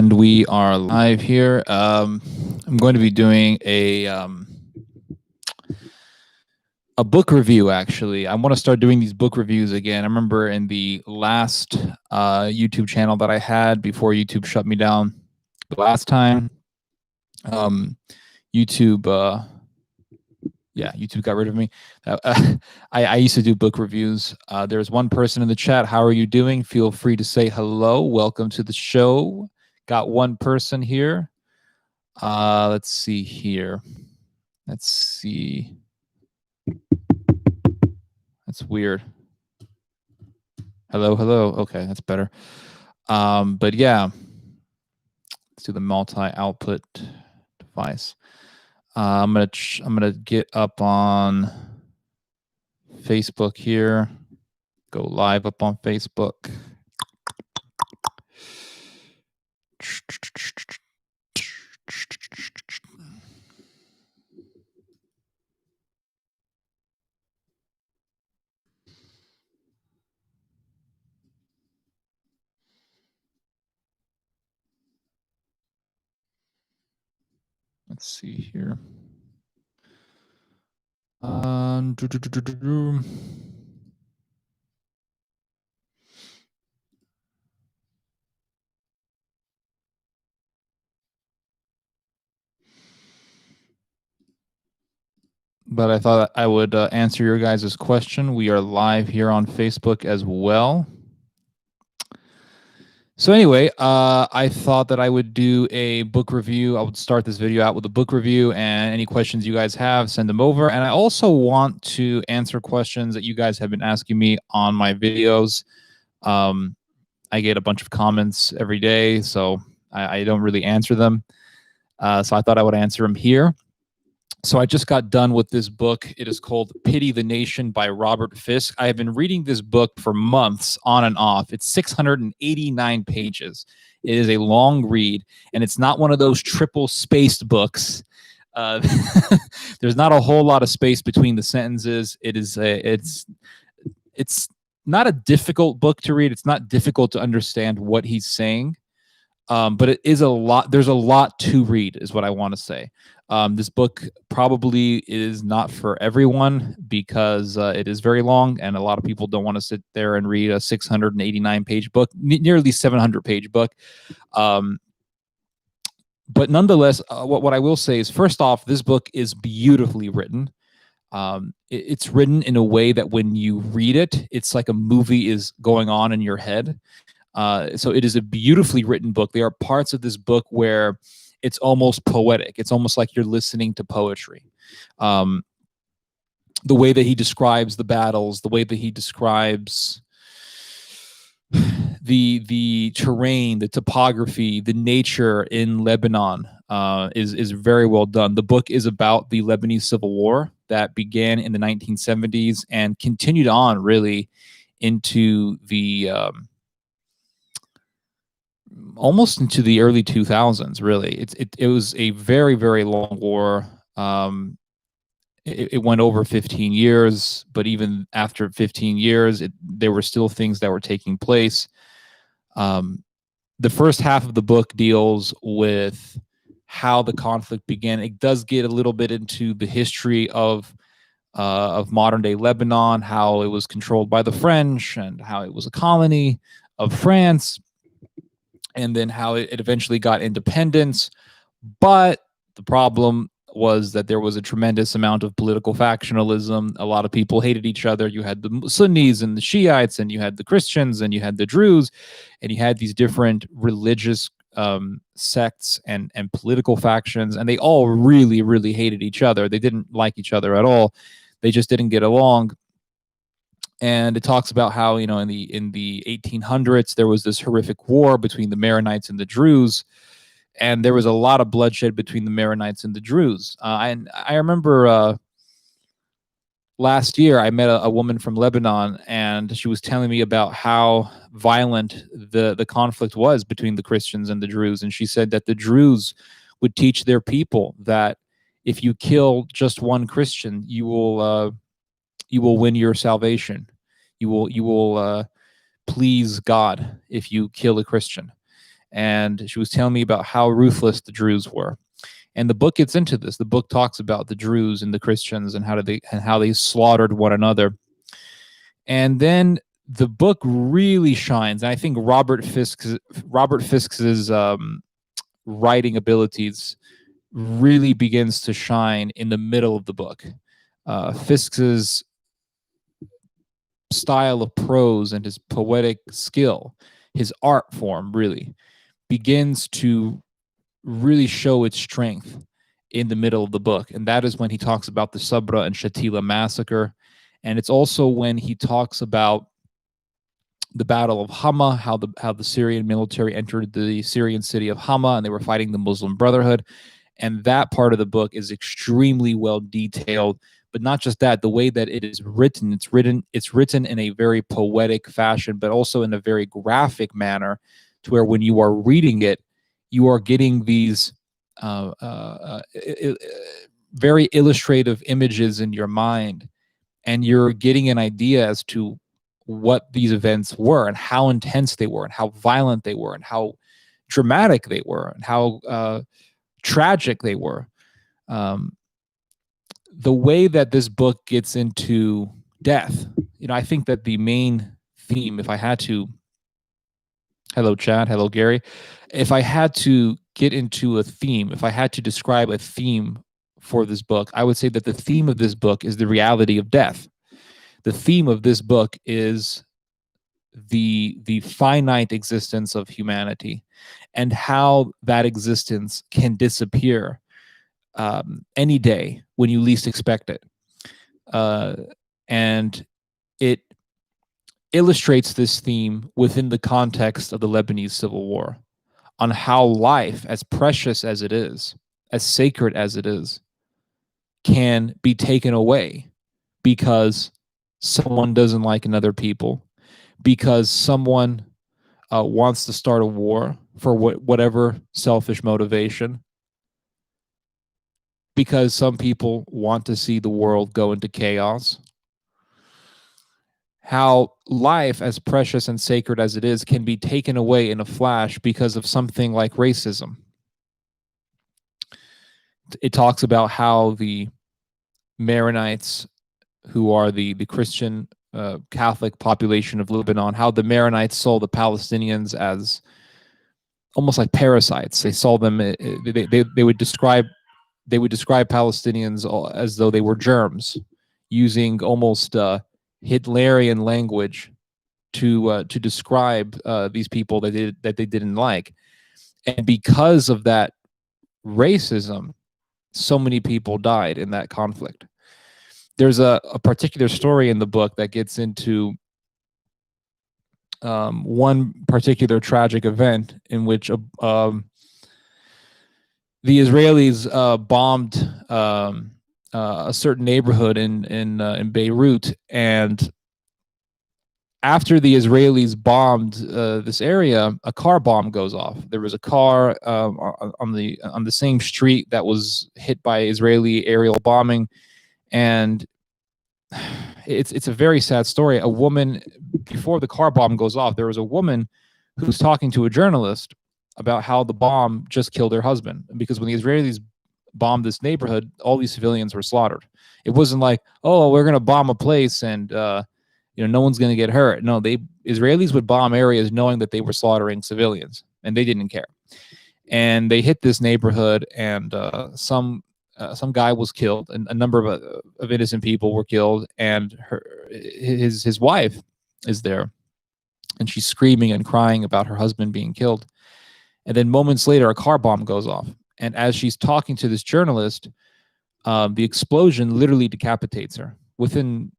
And we are live here. I'm going to be doing a book review, actually. I want to start doing these book reviews again. I remember in the last YouTube channel that I had before YouTube shut me down the last time, YouTube got rid of me. I used to do book reviews. There's one person in the chat. How are you doing? Feel free to say hello. Welcome to the show. Got one person here. Let's see here. Let's see. That's weird. Hello, hello. Okay, that's better. But yeah, let's do the multi-output device. I'm gonna get up on Facebook here. Go live up on Facebook. Let's see here. But I thought I would answer your guys' question. We are live here on Facebook as well. So anyway, I thought that I would do a book review. I would start this video out with a book review, and any questions you guys have, send them over. And I also want to answer questions that you guys have been asking me on my videos. I get a bunch of comments every day, so I don't really answer them. So I thought I would answer them here. So I just got done with this book. It is called Pity the Nation by Robert Fisk. I have been reading this book for months on and off. It's 689 pages. It is a long read, and it's not one of those triple spaced books. There's not a whole lot of space between the sentences. It's not a difficult book to read. It's not difficult to understand what he's saying. But it is a lot. There's a lot to read, is what I want to say. This book probably is not for everyone because it is very long, and a lot of people don't want to sit there and read a 689-page book, nearly 700-page book. But nonetheless, what I will say is, first off, this book is beautifully written. It's written in a way that when you read it, it's like a movie is going on in your head. So it is a beautifully written book. There are parts of this book where it's almost poetic. It's almost like you're listening to poetry. The way that he describes the battles, the way that he describes the terrain, the topography, the nature in Lebanon is very well done. The book is about the Lebanese Civil War that began in the 1970s and continued on really into the almost into the early 2000s. Really, it was a very, very long war. It went over 15 years, but even after 15 years, there were still things that were taking place. The first half of the book deals with how the conflict began. It does get a little bit into the history of modern day Lebanon, how it was controlled by the French and how it was a colony of France, and then how it eventually got independence. But the problem was that there was a tremendous amount of political factionalism. A lot of people hated each other. You had the Sunnis and the Shiites, and you had the Christians, and you had the Druze, and you had these different religious sects and political factions, and they all really, really hated each other. They didn't like each other at all. They just didn't get along. And it talks about how, in the 1800s, there was this horrific war between the Maronites and the Druze, and there was a lot of bloodshed between the Maronites and the Druze. And I remember last year I met a woman from Lebanon, and she was telling me about how violent the conflict was between the Christians and the Druze. And she said that the Druze would teach their people that if you kill just one Christian, you will win your salvation. You will please God if you kill a Christian. and she was telling me about how ruthless the Druze were. And the book gets into this. The book talks about the Druze and the Christians and how they slaughtered one another. And then the book really shines. And I think Robert Fisk's writing abilities really begins to shine in the middle of the book. Fisk's style of prose and his poetic skill, his art form, really begins to really show its strength in the middle of the book. And that is when he talks about the Sabra and Shatila massacre. And it's also when he talks about the Battle of Hama, how the Syrian military entered the Syrian city of Hama and they were fighting the Muslim Brotherhood. And that part of the book is extremely well detailed. But not just that, the way that it is written, it's written in a very poetic fashion, but also in a very graphic manner, to where when you are reading it, you are getting these very illustrative images in your mind, and you're getting an idea as to what these events were and how intense they were and how violent they were and how dramatic they were and how tragic they were. The way that this book gets into death, I think that the main theme, if I had to, hello Chad, hello Gary, if I had to get into a theme, if I had to describe a theme for this book, I would say that the theme of this book is the reality of death. The theme of this book is the finite existence of humanity and how that existence can disappear any day when you least expect it. And it illustrates this theme within the context of the Lebanese Civil War, on how life, as precious as it is, as sacred as it is, can be taken away because someone doesn't like another people, because someone wants to start a war for whatever selfish motivation, because some people want to see the world go into chaos. How life, as precious and sacred as it is, can be taken away in a flash because of something like racism. It talks about how the Maronites, who are the Christian Catholic population of Lebanon, how the Maronites saw the Palestinians as almost like parasites. They saw them, they would describe Palestinians as though they were germs, using almost Hitlerian language to describe these people that they didn't like. And because of that racism, so many people died in that conflict. There's a particular story in the book that gets into one particular tragic event in which the Israelis bombed a certain neighborhood in Beirut, and after the Israelis bombed this area, a car bomb goes off. There was a car on the same street that was hit by Israeli aerial bombing, and it's a very sad story. A woman, before the car bomb goes off, there was a woman who's talking to a journalist about how the bomb just killed her husband, because when the Israelis bombed this neighborhood, all these civilians were slaughtered. It wasn't like, oh, we're going to bomb a place and no one's going to get hurt. No, Israelis would bomb areas knowing that they were slaughtering civilians, and they didn't care. And they hit this neighborhood, and some guy was killed, and a number of innocent people were killed, and his wife is there, and she's screaming and crying about her husband being killed. And then moments later, a car bomb goes off, and as she's talking to this journalist, the explosion literally decapitates her within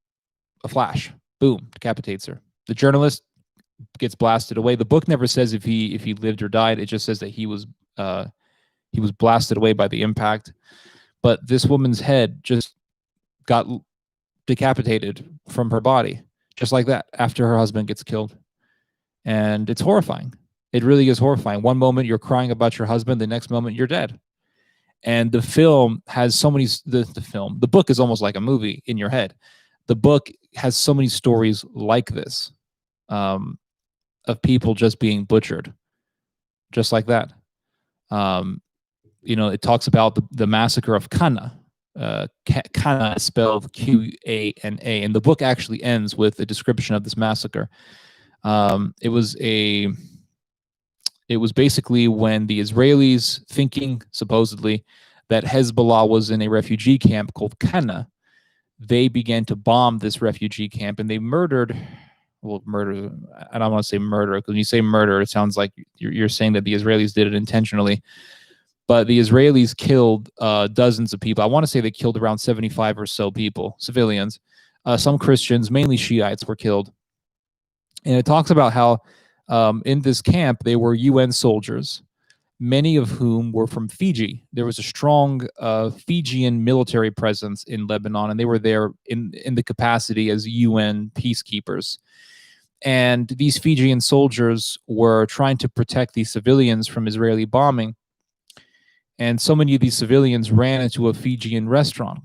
a flash. Boom, decapitates her. The journalist gets blasted away. The book never says if he lived or died. It just says that he was blasted away by the impact. But this woman's head just got decapitated from her body, just like that, after her husband gets killed. And it's horrifying. It really is horrifying. One moment you're crying about your husband, the next moment you're dead. And the film has so many, the book is almost like a movie in your head. The book has so many stories like this, of people just being butchered just like that. It talks about the massacre of Qana. Qana is spelled Qana, and the book actually ends with a description of this massacre. It was basically when the Israelis, thinking supposedly that Hezbollah was in a refugee camp called Qana, they began to bomb this refugee camp, and they murdered. Well, murder. I don't want to say murder, because when you say murder, it sounds like you're saying that the Israelis did it intentionally. But the Israelis killed dozens of people. I want to say they killed around 75 or so people, civilians. Some Christians, mainly Shiites, were killed. And it talks about how in this camp, they were UN soldiers, many of whom were from Fiji. There was a strong Fijian military presence in Lebanon, and they were there in the capacity as UN peacekeepers. And these Fijian soldiers were trying to protect these civilians from Israeli bombing. And so many of these civilians ran into a Fijian restaurant.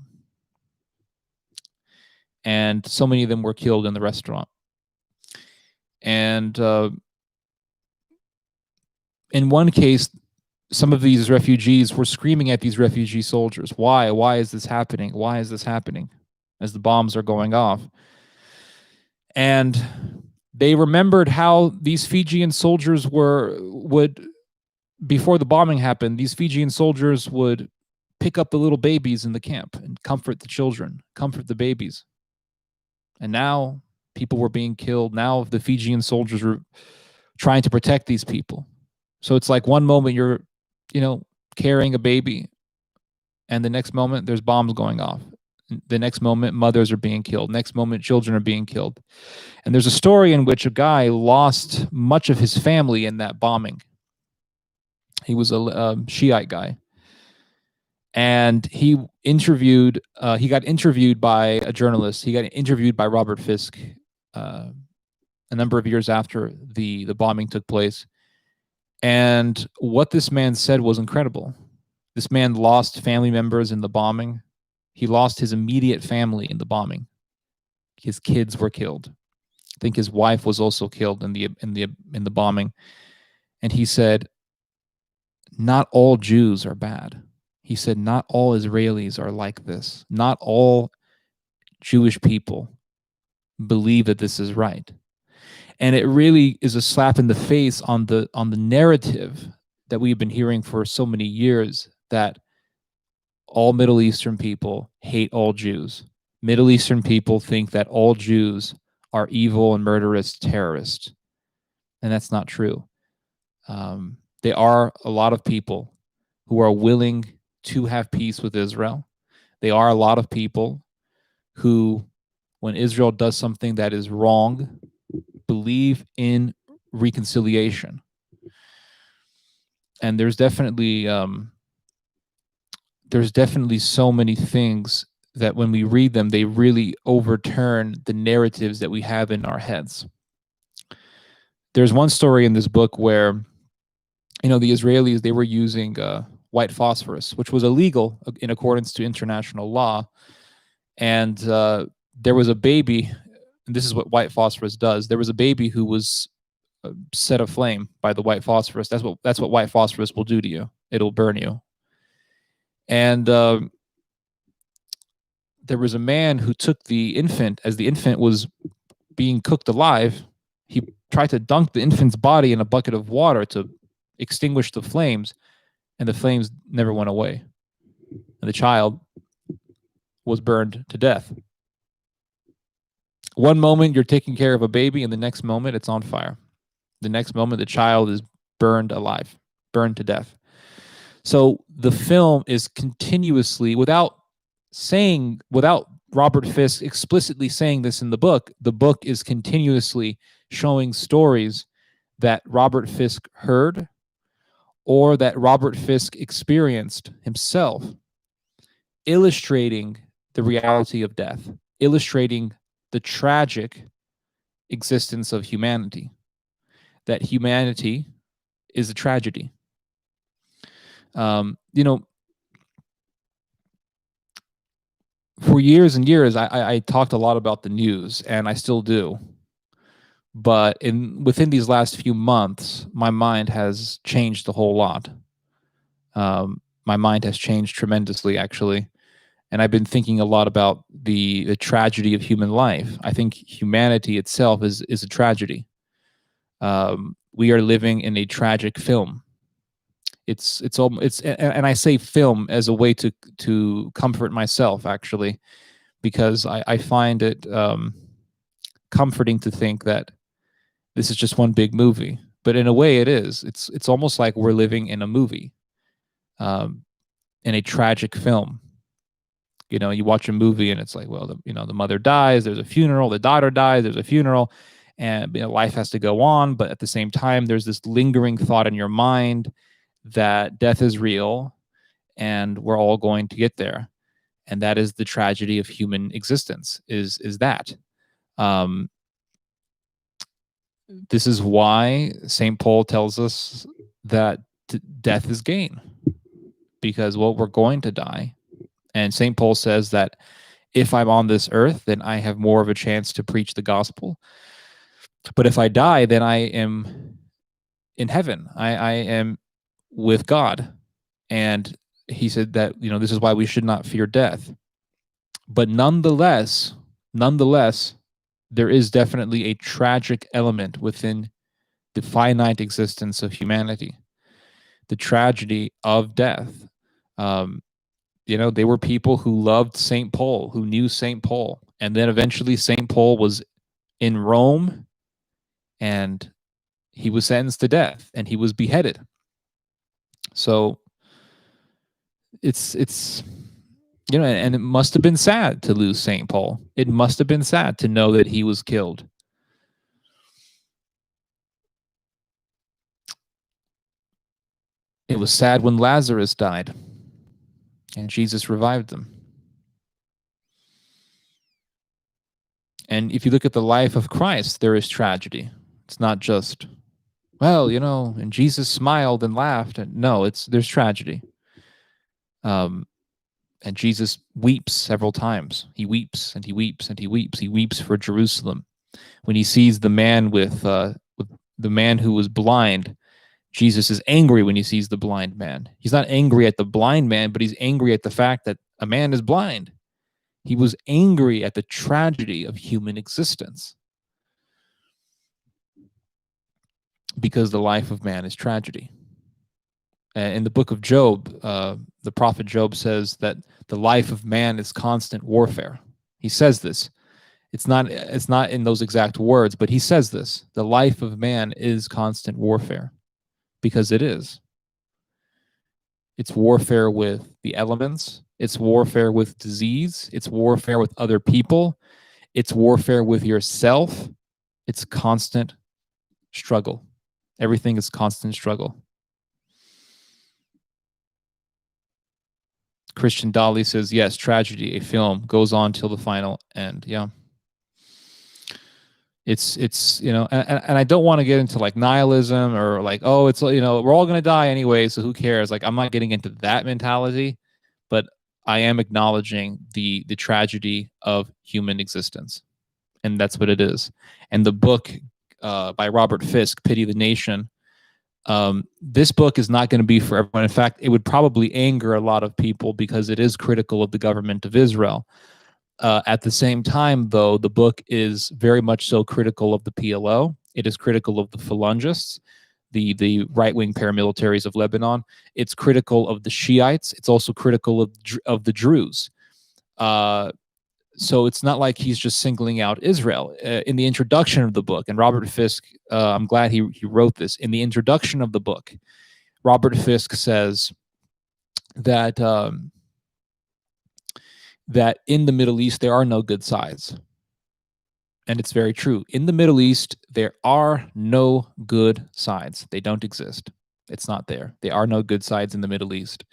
And so many of them were killed in the restaurant. And in one case, some of these refugees were screaming at these refugee soldiers, "Why? Why is this happening? Why is this happening?" as the bombs are going off. And they remembered how these Fijian soldiers would, before the bombing happened, these Fijian soldiers would pick up the little babies in the camp and comfort the children, comfort the babies. And now people were being killed. Now the Fijian soldiers were trying to protect these people. So it's like one moment you're, carrying a baby, and the next moment there's bombs going off. The next moment mothers are being killed. Next moment children are being killed. And there's a story in which a guy lost much of his family in that bombing. He was a Shiite guy. And he got interviewed by a journalist. He got interviewed by Robert Fisk a number of years after the bombing took place. And what this man said was incredible. This man lost family members in the bombing. He lost his immediate family in the bombing. His kids were killed. I think his wife was also killed in the bombing. And he said, not all Jews are bad. He said, not all Israelis are like this. Not all Jewish people believe that this is right. And it really is a slap in the face on the narrative that we've been hearing for so many years, that all Middle Eastern people hate all Jews. Middle Eastern people think that all Jews are evil and murderous terrorists. And that's not true. There are a lot of people who are willing to have peace with Israel. There are a lot of people who, when Israel does something that is wrong, believe in reconciliation. And there's definitely so many things that when we read them, they really overturn the narratives that we have in our heads. There's one story in this book where, the Israelis, they were using white phosphorus, which was illegal in accordance to international law. And there was a baby, and this is what white phosphorus does. There was a baby who was set aflame by the white phosphorus. That's what white phosphorus will do to you. It'll burn you. And there was a man who took the infant, as the infant was being cooked alive. He tried to dunk the infant's body in a bucket of water to extinguish the flames, and the flames never went away. And the child was burned to death. One moment you're taking care of a baby, and the next moment it's on fire. The next moment the child is burned alive, burned to death. So the film is continuously, without Robert Fisk explicitly saying this in the book is continuously showing stories that Robert Fisk heard or that Robert Fisk experienced himself, illustrating the reality of death, illustrating the tragic existence of humanity, that humanity is a tragedy. For years and years, I talked a lot about the news, and I still do. But within these last few months, my mind has changed a whole lot. My mind has changed tremendously, actually. And I've been thinking a lot about the tragedy of human life. I think humanity itself is a tragedy. We are living in a tragic film. And I say film as a way to comfort myself, actually, because I find it comforting to think that this is just one big movie. But in a way, it is. It's almost like we're living in a movie, um, in a tragic film. You watch a movie and it's like, well, the mother dies, there's a funeral, the daughter dies, there's a funeral, and life has to go on. But at the same time, there's this lingering thought in your mind that death is real and we're all going to get there. And that is the tragedy of human existence, is that. Um, this is why St. Paul tells us that death is gain, because, well, we're going to die. And St. Paul says that if I'm on this earth, then I have more of a chance to preach the gospel. But if I die, then I am in heaven. I am with God. And he said that, this is why we should not fear death. But nonetheless, there is definitely a tragic element within the finite existence of humanity, the tragedy of death. They were people who loved St. Paul, who knew St. Paul. And then eventually St. Paul was in Rome and he was sentenced to death and he was beheaded. So it's and it must have been sad to lose St. Paul. It must have been sad to know that he was killed. It was sad when Lazarus died and Jesus revived them. And if you look at the life of Christ, there is tragedy. It's not just, well, and Jesus smiled and laughed. And no, there's tragedy. And Jesus weeps several times. He weeps and he weeps and he weeps. He weeps for Jerusalem. When he sees the man with the man who was blind, Jesus is angry when he sees the blind man. He's not angry at the blind man, but he's angry at the fact that a man is blind. He was angry at the tragedy of human existence, because the life of man is tragedy. In the book of Job, the prophet Job says that the life of man is constant warfare. He says this. It's not in those exact words, but he says this. The life of man is constant warfare, because it is. It's warfare with the elements. It's warfare with disease. It's warfare with other people. It's warfare with yourself. It's constant struggle. Everything is constant struggle. Christian Dolly says, yes, tragedy, a film, goes on till the final end. Yeah. It's and I don't want to get into like nihilism or like, oh, it's, we're all going to die anyway, so who cares? Like, I'm not getting into that mentality, but I am acknowledging the tragedy of human existence. And that's what it is. And the book by Robert Fisk, Pity the Nation, this book is not going to be for everyone. In fact, it would probably anger a lot of people because it is critical of the government of Israel. At the same time, though, the book is very much so critical of the PLO. It is critical of the Phalangists, the right-wing paramilitaries of Lebanon. It's critical of the Shiites. It's also critical of the Druze. So it's not like he's just singling out Israel. In the introduction of the book, and Robert Fisk, I'm glad he wrote this. In the introduction of the book, Robert Fisk says that that in the Middle East, there are no good sides. And it's very true. In the Middle East, there are no good sides. They don't exist. It's not there. There are no good sides in the Middle East.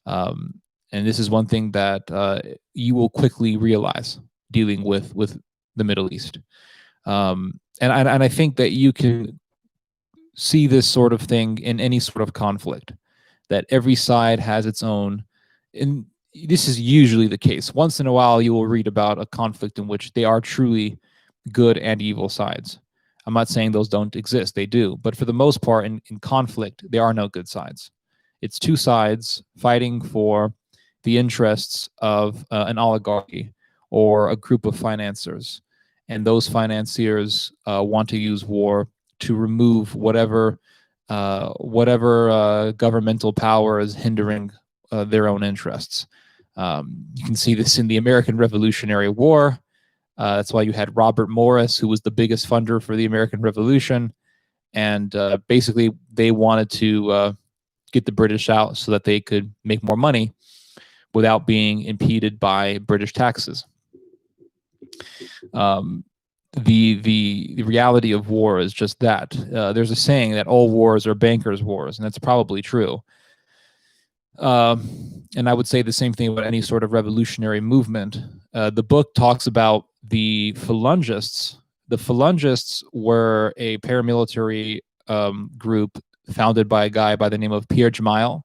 And this is one thing that you will quickly realize dealing with the Middle East. And I think that you can see this sort of thing in any sort of conflict, that every side has its own. And this is usually the case. Once in a while, you will read about a conflict in which they are truly good and evil sides. I'm not saying those don't exist. They do. But for the most part, in conflict, there are no good sides. It's two sides fighting for the interests of an oligarchy or a group of financiers. And those financiers want to use war to remove whatever governmental power is hindering their own interests. You can see this in the American Revolutionary War. That's why you had Robert Morris, who was the biggest funder for the American Revolution. And basically, they wanted to get the British out so that they could make more money without being impeded by British taxes. The reality of war is just that. There's a saying that all wars are bankers' wars, and that's probably true. And I would say the same thing about any sort of revolutionary movement. The book talks about the Phalangists. The Phalangists were a paramilitary group founded by a guy by the name of Pierre Gemayel.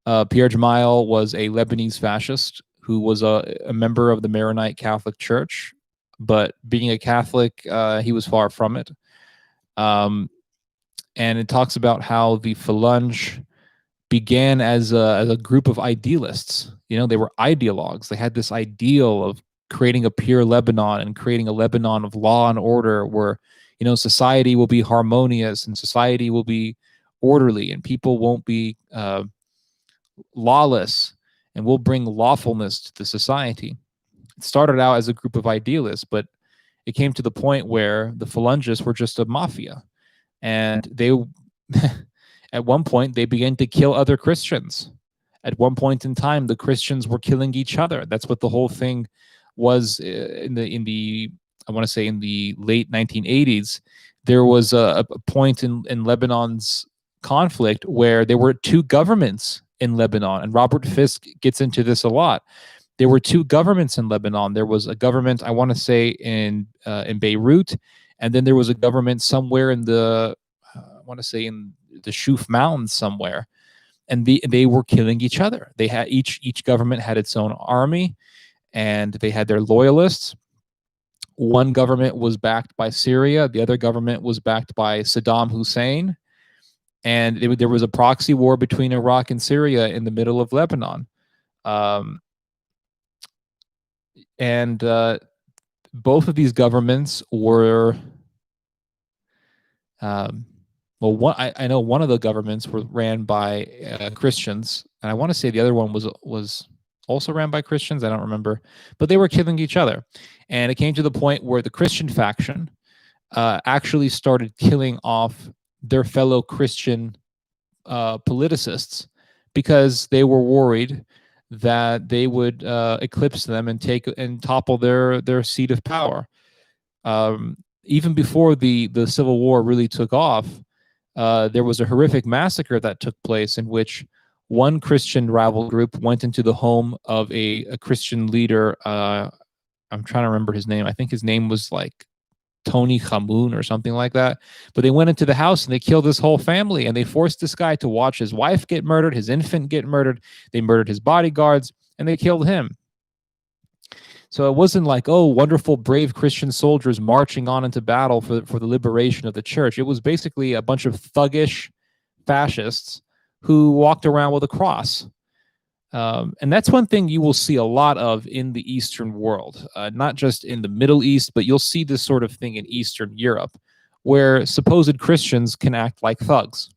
Pierre Gemayel was a Lebanese fascist who was a member of the Maronite Catholic Church, but being a Catholic, he was far from it. And it talks about how the Phalange began as a group of idealists. You know, they were ideologues. They had this ideal of creating a pure Lebanon and creating a Lebanon of law and order where, you know, society will be harmonious and society will be orderly and people won't be lawless and will bring lawfulness to the society. It started out as a group of idealists, but it came to the point where the Phalangists were just a mafia. And they, at one point, they began to kill other Christians. At one point in time, the Christians were killing each other. That's what the whole thing was in the I want to say in the late 1980s. There was a point in Lebanon's conflict where there were two governments in Lebanon, and Robert Fisk gets into this a lot. There were two governments in Lebanon. There was a government, I want to say, in Beirut, and then there was a government somewhere in the, I want to say, in the Shuf Mountains somewhere, and they were killing each other. They had each government had its own army, and they had their loyalists. One government was backed by Syria. The other government was backed by Saddam Hussein, and there was a proxy war between Iraq and Syria in the middle of Lebanon. And both of these governments were, well, I know one of the governments were ran by Christians, and I want to say the other one was also ran by Christians. I don't remember, but they were killing each other, and it came to the point where the Christian faction actually started killing off their fellow Christian politicists because they were worried that they would eclipse them and take and topple their seat of power. Even before the Civil War really took off, there was a horrific massacre that took place in which one Christian rival group went into the home of a Christian leader. I'm trying to remember his name. I think his name was like Tony Hamoun or something like that. But they went into the house and they killed his whole family, and they forced this guy to watch his wife get murdered, his infant get murdered. They murdered his bodyguards, and they killed him. So it wasn't like, oh, wonderful, brave Christian soldiers marching on into battle for the liberation of the church. It was basically a bunch of thuggish fascists who walked around with a cross. And that's one thing you will see a lot of in the Eastern world, not just in the Middle East, but you'll see this sort of thing in Eastern Europe, where supposed Christians can act like thugs.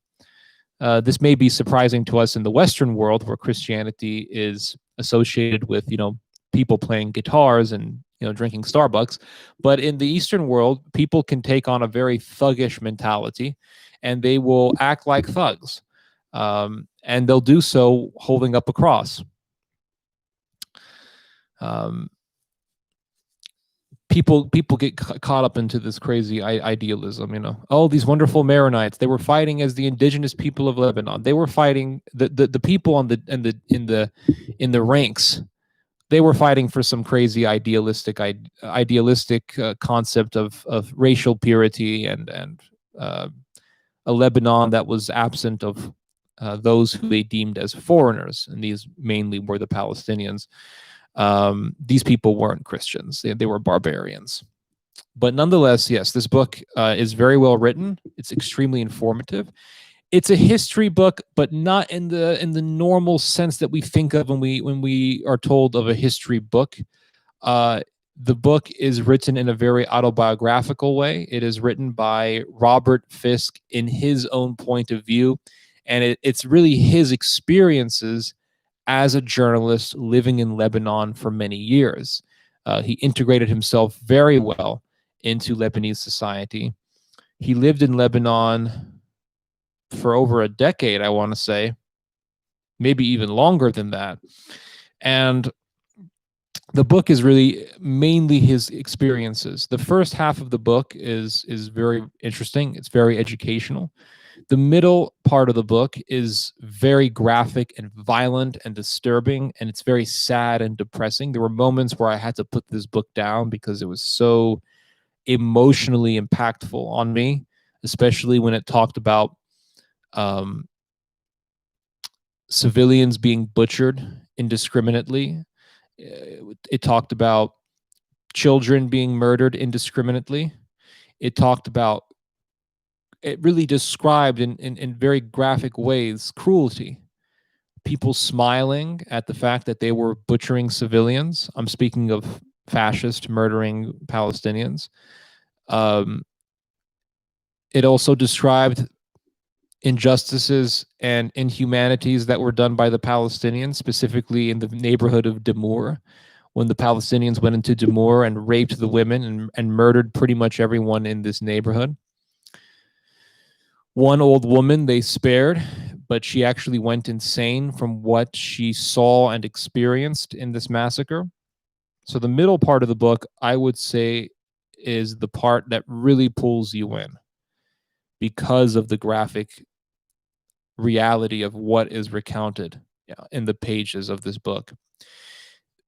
This may be surprising to us in the Western world, where Christianity is associated with, you know, people playing guitars and, you know, drinking Starbucks. But in the Eastern world, people can take on a very thuggish mentality, and they will act like thugs. And they'll do so holding up a cross. People get caught up into this crazy idealism, you know. Oh, these wonderful Maronites, they were fighting as the indigenous people of Lebanon. They were fighting the people on in the ranks. They were fighting for some crazy idealistic concept of racial purity and a Lebanon that was absent of those who they deemed as foreigners, and these mainly were the Palestinians. These people weren't Christians; they were barbarians. But nonetheless, yes, this book is very well written. It's extremely informative. It's a history book, but not in the normal sense that we think of when we are told of a history book. Uh, the book is written in a very autobiographical way. It is written by Robert Fisk in his own point of view, and it's really his experiences as a journalist living in Lebanon for many years. He integrated himself very well into Lebanese society. He lived in Lebanon for over a decade, I want to say, maybe even longer than that. And the book is really mainly his experiences. The first half of the book is very interesting. It's very educational. The middle part of the book is very graphic and violent and disturbing, and it's very sad and depressing. There were moments where I had to put this book down because it was so emotionally impactful on me, especially when it talked about um, civilians being butchered indiscriminately. It talked about children being murdered indiscriminately. It talked about, it really described in very graphic ways cruelty. People smiling at the fact that they were butchering civilians. I'm speaking of fascist murdering Palestinians. Um, it also described injustices and inhumanities that were done by the Palestinians, specifically in the neighborhood of Damour, when the Palestinians went into Damour and raped the women and murdered pretty much everyone in this neighborhood. One old woman they spared, but she actually went insane from what she saw and experienced in this massacre. So the middle part of the book, I would say, is the part that really pulls you in because of the graphic reality of what is recounted in the pages of this book.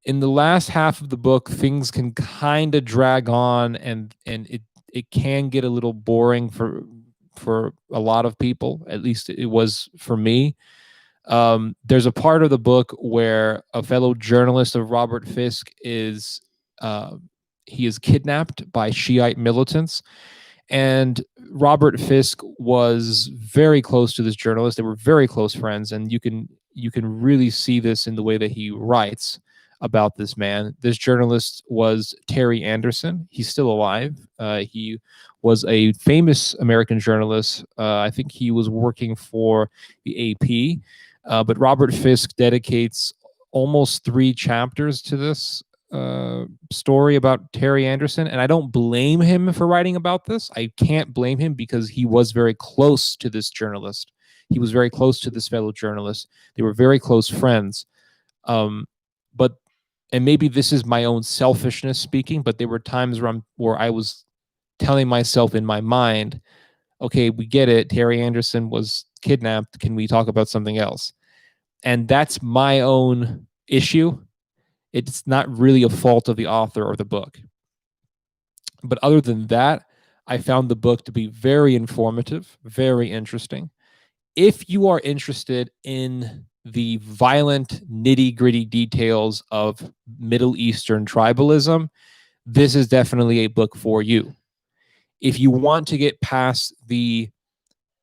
In the last half of the book, things can kind of drag on, and it can get a little boring for a lot of people. At least it was for me. There's a part of the book where a fellow journalist of Robert Fisk uh, he is kidnapped by Shiite militants, and Robert Fisk was very close to this journalist. They were very close friends, and you can really see this in the way that he writes about this man. This journalist was Terry Anderson. He's still alive. He was a famous American journalist. I think he was working for the AP. But Robert Fisk dedicates almost 3 chapters to this story about Terry Anderson, and I don't blame him for writing about this. I can't blame him because he was very close to this journalist. He was very close to this fellow journalist. They were very close friends. But and maybe this is my own selfishness speaking, but there were times where I was telling myself in my mind, okay, we get it. Terry Anderson was kidnapped. Can we talk about something else? And that's my own issue. It's not really a fault of the author or the book. But other than that, I found the book to be very informative, very interesting. If you are interested in the violent, nitty gritty details of Middle Eastern tribalism, this is definitely a book for you. If you want to get past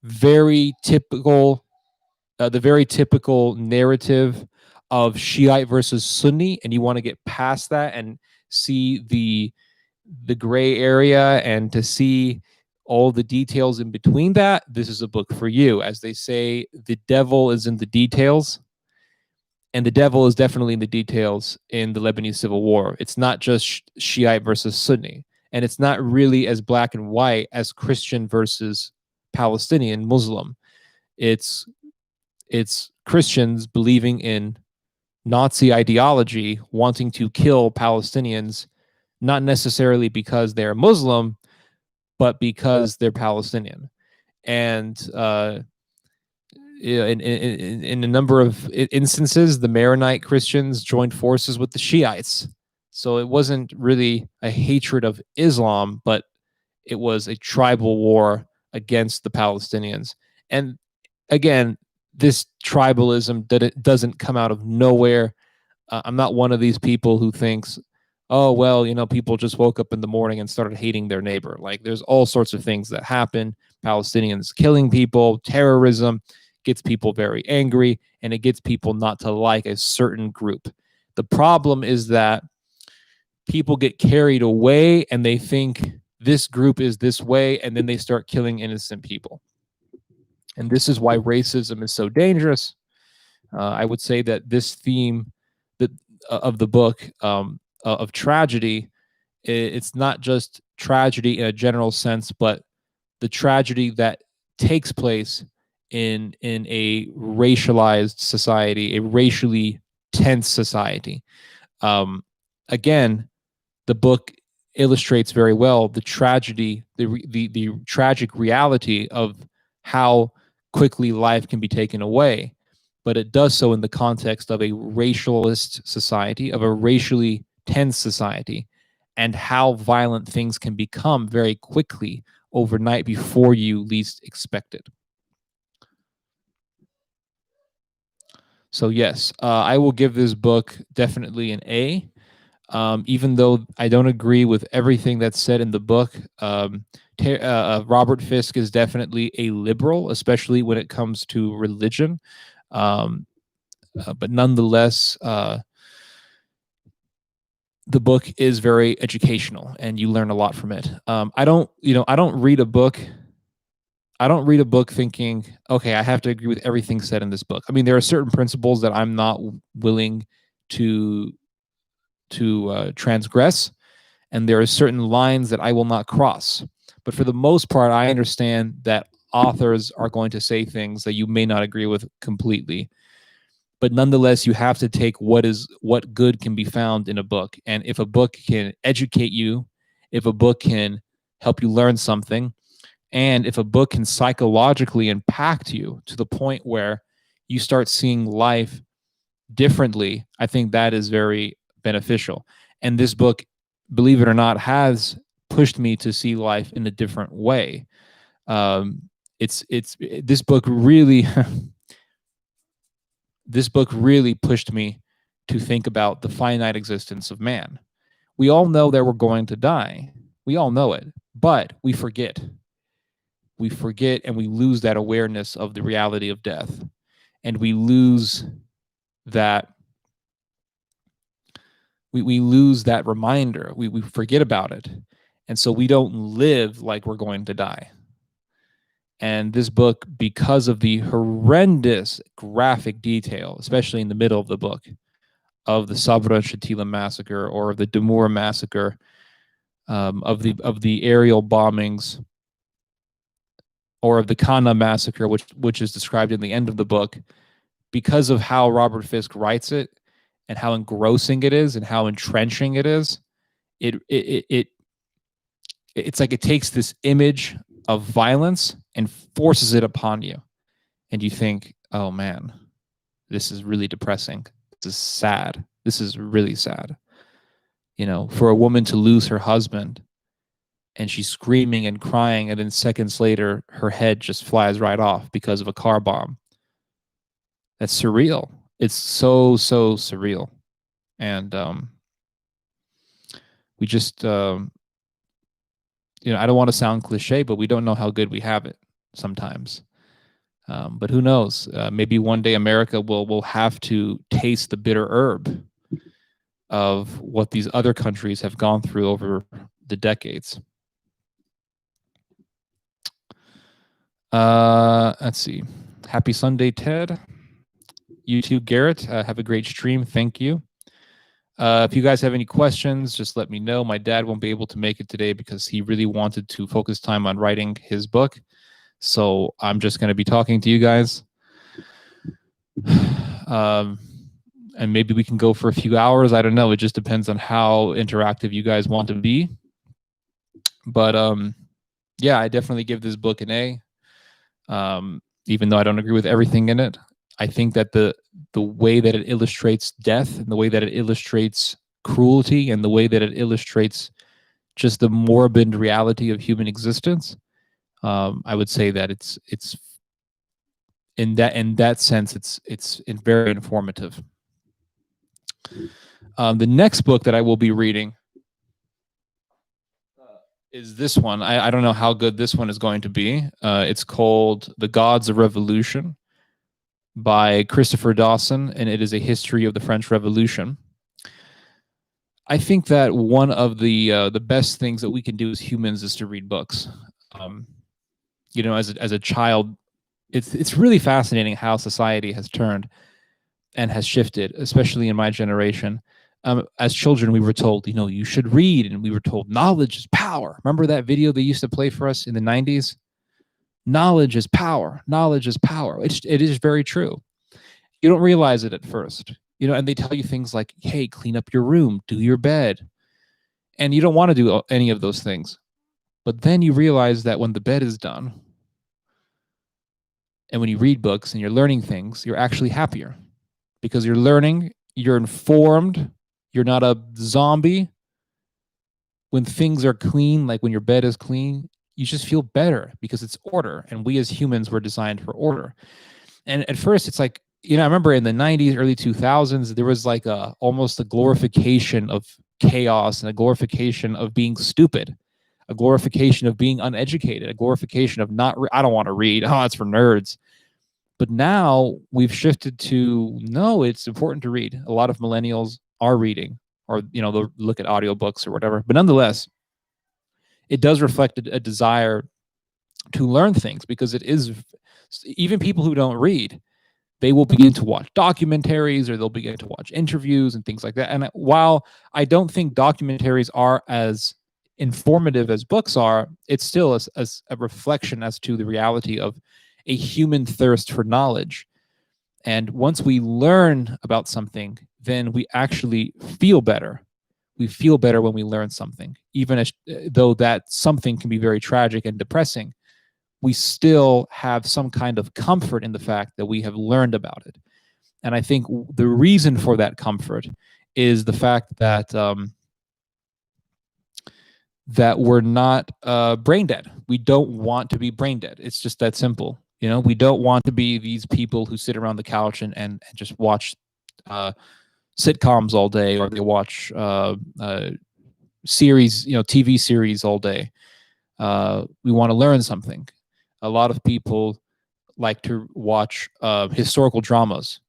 very typical the very typical narrative of Shiite versus Sunni, and you want to get past that and see the gray area and to see all the details in between that, this is a book for you. As they say, the devil is in the details, and the devil is definitely in the details in the Lebanese civil war. It's not just Shiite versus Sunni, and it's not really as black and white as Christian versus Palestinian Muslim. It's Christians believing in Nazi ideology, wanting to kill Palestinians, not necessarily because they're Muslim, but because they're Palestinian. And in a number of instances, the Maronite Christians joined forces with the Shiites. So it wasn't really a hatred of Islam, but it was a tribal war against the Palestinians. And again, this tribalism that it doesn't come out of nowhere. I'm not one of these people who thinks, oh, well, people just woke up in the morning and started hating their neighbor. Like, there's all sorts of things that happen. Palestinians killing people, terrorism gets people very angry, and it gets people not to like a certain group. The problem is that people get carried away and they think this group is this way, and then they start killing innocent people. And this is why racism is so dangerous. I would say that this theme that of the book, of tragedy, it's not just tragedy in a general sense, but the tragedy that takes place in a racialized society, a racially tense society. Um, Again, the book illustrates very well the tragedy, the tragic reality of how quickly life can be taken away. But it does so in the context of a racialist society, of a racially tense society, and how violent things can become very quickly overnight before you least expect it. So yes, I will give this book definitely an A. Even though I don't agree with everything that's said in the book, Robert Fisk is definitely a liberal, especially when it comes to religion. Um, but nonetheless, the book is very educational, and you learn a lot from it. I don't read a book. I don't read a book thinking, okay, I have to agree with everything said in this book. I mean, there are certain principles that I'm not willing to transgress, and there are certain lines that I will not cross. But for the most part, I understand that authors are going to say things that you may not agree with completely. But nonetheless, you have to take what good can be found in a book. And if a book can educate you, if a book can help you learn something, and if a book can psychologically impact you to the point where you start seeing life differently, I think that is very beneficial. And this book, believe it or not, has pushed me to see life in a different way. It's this book really this book really pushed me to think about the finite existence of man. We all know that we're going to die. We all know it, but we forget. We forget, and we lose that awareness of the reality of death. And we lose that we lose that reminder. We forget about it. And so we don't live like we're going to die. And this book, because of the horrendous graphic detail, especially in the middle of the book, of the Sabra and Shatila massacre, or the Damur massacre, of the aerial bombings, or of the Kana massacre, which is described in the end of the book, because of how Robert Fisk writes it, and how engrossing it is, and how entrenching it is, it's like it takes this image of violence and forces it upon you, and you think, oh man, this is really depressing. This is sad. This is really sad. For a woman to lose her husband, and she's screaming and crying, and then seconds later her head just flies right off because of a car bomb. That's surreal. It's so surreal. And we just I don't want to sound cliche, but we don't know how good we have it sometimes. But who knows? Maybe one day America will have to taste the bitter herb of what these other countries have gone through over the decades. Let's see. Happy Sunday, Ted. You too, Garrett. Have a great stream. Thank you. If you guys have any questions, just let me know. My dad won't be able to make it today because he really wanted to focus time on writing his book. So I'm just going to be talking to you guys. And maybe we can go for a few hours. I don't know. It just depends on how interactive you guys want to be. But yeah, I definitely give this book an A. Even though I don't agree with everything in it, I think that the way that it illustrates death, and the way that it illustrates cruelty, and the way that it illustrates just the morbid reality of human existence, I would say that it's in that sense it's very informative. The next book that I will be reading is this one. I don't know how good this one is going to be. It's called The Gods of Revolution by Christopher Dawson, and it is a history of the French Revolution. I think that one of the best things that we can do as humans is to read books. You know, as a child, it's really fascinating how society has turned and has shifted, especially in my generation. As children, we were told, you know, you should read, and we were told knowledge is power. Remember that video they used to play for us in the 90s? Knowledge is power. Knowledge is power. It is very true. You don't realize it at first, you know, and they tell you things like, hey, clean up your room, do your bed. And you don't want to do any of those things. But then you realize that when the bed is done, and when you read books and you're learning things, you're actually happier because you're learning, you're informed, you're not a zombie. When things are clean, like when your bed is clean, you just feel better because it's order. And we as humans were designed for order. And at first, it's like, you know, I remember in the 90s, early 2000s, there was like almost a glorification of chaos and a glorification of being stupid, a glorification of being uneducated, a glorification of I don't want to read. Oh, it's for nerds. But now we've shifted to, no, it's important to read. A lot of millennials are reading, or, you know, they'll look at audiobooks or whatever. But nonetheless, it does reflect a desire to learn things, because it is, even people who don't read, they will begin to watch documentaries, or they'll begin to watch interviews and things like that. And while I don't think documentaries are as informative as books are, it's still as a reflection as to the reality of a human thirst for knowledge. And once we learn about something, then we actually feel better. We feel better when we learn something, even though that something can be very tragic and depressing. We still have some kind of comfort in the fact that we have learned about it. And I think the reason for that comfort is the fact that that we're not brain dead. We don't want to be brain dead. It's just that simple. You know, we don't want to be these people who sit around the couch and just watch sitcoms all day, or they watch series, you know, TV series all day. We want to learn something. A lot of people like to watch historical dramas,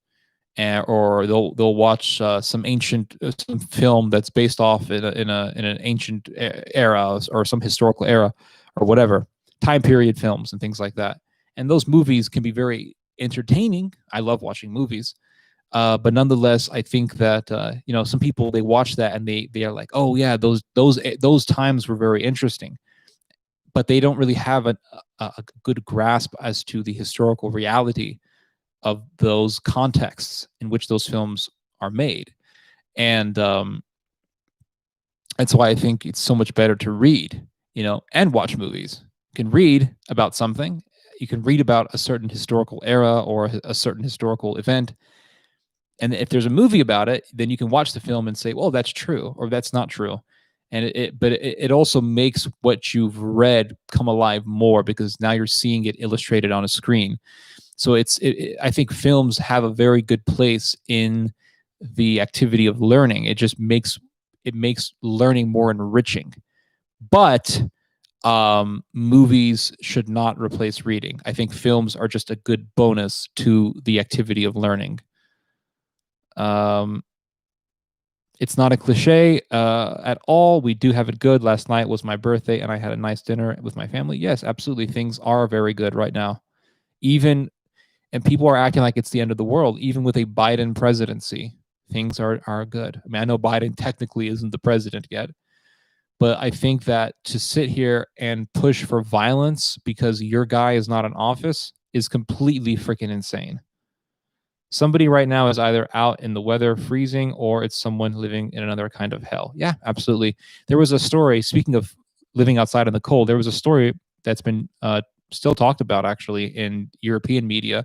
or they'll watch some ancient some film that's based off in an ancient era, or some historical era, or whatever time period films and things like that. And those movies can be very entertaining. I love watching movies, but nonetheless, I think that you know, some people, they watch that and they are like, oh yeah, those times were very interesting, but they don't really have a good grasp as to the historical reality of those contexts in which those films are made. And that's why I think it's so much better to read, you know, and watch movies. You can read about something, you can read about a certain historical era or a certain historical event, and if there's a movie about it, then you can watch the film and say, well, that's true, or that's not true. And it also makes what you've read come alive more, because now you're seeing it illustrated on a screen. So I think films have a very good place in the activity of learning. It makes learning more enriching. But movies should not replace reading. I think films are just a good bonus to the activity of learning. It's not a cliche at all. We do have it good. Last night was my birthday, and I had a nice dinner with my family. Yes, absolutely. Things are very good right now. And people are acting like it's the end of the world. Even with a Biden presidency, things are good. I mean, I know Biden technically isn't the president yet, but I think that to sit here and push for violence because your guy is not in office is completely freaking insane. Somebody right now is either out in the weather freezing, or it's someone living in another kind of hell. Yeah, absolutely. There was a story, speaking of living outside in the cold, there was a story that's been still talked about actually in European media.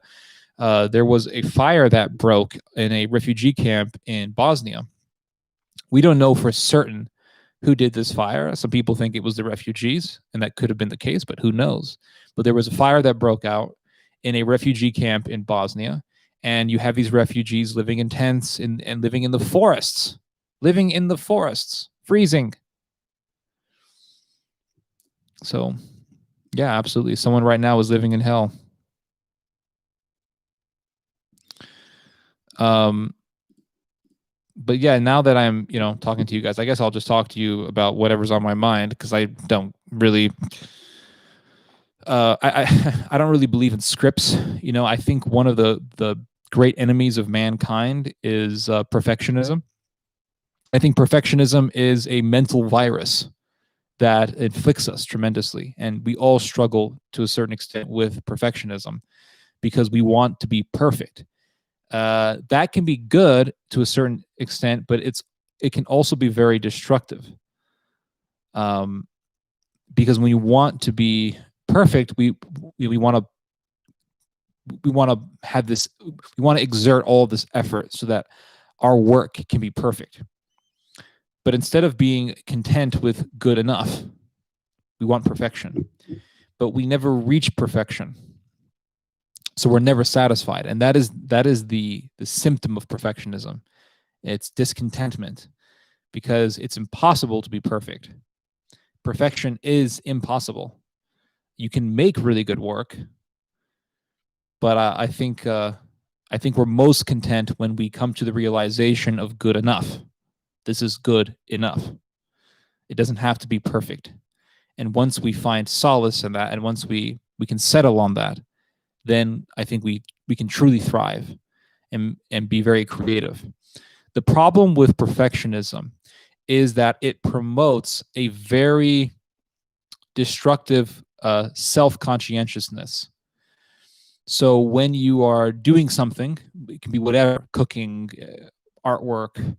There was a fire that broke in a refugee camp in Bosnia. We don't know for certain who did this fire. Some people think it was the refugees, and that could have been the case, but who knows? But there was a fire that broke out in a refugee camp in Bosnia, and you have these refugees living in tents and living in the forests, freezing. So, yeah, absolutely. Someone right now is living in hell. But yeah, now that I'm, talking to you guys, I guess I'll just talk to you about whatever's on my mind, because I don't really, I don't really believe in scripts. I think one of the great enemies of mankind is perfectionism. I think perfectionism is a mental virus that inflicts us tremendously, and we all struggle to a certain extent with perfectionism because we want to be perfect. That can be good to a certain extent, but it can also be very destructive. Because when you want to be perfect, we want to have this. We want to exert all this effort so that our work can be perfect. But instead of being content with good enough, we want perfection. But we never reach perfection, so we're never satisfied, and that is the symptom of perfectionism. It's discontentment, because it's impossible to be perfect. Perfection is impossible. You can make really good work, but I think we're most content when we come to the realization of good enough. This is good enough. It doesn't have to be perfect. And once we find solace in that, and once we can settle on that, then I think we can truly thrive and be very creative. The problem with perfectionism is that it promotes a very destructive self-conscientiousness. So when you are doing something, it can be whatever, cooking, artwork,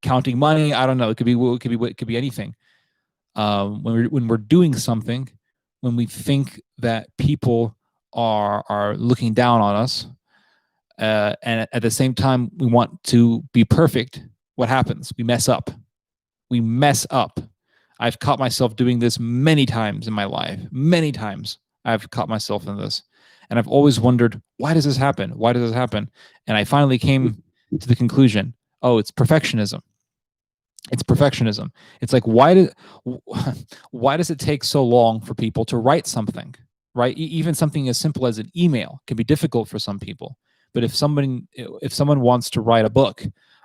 counting money, I don't know, it could be anything. When we're doing something, when we think that people are looking down on us, and at the same time we want to be perfect, what happens? We mess up. I've caught myself doing this many times in my life. Many times I've caught myself in this. And I've always wondered, why does this happen? Why does this happen? And I finally came to the conclusion, oh, it's perfectionism. It's perfectionism. It's like, why does it take so long for people to write something, right? Even something as simple as an email can be difficult for some people. But if someone wants to write a book,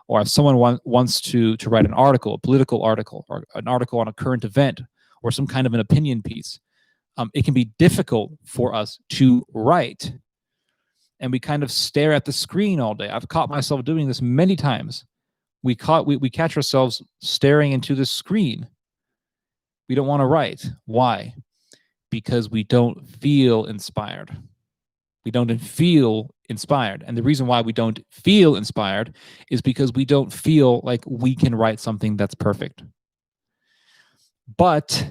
or if someone wants to write an article, a political article, or an article on a current event, or some kind of an opinion piece, it can be difficult for us to write. And we kind of stare at the screen all day. I've caught myself doing this many times. We catch ourselves staring into the screen. We don't want to write. Why? Because we don't feel inspired. We don't feel inspired. And the reason why we don't feel inspired is because we don't feel like we can write something that's perfect. But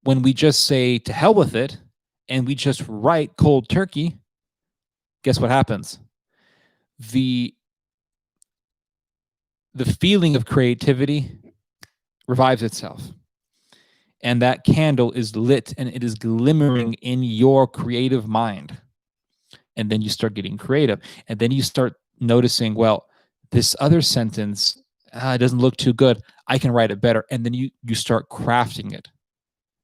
when we just say to hell with it, and we just write cold turkey, guess what happens? The feeling of creativity revives itself. And that candle is lit and it is glimmering in your creative mind. And then you start getting creative. And then you start noticing, well, this other sentence, it doesn't look too good. I can write it better. And then you start crafting it.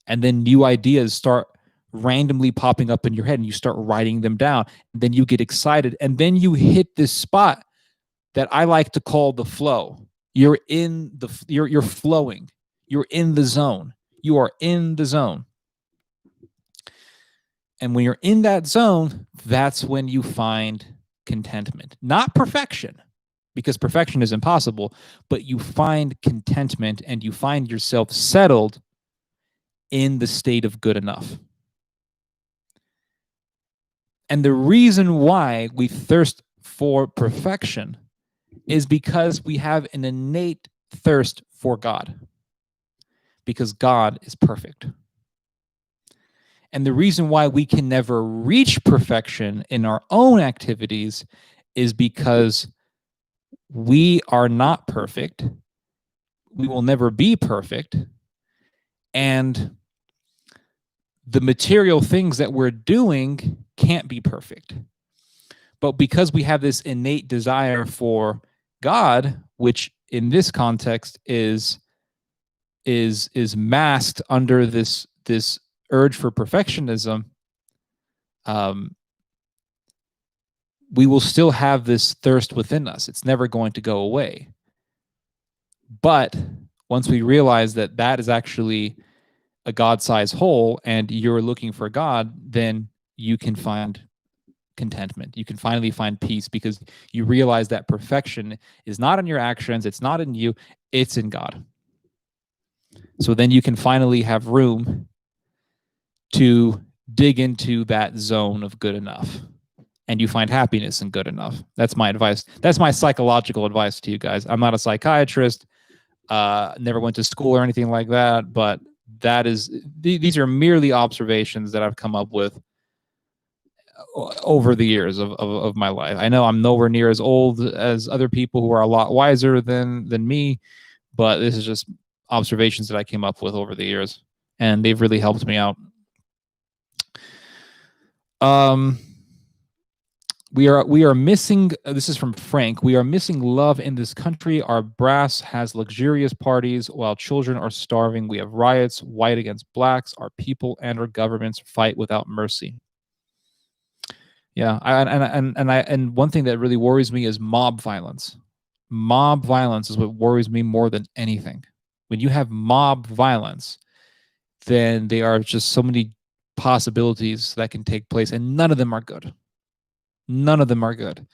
And then new ideas start randomly popping up in your head, and you start writing them down. And then you get excited. And then you hit this spot that I like to call the flow. You're flowing. You're in the zone. You are in the zone. And when you're in that zone, that's when you find contentment. Not perfection, because perfection is impossible, but you find contentment and you find yourself settled in the state of good enough. And the reason why we thirst for perfection is because we have an innate thirst for God, because God is perfect. And the reason why we can never reach perfection in our own activities is because we are not perfect. We will never be perfect. And the material things that we're doing can't be perfect. But because we have this innate desire for God, which in this context is is masked under this urge for perfectionism, we will still have this thirst within us. It's never going to go away. But once we realize that that is actually a God-sized hole and you're looking for God, then you can find contentment. You can finally find peace because you realize that perfection is not in your actions, it's not in you, it's in God. So then you can finally have room to dig into that zone of good enough, and you find happiness in good enough. That's my advice. That's my psychological advice to you guys. I'm not a psychiatrist, never went to school or anything like that, but that is, these are merely observations that I've come up with over the years of my life. I know I'm nowhere near as old as other people who are a lot wiser than me, but this is just observations that I came up with over the years, and they've really helped me out. We are missing, this is from Frank, we are missing love in this country. Our brass has luxurious parties while children are starving. We have riots, white against blacks. Our people and our governments fight without mercy. Yeah, and one thing that really worries me is mob violence. Mob violence is what worries me more than anything. When you have mob violence, then there are just so many possibilities that can take place, and none of them are good. None of them are good.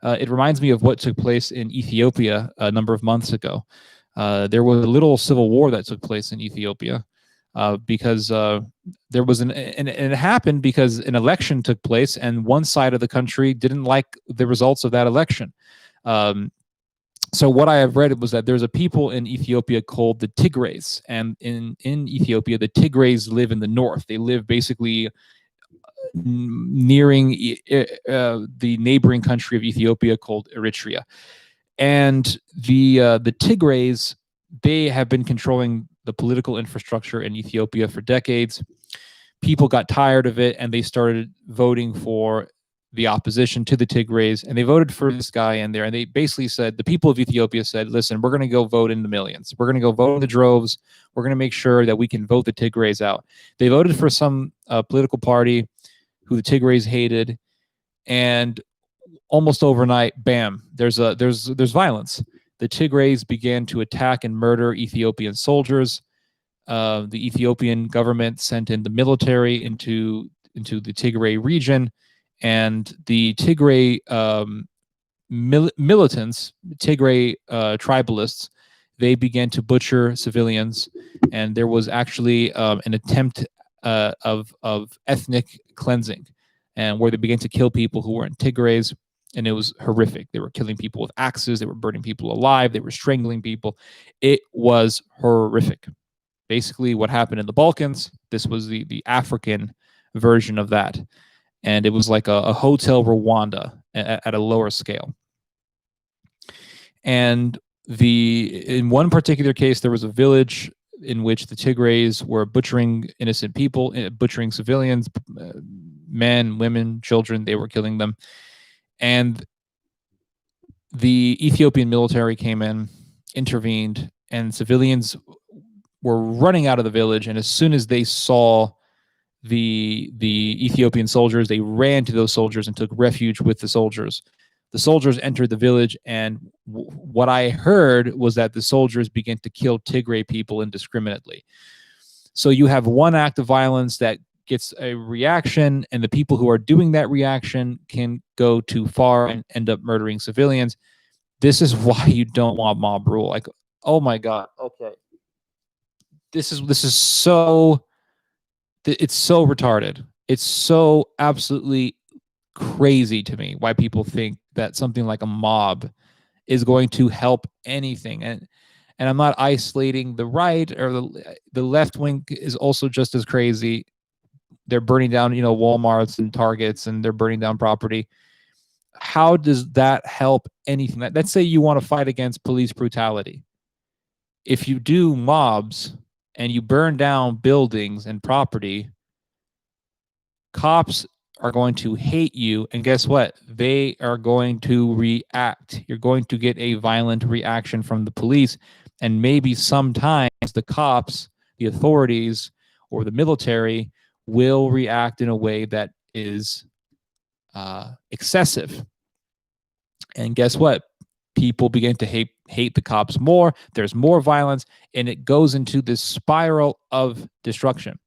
It reminds me of what took place in Ethiopia a number of months ago. There was a little civil war that took place in Ethiopia because there was and it happened because an election took place, and one side of the country didn't like the results of that election. So what I have read was that there's a people in Ethiopia called the Tigrays, and in Ethiopia, the Tigrays live in the north. They live basically nearing the neighboring country of Ethiopia called Eritrea. And the Tigrays, they have been controlling the political infrastructure in Ethiopia for decades. People got tired of it, and they started voting for the opposition to the Tigrays, and they voted for this guy in there. And they basically said, the people of Ethiopia said, listen, we're going to go vote in the millions. We're going to go vote in the droves. We're going to make sure that we can vote the Tigrays out. They voted for some political party who the Tigrays hated, and almost overnight, bam, there's violence. The Tigrays began to attack and murder Ethiopian soldiers. The Ethiopian government sent in the military into the Tigray region, and the Tigray militants, Tigray tribalists, they began to butcher civilians, and there was actually an attempt of ethnic cleansing, and where they began to kill people who weren't Tigrays, and it was horrific. They were killing people with axes, they were burning people alive, they were strangling people. It was horrific. Basically, what happened in the Balkans, this was the African version of that, and it was like a Hotel Rwanda at a lower scale. And in one particular case, there was a village in which the Tigrays were butchering innocent people, butchering civilians, men, women, children. They were killing them. And the Ethiopian military came in, intervened, and civilians were running out of the village. And as soon as they saw the Ethiopian soldiers, they ran to those soldiers and took refuge with the soldiers. The soldiers entered the village, and what I heard was that the soldiers began to kill Tigray people indiscriminately. So you have one act of violence that gets a reaction, and the people who are doing that reaction can go too far and end up murdering civilians. This is why you don't want mob rule. Like, oh my God, okay. This is so, it's so retarded. It's so absolutely crazy to me why people think that something like a mob is going to help anything. And I'm not isolating the right, or the left wing is also just as crazy. They're burning down, Walmarts and Targets, and they're burning down property. How does that help anything? Let's say you want to fight against police brutality. If you do mobs and you burn down buildings and property, cops are going to hate you, and guess what? They are going to react. You're going to get a violent reaction from the police, and maybe sometimes times the cops, the authorities, or the military will react in a way that is excessive. And guess what? People begin to hate the cops more. There's more violence, and it goes into this spiral of destruction.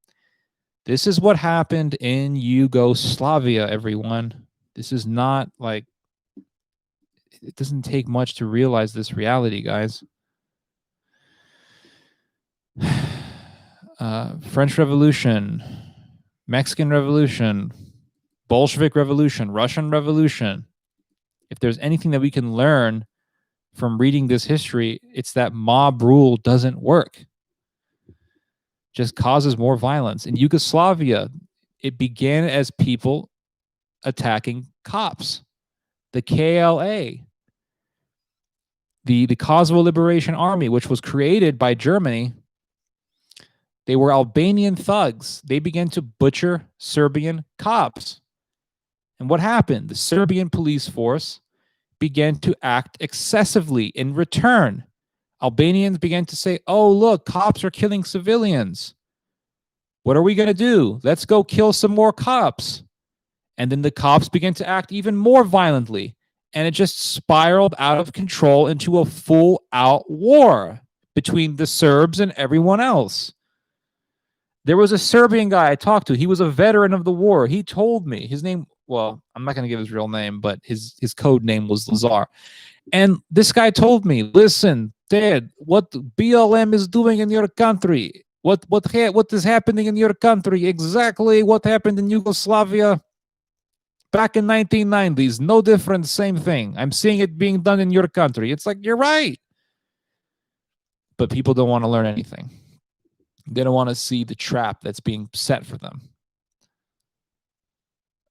This is what happened in Yugoslavia, everyone. This is not like, it doesn't take much to realize this reality, guys. French Revolution, Mexican Revolution, Bolshevik Revolution, Russian Revolution. If there's anything that we can learn from reading this history, it's that mob rule doesn't work. Just causes more violence. In Yugoslavia, it began as people attacking cops. The KLA, the Kosovo Liberation Army, which was created by Germany, they were Albanian thugs. They began to butcher Serbian cops. And what happened? The Serbian police force began to act excessively in return. Albanians began to say, oh, look, cops are killing civilians. What are we going to do? Let's go kill some more cops. And then the cops began to act even more violently. And it just spiraled out of control into a full-out war between the Serbs and everyone else. There was a Serbian guy I talked to. He was a veteran of the war. He told me his name, well, I'm not going to give his real name, but his code name was Lazar. And this guy told me, listen, Dad, what BLM is doing in your country, what is happening in your country, exactly what happened in Yugoslavia back in 1990s, no different, same thing. I'm seeing it being done in your country. It's like, you're right. But people don't want to learn anything. They don't want to see the trap that's being set for them.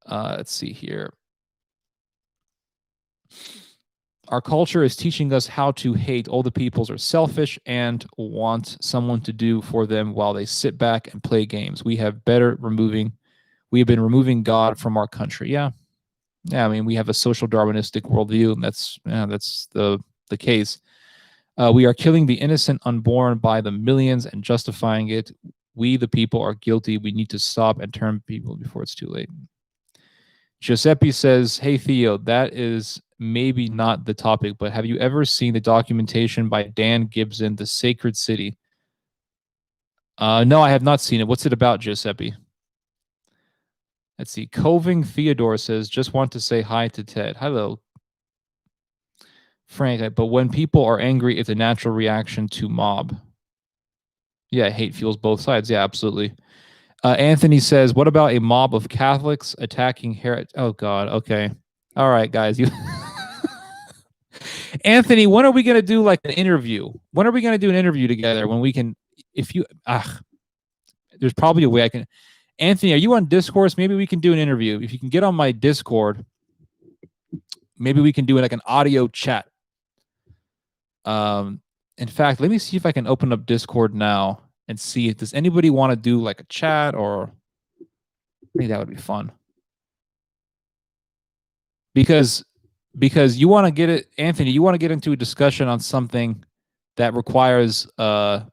Let's see here. Our culture is teaching us how to hate. All the peoples are selfish and want someone to do for them while they sit back and play games. We have been removing God from our country. Yeah. I mean, we have a social Darwinistic worldview, and that's the case. We are killing the innocent unborn by the millions and justifying it. We, the people, are guilty. We need to stop and turn people before it's too late. Giuseppe says, hey, Theo, that is maybe not the topic, but have you ever seen the documentation by Dan Gibson, The Sacred City? No, I have not seen it. What's it about, Giuseppe? Let's see. Coving Theodore says, just want to say hi to Ted. Hello. Frank, but when people are angry, it's a natural reaction to mob. Yeah, hate fuels both sides. Yeah, absolutely. Anthony says, what about a mob of Catholics attacking heretics? Oh, God. Okay. All right, guys. Anthony, when are we going to do like an interview? When are we going to do an interview together when we can, there's probably a way I can. Anthony, are you on Discourse? Maybe we can do an interview. If you can get on my Discord, maybe we can do like an audio chat. In fact, let me see if I can open up Discord now and see if does anybody want to do like a chat, or maybe that would be fun. Because you want to get it, Anthony, you want to get into a discussion on something that requires I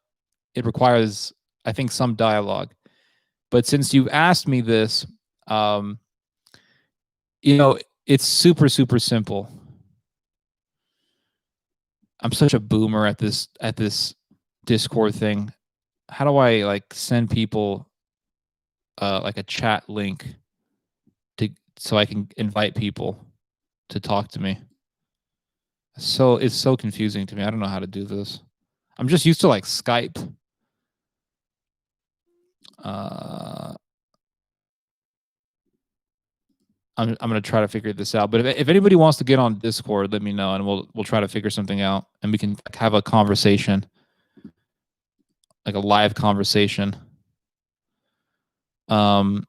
think, some dialogue. But since you've asked me this, it's super, super simple. I'm such a boomer at this Discord thing. How do I like send people like a chat link so I can invite people to talk to me? So it's so confusing to me. I don't know how to do this. I'm just used to like Skype. I'm gonna try to figure this out. But if anybody wants to get on Discord, let me know, and we'll try to figure something out, and we can have a conversation, like a live conversation. Let's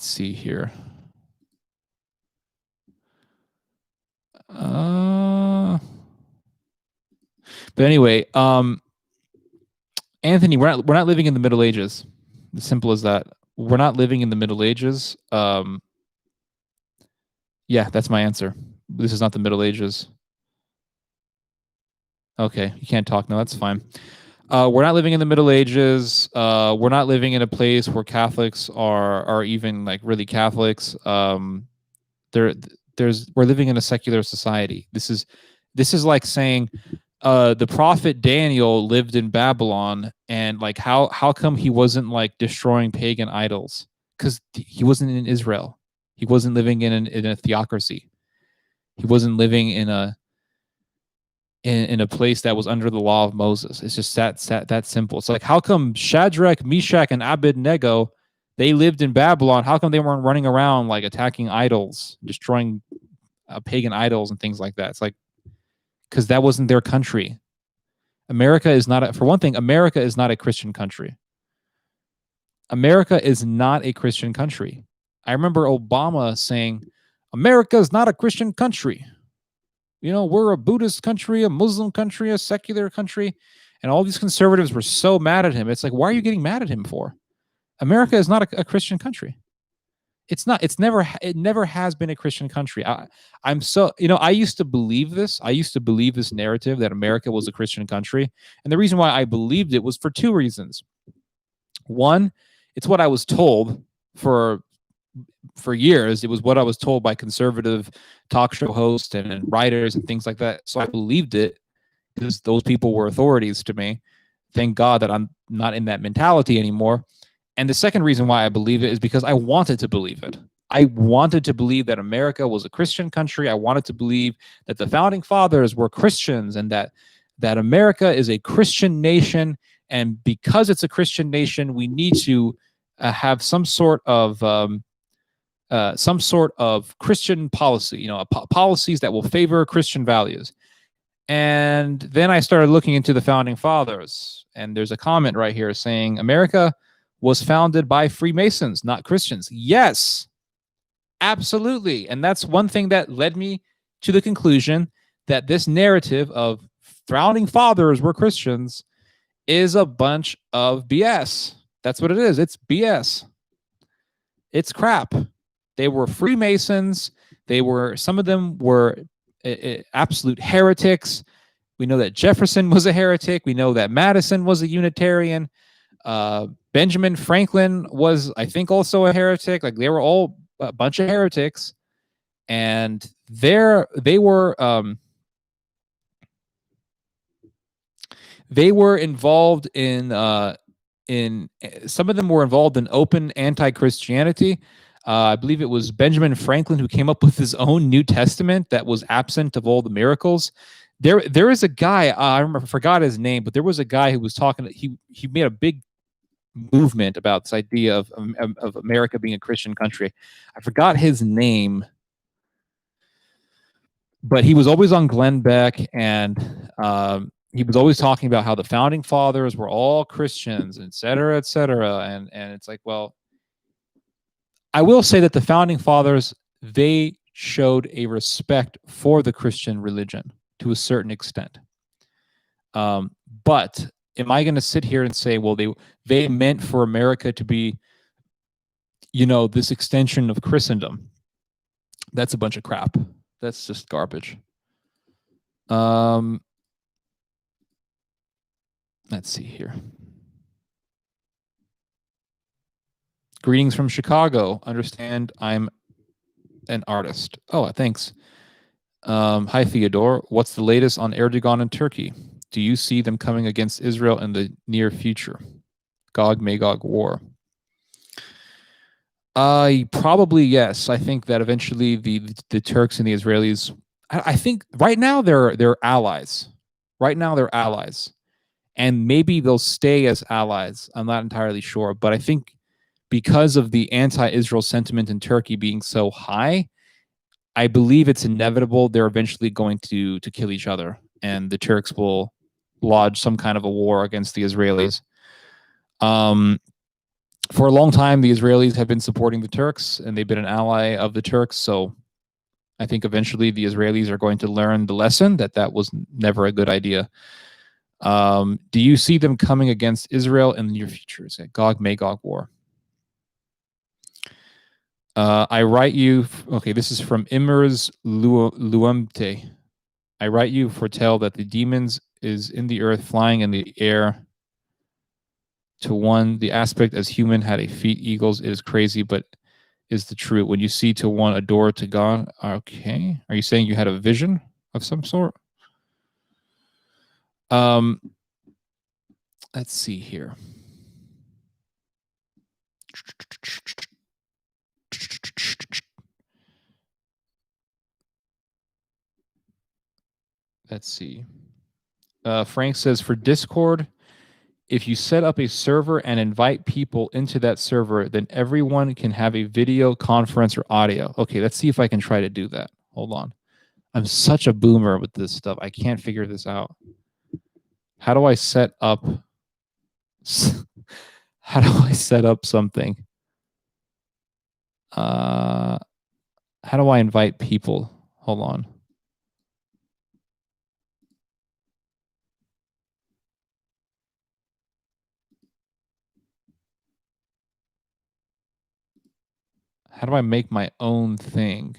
see here. But anyway, Anthony, we're not living in the Middle Ages. As simple as that. We're not living in the Middle Ages. Yeah, that's my answer. This is not the Middle Ages. Okay, you can't talk now. That's fine. We're not living in the Middle Ages. We're not living in a place where Catholics are even like really Catholics. There there's we're living in a secular society. This is like saying the prophet Daniel lived in Babylon, and like how come he wasn't like destroying pagan idols? Because he wasn't in Israel. He wasn't living in a theocracy. He wasn't living in a place that was under the law of Moses. It's just that simple. It's like, how come Shadrach, Meshach, and Abednego, they lived in Babylon? How come they weren't running around like attacking idols, destroying pagan idols and things like that? It's like, because that wasn't their country. America is not, for one thing, America is not a Christian country. America is not a Christian country. I remember Obama saying, America is not a Christian country. You know, we're a Buddhist country, a Muslim country, a secular country. And all these conservatives were so mad at him. It's like, why are you getting mad at him for? America is not a Christian country. It's not. It never has been a Christian country. I'm so, I used to believe this. I used to believe this narrative that America was a Christian country. And the reason why I believed it was for two reasons. One, it's what I was told for years. It was what I was told by conservative talk show hosts and writers and things like that. So I believed it because those people were authorities to me. Thank God that I'm not in that mentality anymore. And the second reason why I believe it is because I wanted to believe it. I wanted to believe that America was a Christian country. I wanted to believe that the founding fathers were Christians, and that America is a Christian nation. And because it's a Christian nation, we need to have some sort of Christian policy, policies that will favor Christian values. And then I started looking into the founding fathers, and there's a comment right here saying America was founded by Freemasons, not Christians. Yes, absolutely. And that's one thing that led me to the conclusion that this narrative of founding fathers were Christians is a bunch of BS. That's what it is. It's BS. It's crap. They were Freemasons. Some of them were absolute heretics. We know that Jefferson was a heretic. We know that Madison was a Unitarian. Benjamin Franklin was, I think, also a heretic. Like, they were all a bunch of heretics, and they were involved in some of them were involved in open anti-Christianity. I believe it was Benjamin Franklin who came up with his own New Testament that was absent of all the miracles. There is a guy, I forgot his name, but there was a guy who was talking. He made a big movement about this idea of America being a Christian country. I forgot his name, but he was always on Glenn Beck, and he was always talking about how the founding fathers were all Christians, et cetera, et cetera. And it's like, well, I will say that the founding fathers, they showed a respect for the Christian religion to a certain extent. But am I going to sit here and say, well, they meant for America to be, this extension of Christendom? That's a bunch of crap. That's just garbage. Let's see here. Greetings from Chicago. Understand I'm an artist. Oh, thanks. Hi, Theodore. What's the latest on Erdogan and Turkey? Do you see them coming against Israel in the near future? Gog-Magog war. Probably yes. I think that eventually the Turks and the Israelis, I think right now they're allies. Right now they're allies. And maybe they'll stay as allies. I'm not entirely sure. But I think because of the anti-Israel sentiment in Turkey being so high, I believe it's inevitable they're eventually going to kill each other, and the Turks will lodge some kind of a war against the Israelis. For a long time, the Israelis have been supporting the Turks, and they've been an ally of the Turks. So I think eventually the Israelis are going to learn the lesson that was never a good idea. Do you see them coming against Israel in the near future? It's a Gog-Magog war. I write you. Okay, this is from Immers Luamte. I write you foretell that the demons is in the earth, flying in the air, to one, the aspect as human had a feet eagles. It is crazy, but is the truth. When you see to one a door to God. Okay. Are you saying you had a vision of some sort? Let's see here. Let's see. Frank says for Discord, if you set up a server and invite people into that server, then everyone can have a video conference or audio. Okay, let's see if I can try to do that. Hold on. I'm such a boomer with this stuff. I can't figure this out. How do I set up something? How do I invite people? Hold on. How do I make my own thing?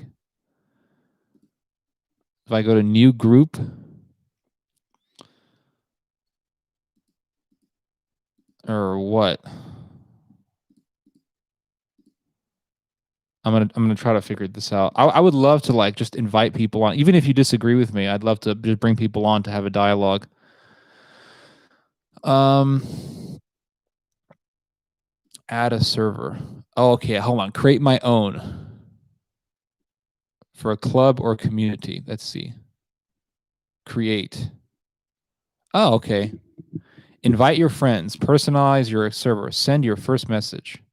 If I go to new group, or what? I'm gonna try to figure this out. I would love to like just invite people on, even if you disagree with me. I'd love to just bring people on to have a dialogue. Add a server. Oh, okay, hold on. Create my own for a club or community. Let's see. Create. Oh, okay. Invite your friends. Personalize your server. Send your first message.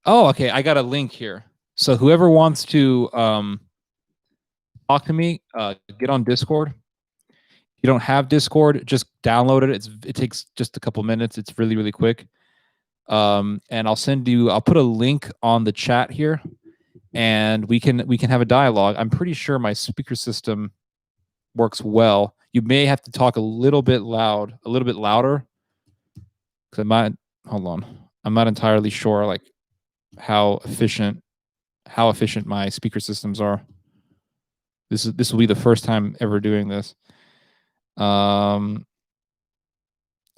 Oh, okay. I got a link here. So whoever wants to talk to me, get on Discord. If you don't have Discord, just download it. It takes just a couple minutes. It's really, really quick. And I'll put a link on the chat here, and we can have a dialogue. I'm pretty sure my speaker system works well. You may have to talk a little bit louder, because hold on. I'm not entirely sure like how efficient my speaker systems are. This will be the first time ever doing this.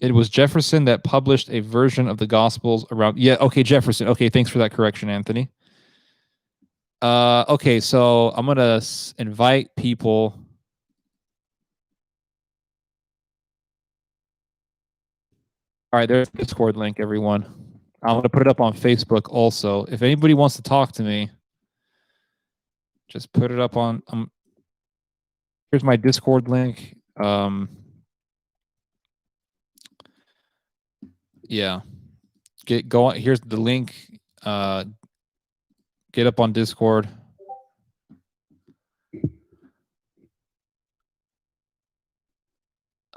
It was Jefferson that published a version of the Gospels around. Yeah, okay, Jefferson. Okay, thanks for that correction, Anthony. Okay, so I'm gonna invite people. All right, there's the Discord link, everyone. I'm gonna put it up on Facebook also. If anybody wants to talk to me, just put it up on. Here's my Discord link. Yeah, go on. Here's the link. Get up on Discord.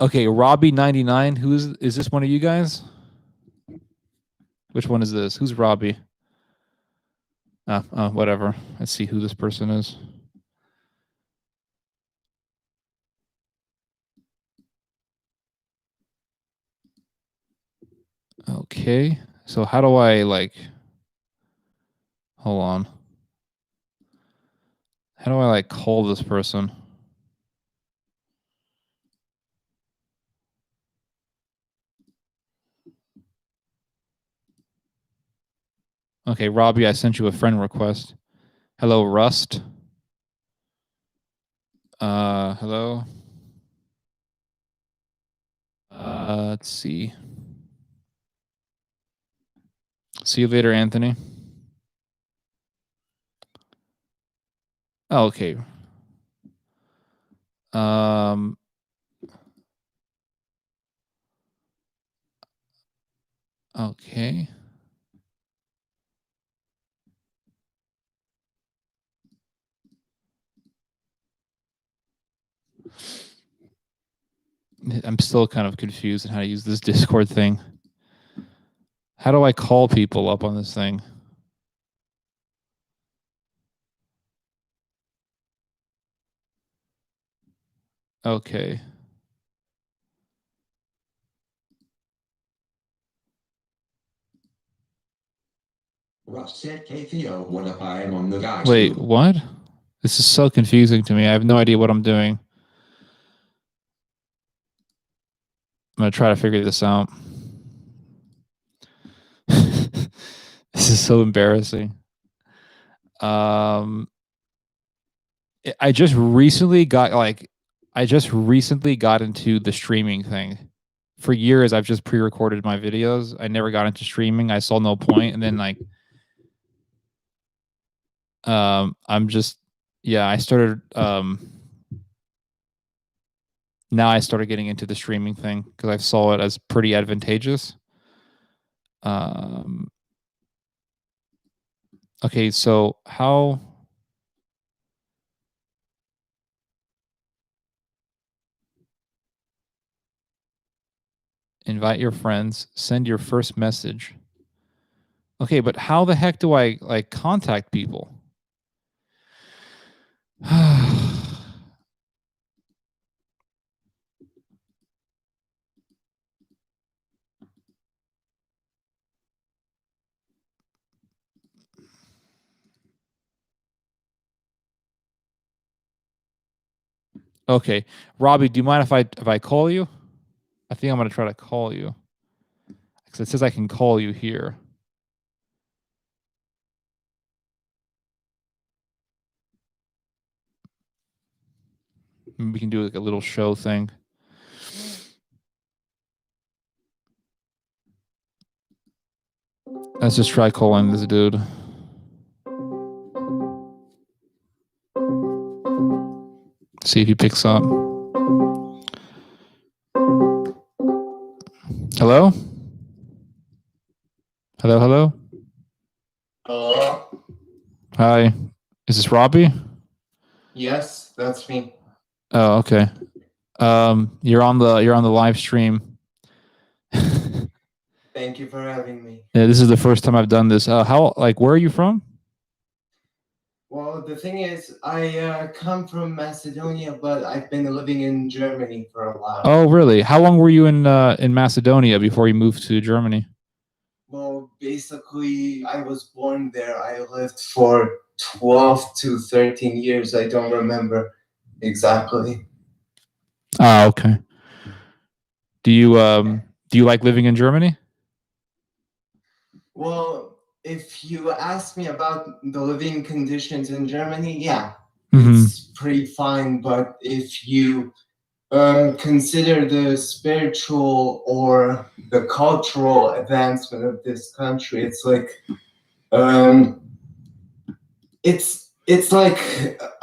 Okay, Robbie99. Who is this? One of you guys? Which one is this? Who's Robbie? Whatever. Let's see who this person is. Okay. So how do I like? Hold on. How do I like call this person? Okay, Robbie, I sent you a friend request. Hello, Rust. Hello. Let's see. See you later, Anthony. Oh, okay. Okay. I'm still kind of confused on how to use this Discord thing. How do I call people up on this thing? Okay. Wait, what? This is so confusing to me. I have no idea what I'm doing. I'm going to try to figure this out. This is so embarrassing. I just recently got into the streaming thing. For years, I've just pre-recorded my videos. I never got into streaming. I saw no point, and then I'm just I started now I started getting into the streaming thing because I saw it as pretty advantageous. Okay, so how? Invite your friends, send your first message. Okay, but how the heck do I contact people? Okay, Robbie, do you mind if I call you? I think I'm gonna try to call you because it says I can call you here. Maybe we can do like a little show thing. Let's just try calling this dude. See if he picks up. Hello? Hello, hello? Hello? Hi. Is this Robbie? Yes, that's me. Oh, okay. You're on the live stream. Thank you for having me. Yeah, this is the first time I've done this. Where are you from? Well, the thing is, I come from Macedonia, but I've been living in Germany for a while. Oh, really? How long were you in Macedonia before you moved to Germany? Well, basically, I was born there. I lived for 12 to 13 years. I don't remember exactly. Ah, okay. Do you like living in Germany? Well, if you ask me about the living conditions in Germany, yeah, Mm-hmm. it's pretty fine. But if you consider the spiritual or the cultural advancement of this country, it's like it's like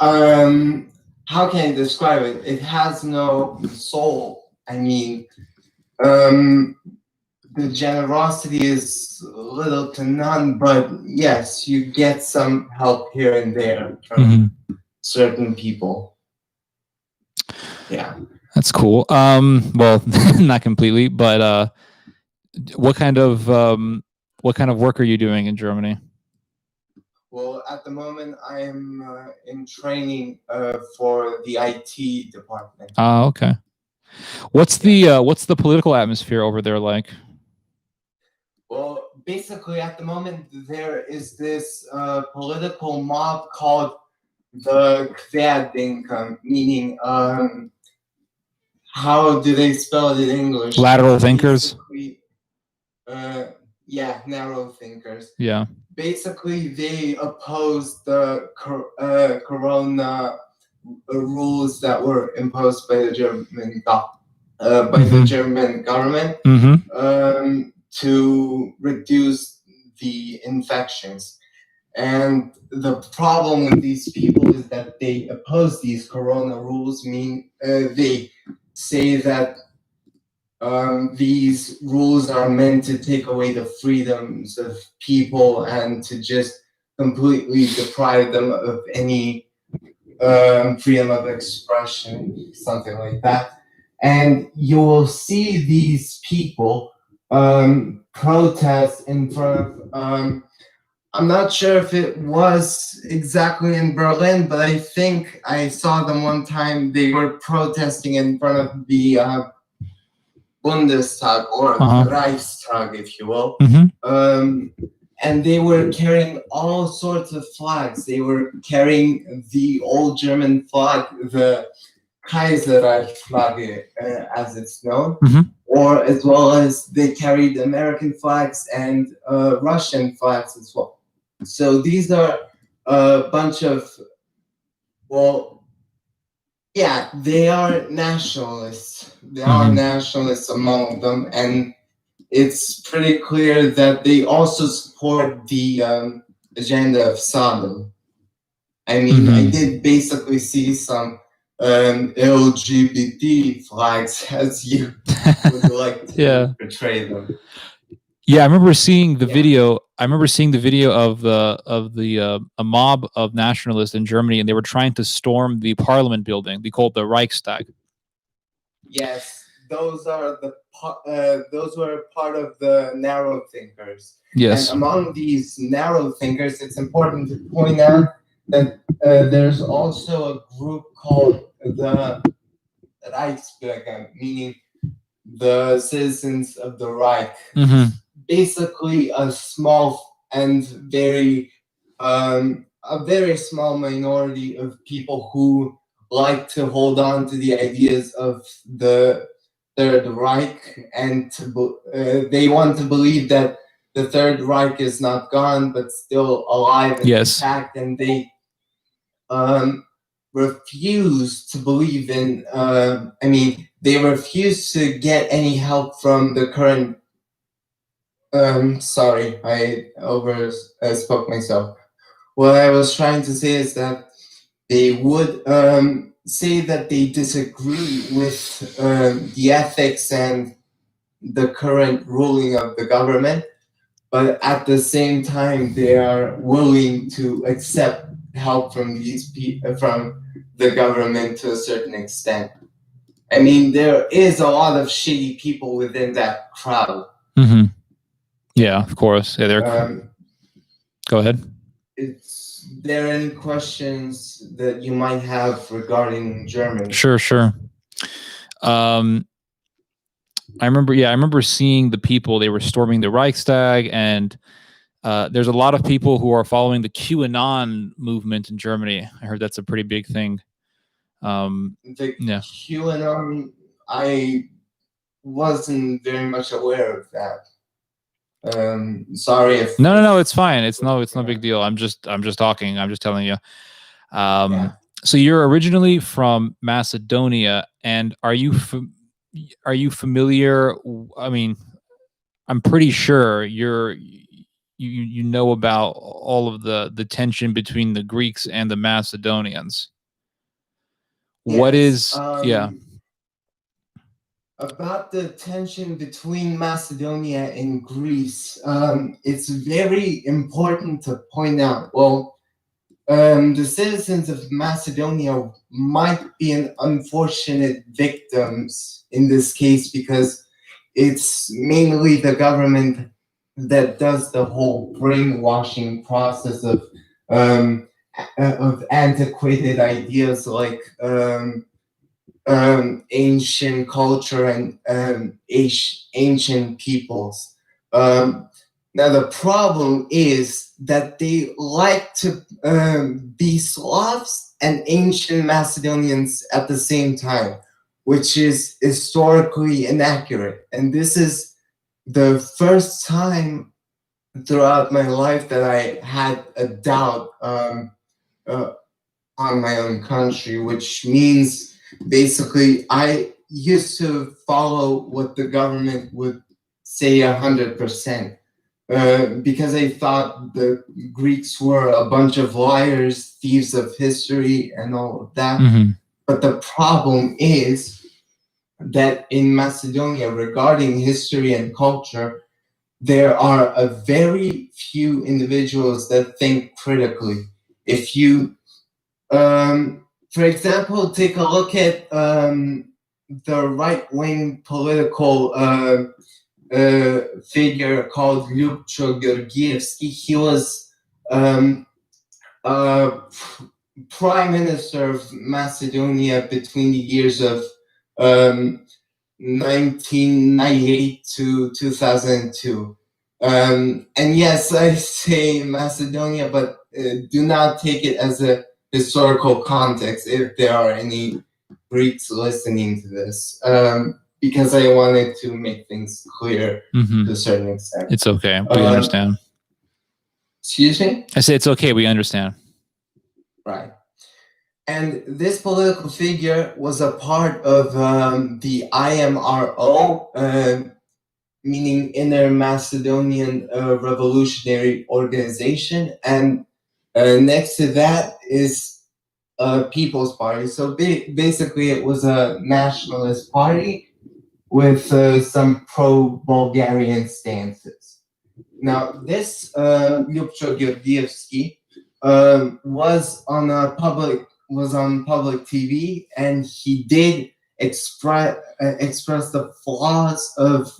how can I describe it? It has no soul. I mean, the generosity is little to none, but yes, you get some help here and there from certain people. Yeah. That's cool. Well, not completely, but what kind of work are you doing in Germany? Well, at the moment, I am in training for the IT department. Ah, okay. What's the political atmosphere over there like? Well, basically, at the moment, there is this political mob called the Querdenker, meaning how do they spell it in English? Lateral thinkers. Yeah, narrow thinkers. Yeah. Basically, they oppose the corona rules that were imposed by the German the German government to reduce the infections. And the problem with these people is that they oppose these corona rules. They say that these rules are meant to take away the freedoms of people and to just completely deprive them of any freedom of expression, something like that. And you will see these people protest in front of, I'm not sure if it was exactly in Berlin, but I think I saw them one time. They were protesting in front of the Bundestag or Reichstag, if you will. And they were carrying all sorts of flags. They were carrying the old German flag, the Kaiserreich flag, as it's known. or as well as they carried American flags and Russian flags as well. So these are a bunch of, well, yeah, they are nationalists. There are nationalists among them, and it's pretty clear that they also support the agenda of Sodom. I mean, I did basically see some LGBT flags, as you would like to portray them. Yeah, I remember seeing the video. I remember seeing the video of a mob of nationalists in Germany, and they were trying to storm the Parliament building. They called the Reichstag. Yes, those are those were part of the narrow thinkers. Yes. And among these narrow thinkers, it's important to point out that there's also a group called the Reichsbürger, meaning the citizens of the Reich. Basically a small and very a very small minority of people who like to hold on to the ideas of the Third Reich, and they want to believe that the Third Reich is not gone but still alive and intact, and they refuse to believe in I mean, they refuse to get any help from the current sorry, I spoke myself. What I was trying to say is that they would say that they disagree with the ethics and the current ruling of the government, but at the same time, they are willing to accept help from from the government to a certain extent. I mean, there is a lot of shady people within that crowd. Yeah, of course. Yeah, go ahead. Is there any questions that you might have regarding Germany? Sure. I remember seeing the people. They were storming the Reichstag, and there's a lot of people who are following the QAnon movement in Germany. I heard that's a pretty big thing. QAnon, I wasn't very much aware of that. Sorry if no, it's fine. It's no big deal. I'm just talking. I'm just telling you. So you're originally from Macedonia, and are you familiar? I mean, I'm pretty sure you know about all of the tension between the Greeks and the Macedonians. Yes, what is about the tension between Macedonia and Greece? It's very important to point out. Well, the citizens of Macedonia might be an unfortunate victims in this case, because it's mainly the government that does the whole brainwashing process of antiquated ideas like ancient culture and ancient peoples. Now the problem is that they like to be Slavs and ancient Macedonians at the same time, which is historically inaccurate. And this is the first time throughout my life that I had a doubt on my own country, which means basically I used to follow what the government would say 100%. Because I thought the Greeks were a bunch of liars, thieves of history, and all of that. But the problem is that in Macedonia, regarding history and culture, there are a very few individuals that think critically. If you, for example, take a look at the right-wing political figure called Ljupcho Georgievsky. He was prime minister of Macedonia between the years of 1998 to 2002. And yes, I say Macedonia, but do not take it as a historical context if there are any Greeks listening to this. because I wanted to make things clear Mhm. to a certain extent. It's okay. We understand. Excuse me? I say it's okay. We understand. Right. And this political figure was a part of the IMRO, meaning Inner Macedonian Revolutionary Organization. And next to that is People's Party. So basically, it was a nationalist party with some pro-Bulgarian stances. Now, this Ljupcho Georgievsky was on public TV, and he did express the flaws of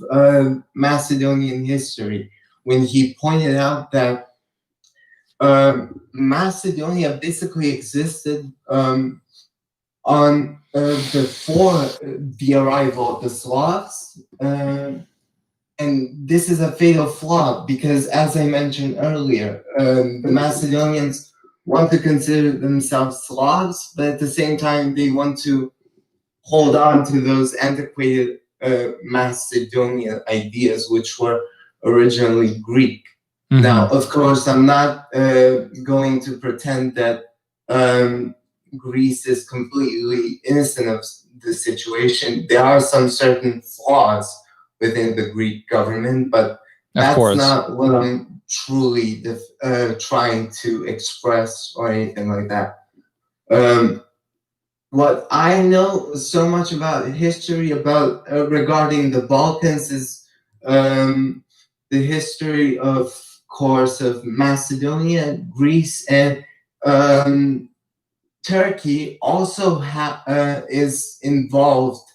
Macedonian history when he pointed out that Macedonia basically existed before the arrival of the Slavs. And this is a fatal flaw because, as I mentioned earlier, the Macedonians want to consider themselves Slavs, but at the same time, they want to hold on to those antiquated Macedonian ideas, which were originally Greek. Mhm. Now, of course, I'm not going to pretend that Greece is completely innocent of the situation. There are some certain flaws within the Greek government, but that's not what I'm truly trying to express or anything like that. What I know so much about history about regarding the Balkans is the history, of course, of Macedonia, Greece, and Turkey also is involved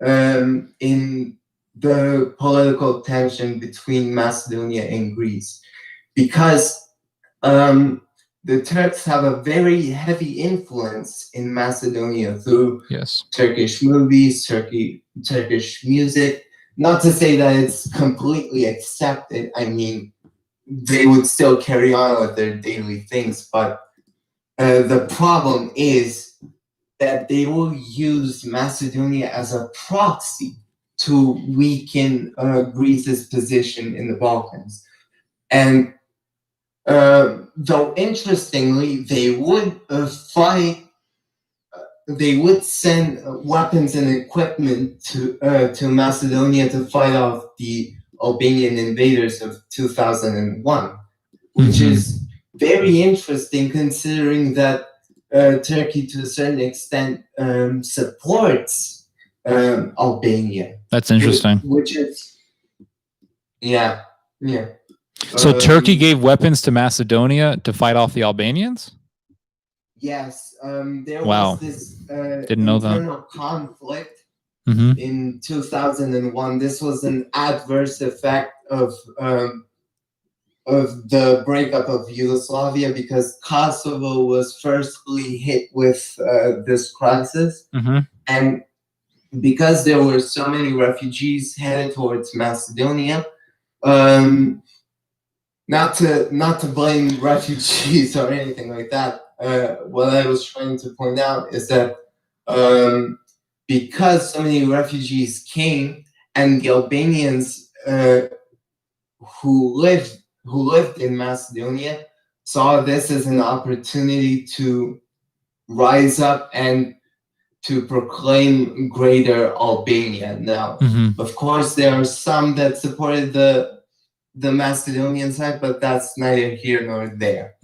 in the political tension between Macedonia and Greece, because the Turks have a very heavy influence in Macedonia through Turkish movies, Turkish music. Not to say that it's completely accepted. I mean, they would still carry on with their daily things, but the problem is that they will use Macedonia as a proxy to weaken Greece's position in the Balkans. And though interestingly, they would fight. They would send weapons and equipment to Macedonia to fight off the Albanian invaders of 2001, which is very interesting considering that Turkey, to a certain extent, supports Albania. That's interesting. Which is, yeah. So Turkey gave weapons to Macedonia to fight off the Albanians? Yes. There was this Didn't know internal conflict in 2001. This was an adverse effect of the breakup of Yugoslavia, because Kosovo was firstly hit with this crisis. And because there were so many refugees headed towards Macedonia, not to blame refugees or anything like that. What I was trying to point out is that because so many refugees came, and the Albanians who lived in Macedonia saw this as an opportunity to rise up and to proclaim greater Albania. Now, of course, there are some that supported the Macedonian side, but that's neither here nor there.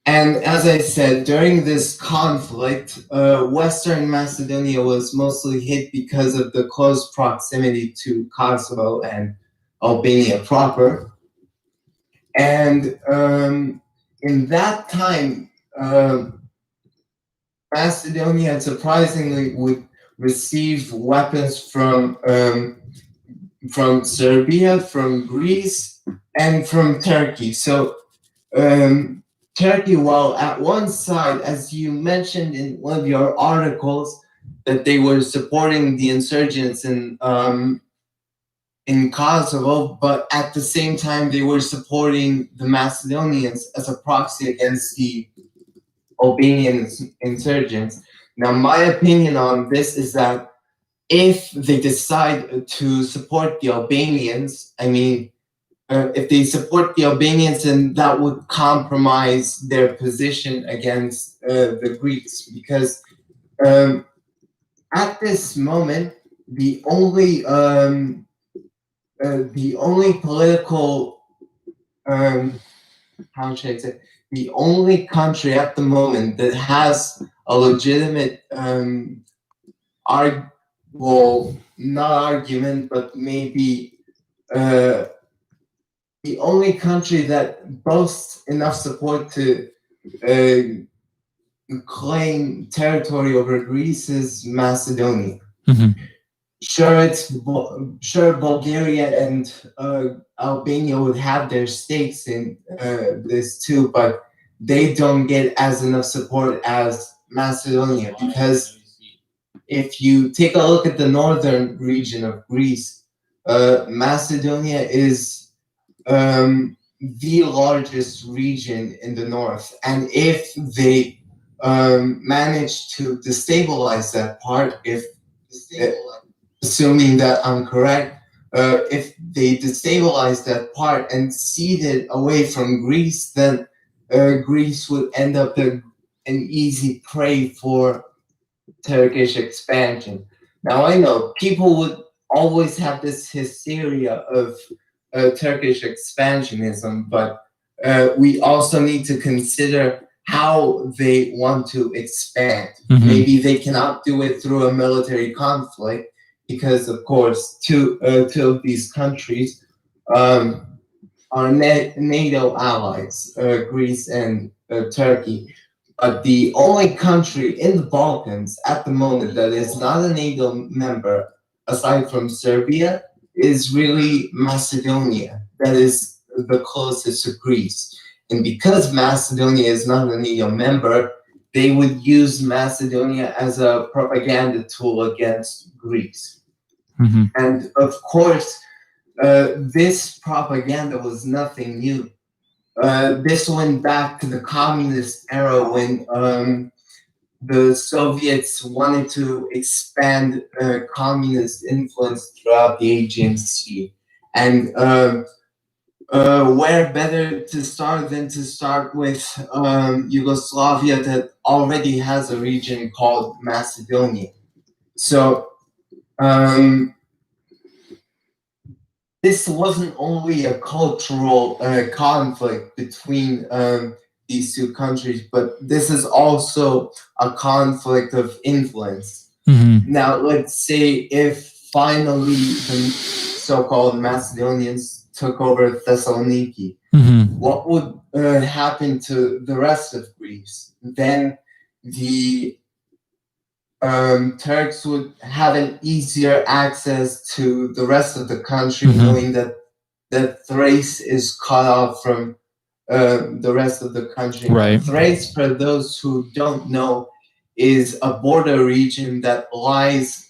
And as I said, during this conflict, Western Macedonia was mostly hit because of the close proximity to Kosovo and Albania proper. And in that time, Macedonia surprisingly would receive weapons from Serbia, from Greece, and from Turkey. So Turkey, while at one side, as you mentioned in one of your articles, that they were supporting the insurgents in Kosovo, but at the same time they were supporting the Macedonians as a proxy against the Albanian insurgents. Now, my opinion on this is that if they decide to support the Albanians, I mean, if they support the Albanians, then that would compromise their position against the Greeks, because at this moment, the only political how should I say, the only country at the moment that has a legitimate not argument, but maybe the only country that boasts enough support to claim territory over Greece is Macedonia. Sure, Bulgaria and Albania would have their stakes in this too, but they don't get as enough support as Macedonia, because if you take a look at the northern region of Greece, Macedonia is the largest region in the north, and if they manage to destabilize that part, assuming that I'm correct, if they destabilize that part and cede it away from Greece, then Greece would end up an easy prey for Turkish expansion. Now, I know people would always have this hysteria of Turkish expansionism, but we also need to consider how they want to expand. Maybe they cannot do it through a military conflict, because, of course, two of these countries are NATO allies, Greece and Turkey. But the only country in the Balkans at the moment that is not a NATO member, aside from Serbia, is really Macedonia. That is the closest to Greece. And because Macedonia is not a NATO member, they would use Macedonia as a propaganda tool against Greece. And of course, this propaganda was nothing new. This went back to the communist era, when the Soviets wanted to expand communist influence throughout the Aegean Sea. And where better to start than to start with Yugoslavia, that already has a region called Macedonia. So this wasn't only a cultural conflict between these two countries, but this is also a conflict of influence. Now, let's say if finally the so-called Macedonians took over Thessaloniki, what would happen to the rest of Greece? Then the Turks would have an easier access to the rest of the country, knowing that Thrace is cut off from the rest of the country. Right. Thrace, for those who don't know, is a border region that lies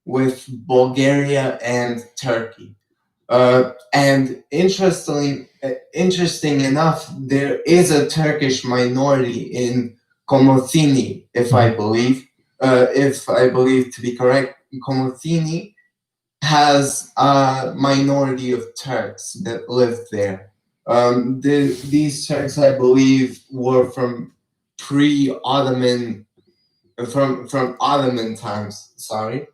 with Bulgaria and Turkey. And interesting enough, there is a Turkish minority in Komothini, if I believe to be correct. Komothini has a minority of Turks that live there. These Turks, I believe, were from pre-Ottoman, from Ottoman times. Sorry.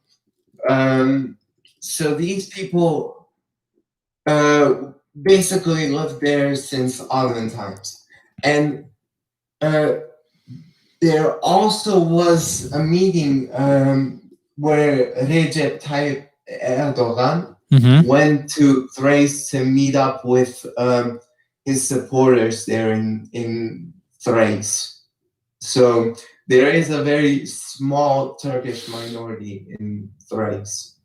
So these people basically lived there since Ottoman times, and there also was a meeting where Recep Tayyip Erdogan went to Thrace to meet up with his supporters there in Thrace. So there is a very small Turkish minority in Thrace.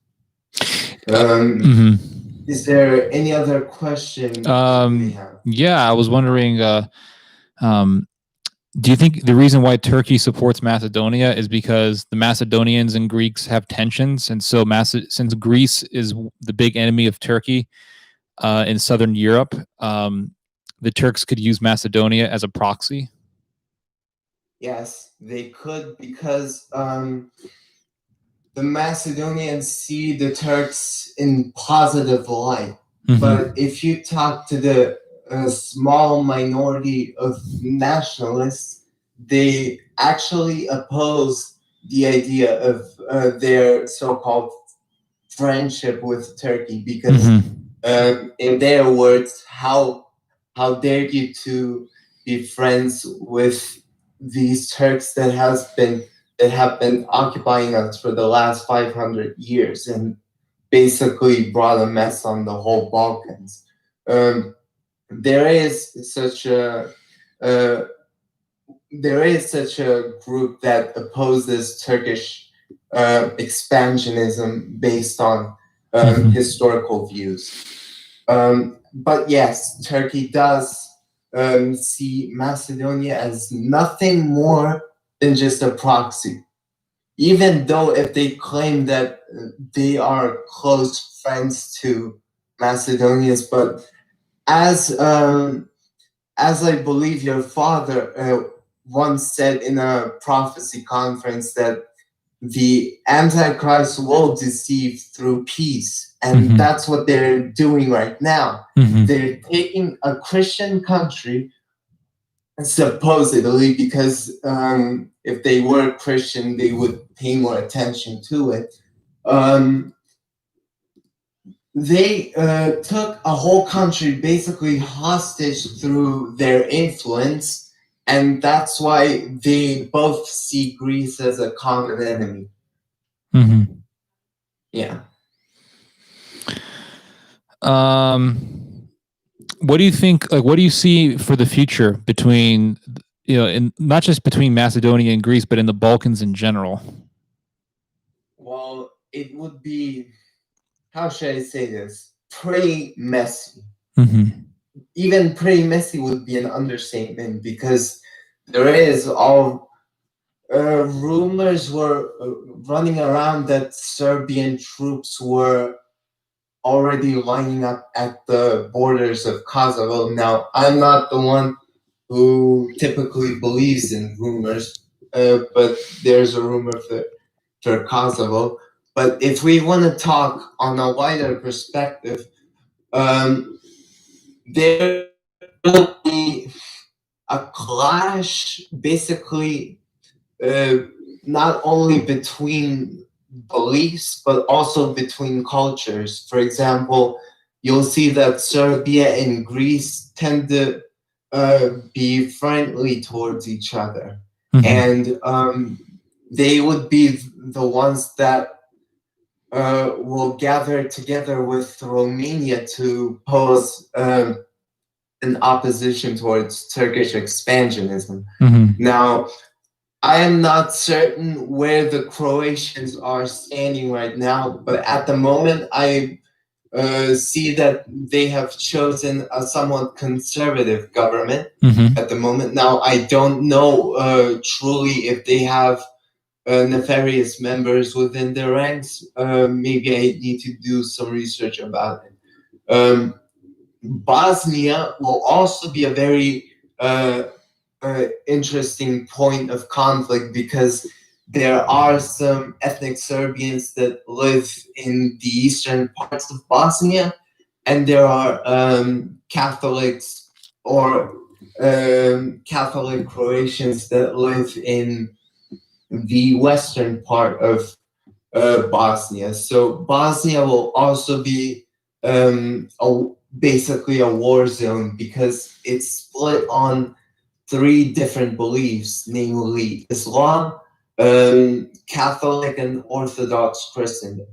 Is there any other question? Yeah, I was wondering, do you think the reason why Turkey supports Macedonia is because the Macedonians and Greeks have tensions, and so since Greece is the big enemy of Turkey in southern Europe, the Turks could use Macedonia as a proxy? Yes, they could, because the Macedonians see the Turks in positive light. Mhm. But if you talk to the small minority of nationalists, they actually oppose the idea of their so-called friendship with Turkey because, Mhm. in their words, how dare you to be friends with these Turks that have been occupying us for the last 500 years and basically brought a mess on the whole Balkans. There is such a group that opposes Turkish expansionism based on historical views. But yes, Turkey does see Macedonia as nothing more than just a proxy. Even though if they claim that they are close friends to Macedonians, but as I believe your father once said in a prophecy conference that the Antichrist will deceive through peace. And that's what they're doing right now. They're taking a Christian country, supposedly, because if they were Christian, they would pay more attention to it. They took a whole country basically hostage through their influence, and that's why they both see Greece as a common enemy. Yeah. What do you think? Like, what do you see for the future between, and not just between Macedonia and Greece, but in the Balkans in general? Well, it would be, how should I say this? Pretty messy. Even pretty messy would be an understatement because there is all rumors were running around that Serbian troops were already lining up at the borders of Kosovo. Now, I'm not the one who typically believes in rumors, but there's a rumor for Kosovo. But if we want to talk on a wider perspective, there will be a clash, basically, not only between beliefs, but also between cultures. For example, you'll see that Serbia and Greece tend to be friendly towards each other. And they would be the ones that will gather together with Romania to pose an opposition towards Turkish expansionism. Now, I am not certain where the Croatians are standing right now, but at the moment, I see that they have chosen a somewhat conservative government at the moment. Now, I don't know truly if they have nefarious members within their ranks. Maybe I need to do some research about it. Bosnia will also be a very interesting point of conflict because there are some ethnic Serbians that live in the eastern parts of Bosnia, and there are Catholics or Catholic Croatians that live in the western part of Bosnia. So Bosnia will also be basically a war zone because it's split on three different beliefs, namely Islam, Catholic, and Orthodox Christendom.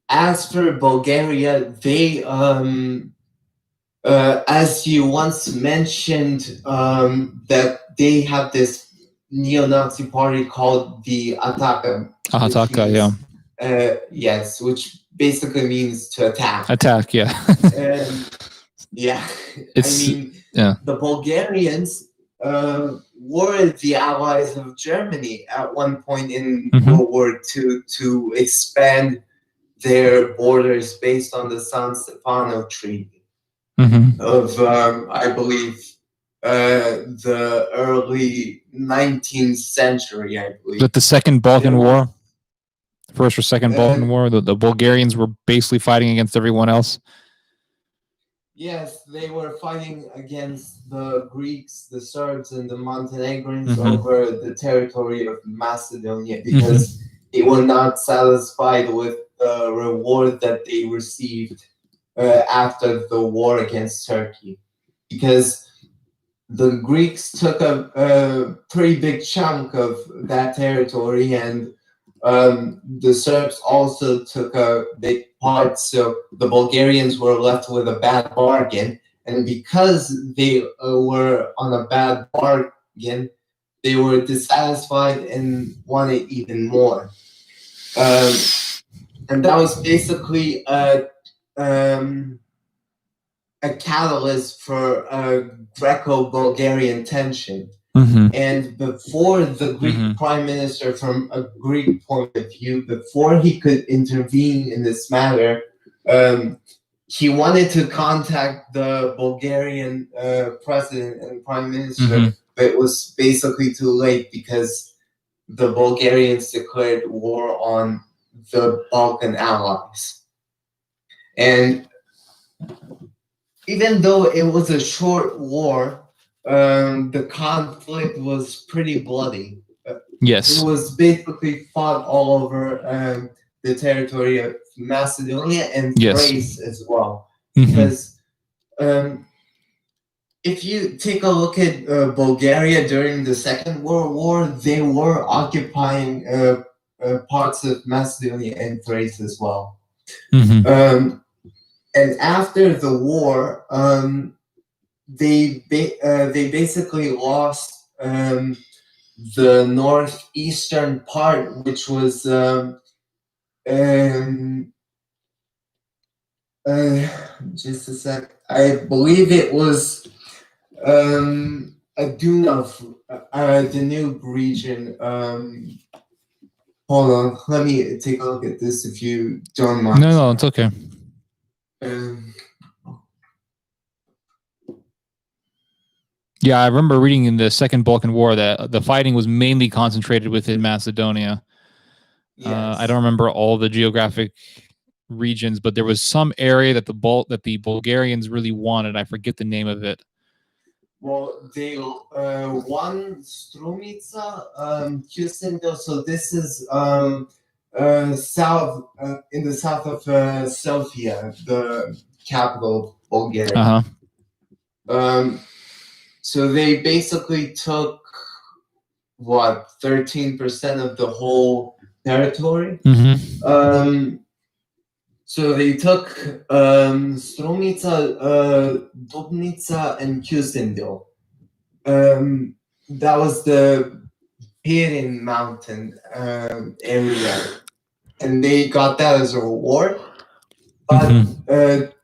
As for Bulgaria, they, as you once mentioned, that they have this neo-Nazi party called the Ataka. Ataka, yeah. Yes, which basically means to attack. Attack, yeah. Yeah, It's, I mean, yeah. the Bulgarians were the allies of Germany at one point in World War II to expand their borders based on the San Stefano Treaty of, I believe, the early 19th century, I believe. But the Second Balkan War, First or Second Balkan War, the Bulgarians were basically fighting against everyone else. Yes, they were fighting against the Greeks, the Serbs, and the Montenegrins over the territory of Macedonia because they were not satisfied with the reward that they received after the war against Turkey. Because the Greeks took a pretty big chunk of that territory, and the Serbs also took a big part, so the Bulgarians were left with a bad bargain. And because they were on a bad bargain, they were dissatisfied and wanted even more. And that was basically a catalyst for a Greco-Bulgarian tension. And before the Greek prime minister, from a Greek point of view, before he could intervene in this matter, he wanted to contact the Bulgarian president and prime minister, but it was basically too late because the Bulgarians declared war on the Balkan allies. And even though it was a short war, the conflict was pretty bloody. Yes. It was basically fought all over the territory of Macedonia and Thrace as well. Because if you take a look at Bulgaria during the Second World War, they were occupying parts of Macedonia and Thrace as well. And after the war, they basically lost the northeastern part, which was just a sec. I believe it was a Dunav, Danube region. Hold on, let me take a look at this if you don't mind. No, it's okay. Yeah, I remember reading in the Second Balkan War that the fighting was mainly concentrated within Macedonia. Yes. I don't remember all the geographic regions, but there was some area that the Bulgarians really wanted. I forget the name of it. Well, they won Strumica, Chisinau. So this is south in the south of Sofia, the capital of Bulgaria. So they basically took 13% of the whole territory. So they took Strumica, Dubnica, and Chisinau. That was the Pirin mountain area, and they got that as a reward. But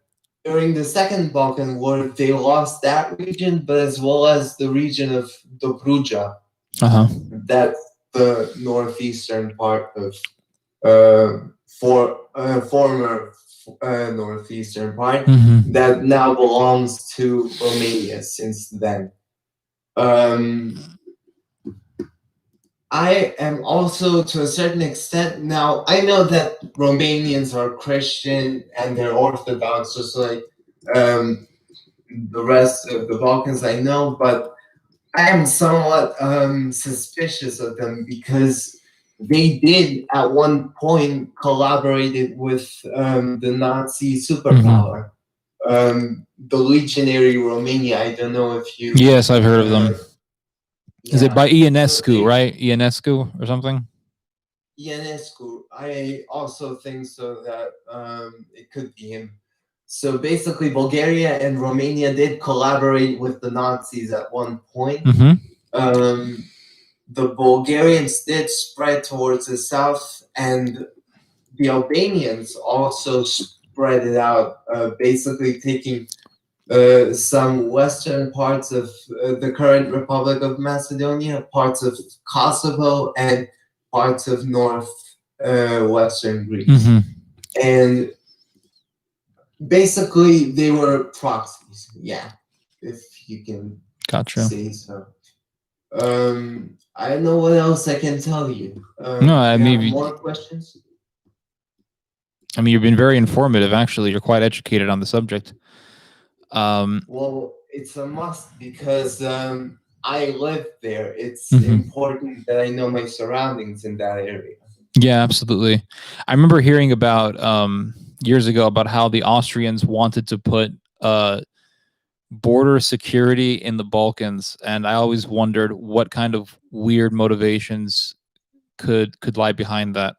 during the Second Balkan War, they lost that region, but as well as the region of Dobruja. That's the northeastern part of former northeastern part that now belongs to Romania since then. I am also, to a certain extent, now I know that Romanians are Christian and they're Orthodox, just like the rest of the Balkans I know, but I am somewhat suspicious of them because they did at one point collaborated with the Nazi superpower, the Legionary Romania. I don't know if you... Yes, I've heard of them. Is it by Ionescu, right? Ionescu or something? Ionescu. I also think so that it could be him. So basically, Bulgaria and Romania did collaborate with the Nazis at one point. The Bulgarians did spread towards the south, and the Albanians also spread it out, basically taking some western parts of the current Republic of Macedonia, parts of Kosovo, and parts of western Greece. And basically, they were proxies, yeah, if you can Gotcha. say so. I don't know what else I can tell you. No, I you mean, have more questions? I mean, you've been very informative. Actually, you're quite educated on the subject. Well, it's a must because I live there. It's Mhm. important that I know my surroundings in that area. Yeah, absolutely. I remember hearing about years ago about how the Austrians wanted to put border security in the Balkans, and I always wondered what kind of weird motivations could lie behind that.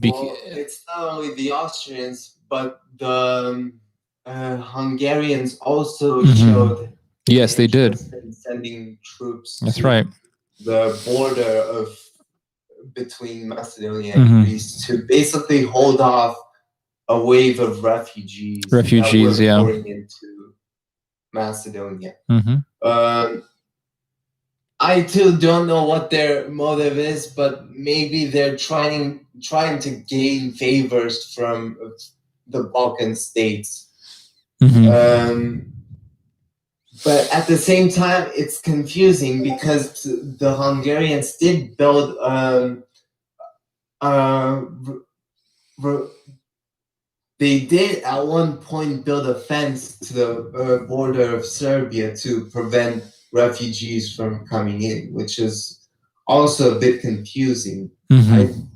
Well, it's not only the Austrians, but the Hungarians also Mhm. showed Yes, they did. interest in sending troops That's to right. the border of between Macedonia Mhm. and Greece to basically hold off a wave of refugees that Refugees, were yeah. pouring into Macedonia. Mhm. I too don't know what their motive is, but maybe they're trying to gain favors from the Balkan states. Mhm. But at the same time, it's confusing because the Hungarians did build they did at one point build a fence to the border of Serbia to prevent refugees from coming in, which is also a bit confusing. Mhm.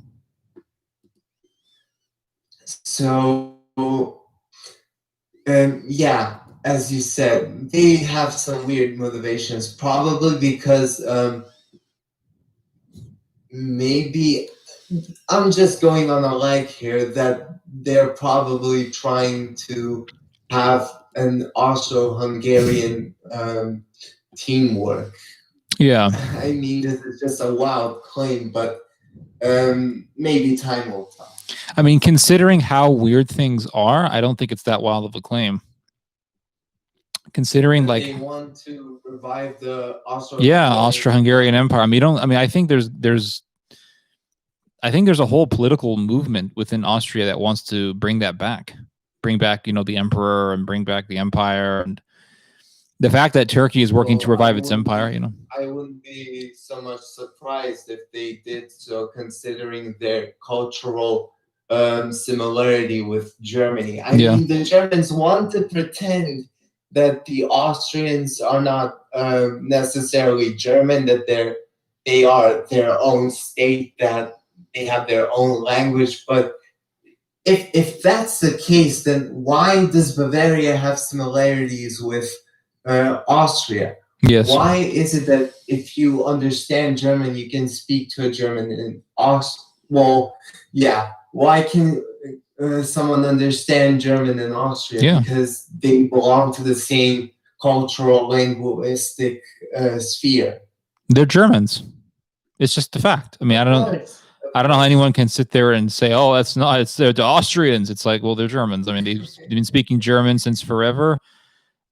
Yeah, as you said, they have some weird motivations, probably because maybe I'm just going on a leg here that they're probably trying to have an Austro-Hungarian teamwork. Yeah. I mean, this is just a wild claim, but maybe time will tell. I mean, considering how weird things are, I don't think it's that wild of a claim. Considering That like they want to revive the Austro-Hungarian Empire. I mean, I think there's a whole political movement within Austria that wants to bring that back. Bring back, the emperor and bring back the empire, and the fact that Turkey is working to revive its empire, I wouldn't be so much surprised if they did so, considering their cultural similarity with Germany. I mean, the Germans want to pretend that the Austrians are not necessarily German, that they are their own state, that they have their own language. But if that's the case, then why does Bavaria have similarities with Austria? Yes. Why is it that if you understand German, you can speak to a German in Austria? Well, yeah. Why can someone understand German in Austria? Yeah. Because they belong to the same cultural, linguistic sphere. They're Germans. It's just a fact. I mean, I don't know how anyone can sit there and say, "Oh, that's not. They're the Austrians." It's like, well, they're Germans. I mean, they've been speaking German since forever.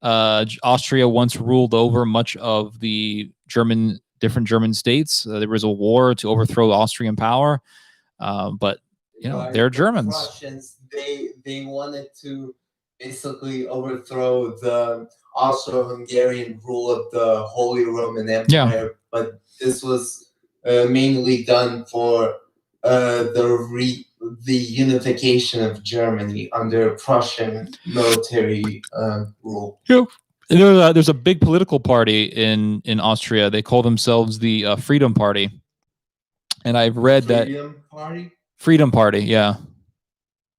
Austria once ruled over much of the different German states. There was a war to overthrow Austrian power, but they're Germans. Prussians, they wanted to basically overthrow the Austro-Hungarian rule of the Holy Roman Empire, but this was mainly done for the unification of Germany under Prussian military rule. Yep. There's a big political party in Austria. They call themselves the Freedom Party, and I've read that Freedom Party. Yeah.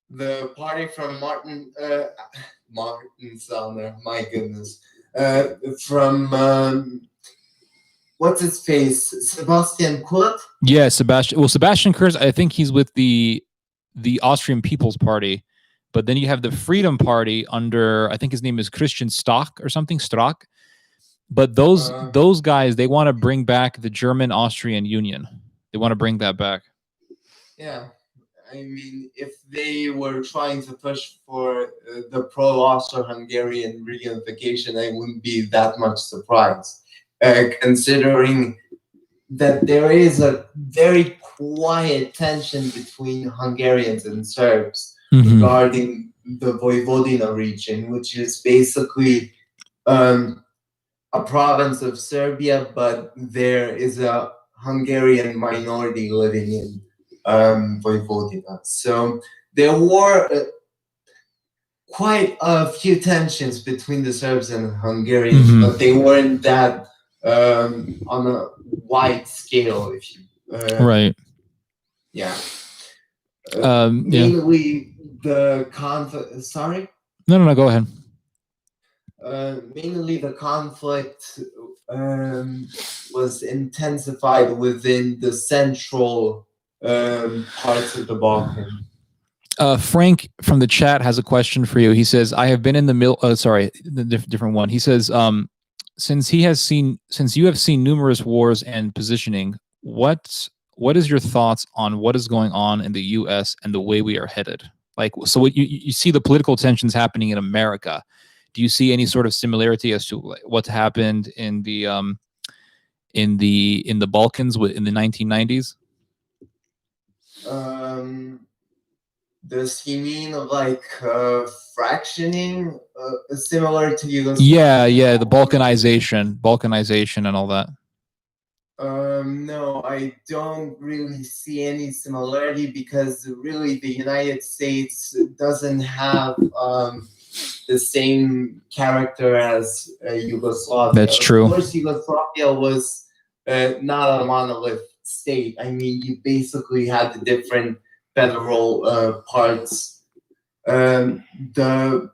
The party from Martin Sallner, my goodness, from what's his face, Sebastian Kurz? Yeah, Sebastian. Well, Sebastian Kurz, I think he's with the Austrian People's Party, but then you have the Freedom Party under, I think his name is Christian Stock or something, Strock. But those guys, they want to bring back the German-Austrian Union. They want to bring that back. Yeah. I mean, if they were trying to push for the pro-Austro-Hungarian reunification, I wouldn't be that much surprised, considering that there is a very quiet tension between Hungarians and Serbs regarding the Vojvodina region, which is basically a province of Serbia, but there is a Hungarian minority living in Vojvodina. So there were quite a few tensions between the Serbs and Hungarians, but they weren't that on a wide scale, if you right. Yeah. Yeah. Mainly the conflict. Sorry. No. Go ahead. Mainly the conflict was intensified within the central parts of the Balkan. Frank from the chat has a question for you. He says, "I have been in the different one." He says, "Since you have seen numerous wars and positioning, what is your thoughts on what is going on in the U.S. and the way we are headed? Like, so what you see the political tensions happening in America. Do you see any sort of similarity as to what's happened in the Balkans in the 1990s?" Does he mean like fractioning, similar to Yugoslavia? Yeah, the Balkanization and all that. No, I don't really see any similarity because really the United States doesn't have the same character as Yugoslavia. That's true. Of course, Yugoslavia was not a monolith state. I mean, you basically had the different federal parts. The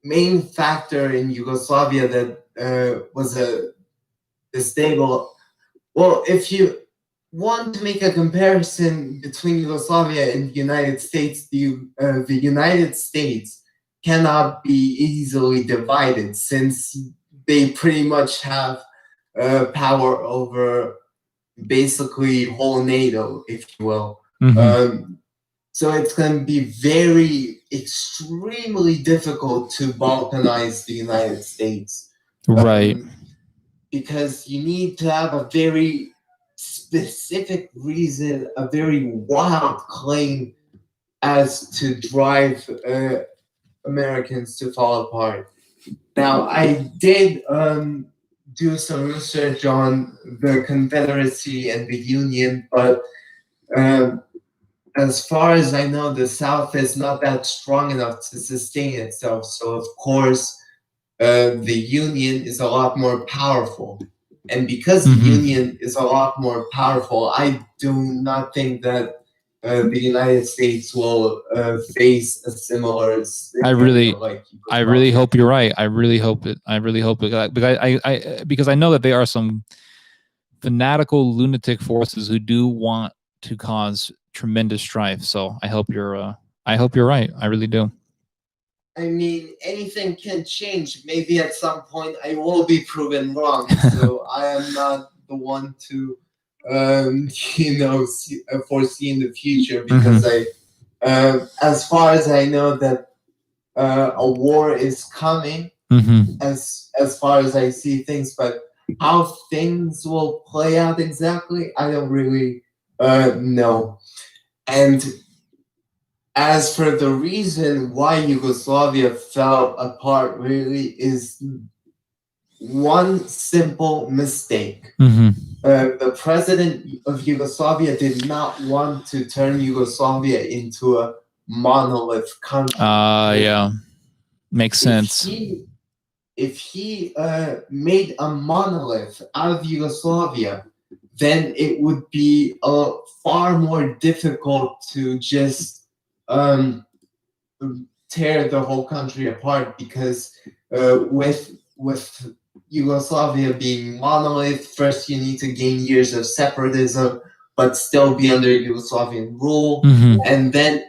main factor in Yugoslavia that was a stable. Well, if you want to make a comparison between Yugoslavia and the United States, the United States cannot be easily divided since they pretty much have power over basically whole NATO, if you will. So it's going to be extremely difficult to balkanize the United States. Right. Because you need to have a very specific reason, a very wild claim as to drive Americans to fall apart. Now, I did do some research on the Confederacy and the Union, but as far as I know, the South is not that strong enough to sustain itself. So, of course, the Union is a lot more powerful. And because the Union is a lot more powerful, I do not think that the United States will face a similar. I really hope you're right. I really hope it. Because I know that there are some fanatical lunatic forces who do want to cause tremendous strife. So I hope you're right. I really do. I mean, anything can change. Maybe at some point I will be proven wrong. So I am not the one to, foresee in the future because as far as I know that a war is coming, as far as I see things, but how things will play out exactly, I don't really know. And as for the reason why Yugoslavia fell apart, really is one simple mistake. The president of Yugoslavia did not want to turn Yugoslavia into a monolith country. Yeah, makes sense. If he made a monolith out of Yugoslavia, then it would be far more difficult to just tear the whole country apart because with Yugoslavia being monolith, first you need to gain years of separatism, but still be under Yugoslavian rule, and then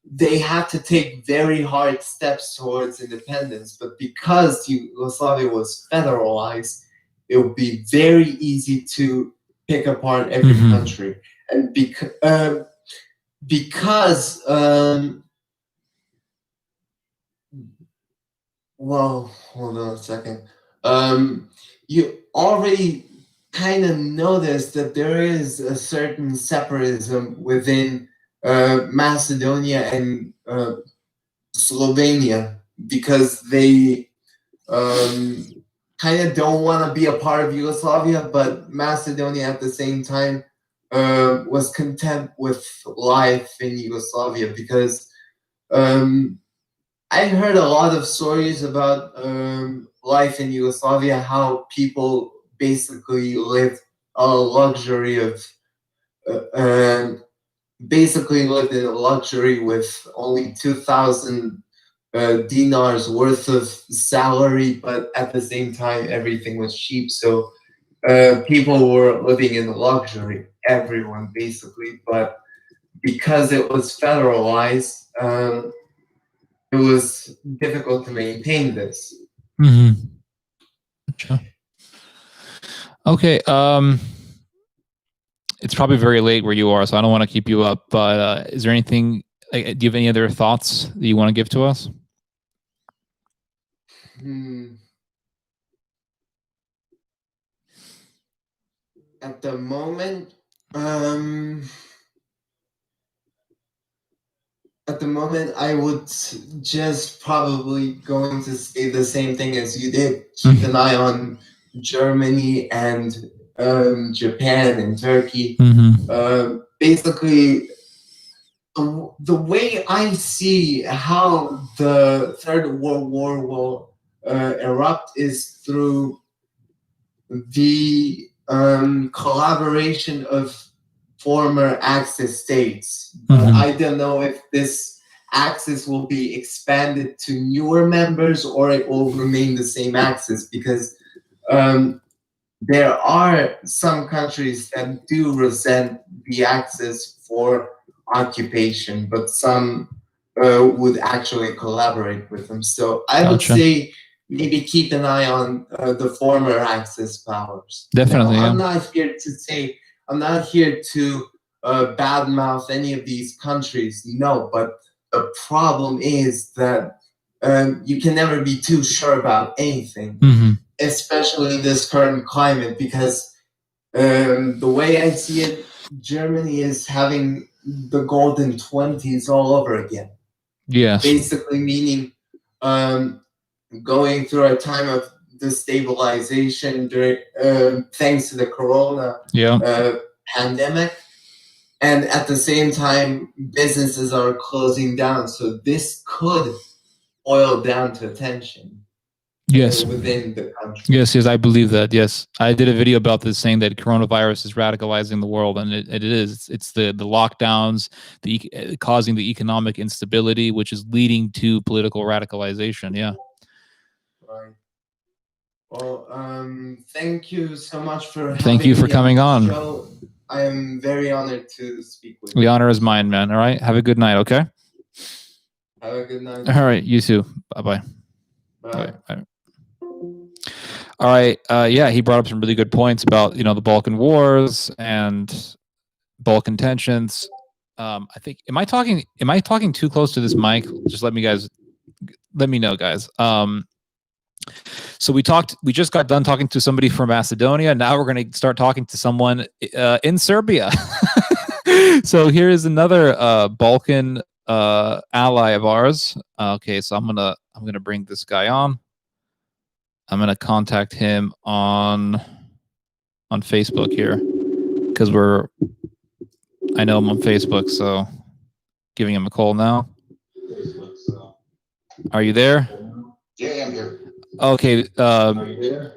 they had to take very hard steps towards independence. But because Yugoslavia was federalized, it would be very easy to pick apart every country, and because well, hold on a second. You already kind of noticed that there is a certain separatism within Macedonia and Slovenia because they kind of don't want to be a part of Yugoslavia, but Macedonia at the same time was content with life in Yugoslavia because I heard a lot of stories about life in Yugoslavia, how people basically lived a luxury of basically lived in a luxury with only 2,000 dinars worth of salary, but at the same time everything was cheap. So people were living in luxury, everyone basically. But because it was federalized, it was difficult to maintain this. Mm-hmm. Gotcha. Okay. It's probably very late where you are, so I don't want to keep you up. But is there anything? Do you have any other thoughts that you want to give to us? At the moment, I would just probably going to say the same thing as you did. Keep an eye on Germany and Japan and Turkey. Basically, the way I see how the Third World War will erupt is through the collaboration of former Axis states. But I don't know if this axis will be expanded to newer members or it will remain the same axis, because there are some countries that do resent the axis for occupation, but some would actually collaborate with them. So I would say maybe keep an eye on the former Axis powers. Definitely. Now, I'm not here to badmouth any of these countries. No, but the problem is that you can never be too sure about anything, especially in this current climate, because the way I see it, Germany is having the golden 20s all over again. Yes. Basically meaning going through a time of destabilization during thanks to the corona pandemic, and at the same time businesses are closing down, so this could boil down to tension within the country. Yes, I believe that. Yes, I did a video about this, saying that coronavirus is radicalizing the world, and it is. It's the lockdowns, causing the economic instability, which is leading to political radicalization. Yeah. Right. Well, thank you so much for coming on. Show. I am very honored to speak with you. The honor is mine, man. All right. Have a good night. Okay. Have a good night. All right. You too. Bye-bye. Bye. Bye. All right. Yeah, he brought up some really good points about, the Balkan wars and Balkan tensions. I think, am I talking too close to this mic? Just let me know, guys. So we just got done talking to somebody from Macedonia. Now we're going to start talking to someone in Serbia. So here is another Balkan ally of ours. Okay, so I'm gonna bring this guy on. I'm gonna contact him on Facebook here, because I know him on Facebook, so giving him a call now. Are you there? Yeah, I'm here. Okay, Are you there?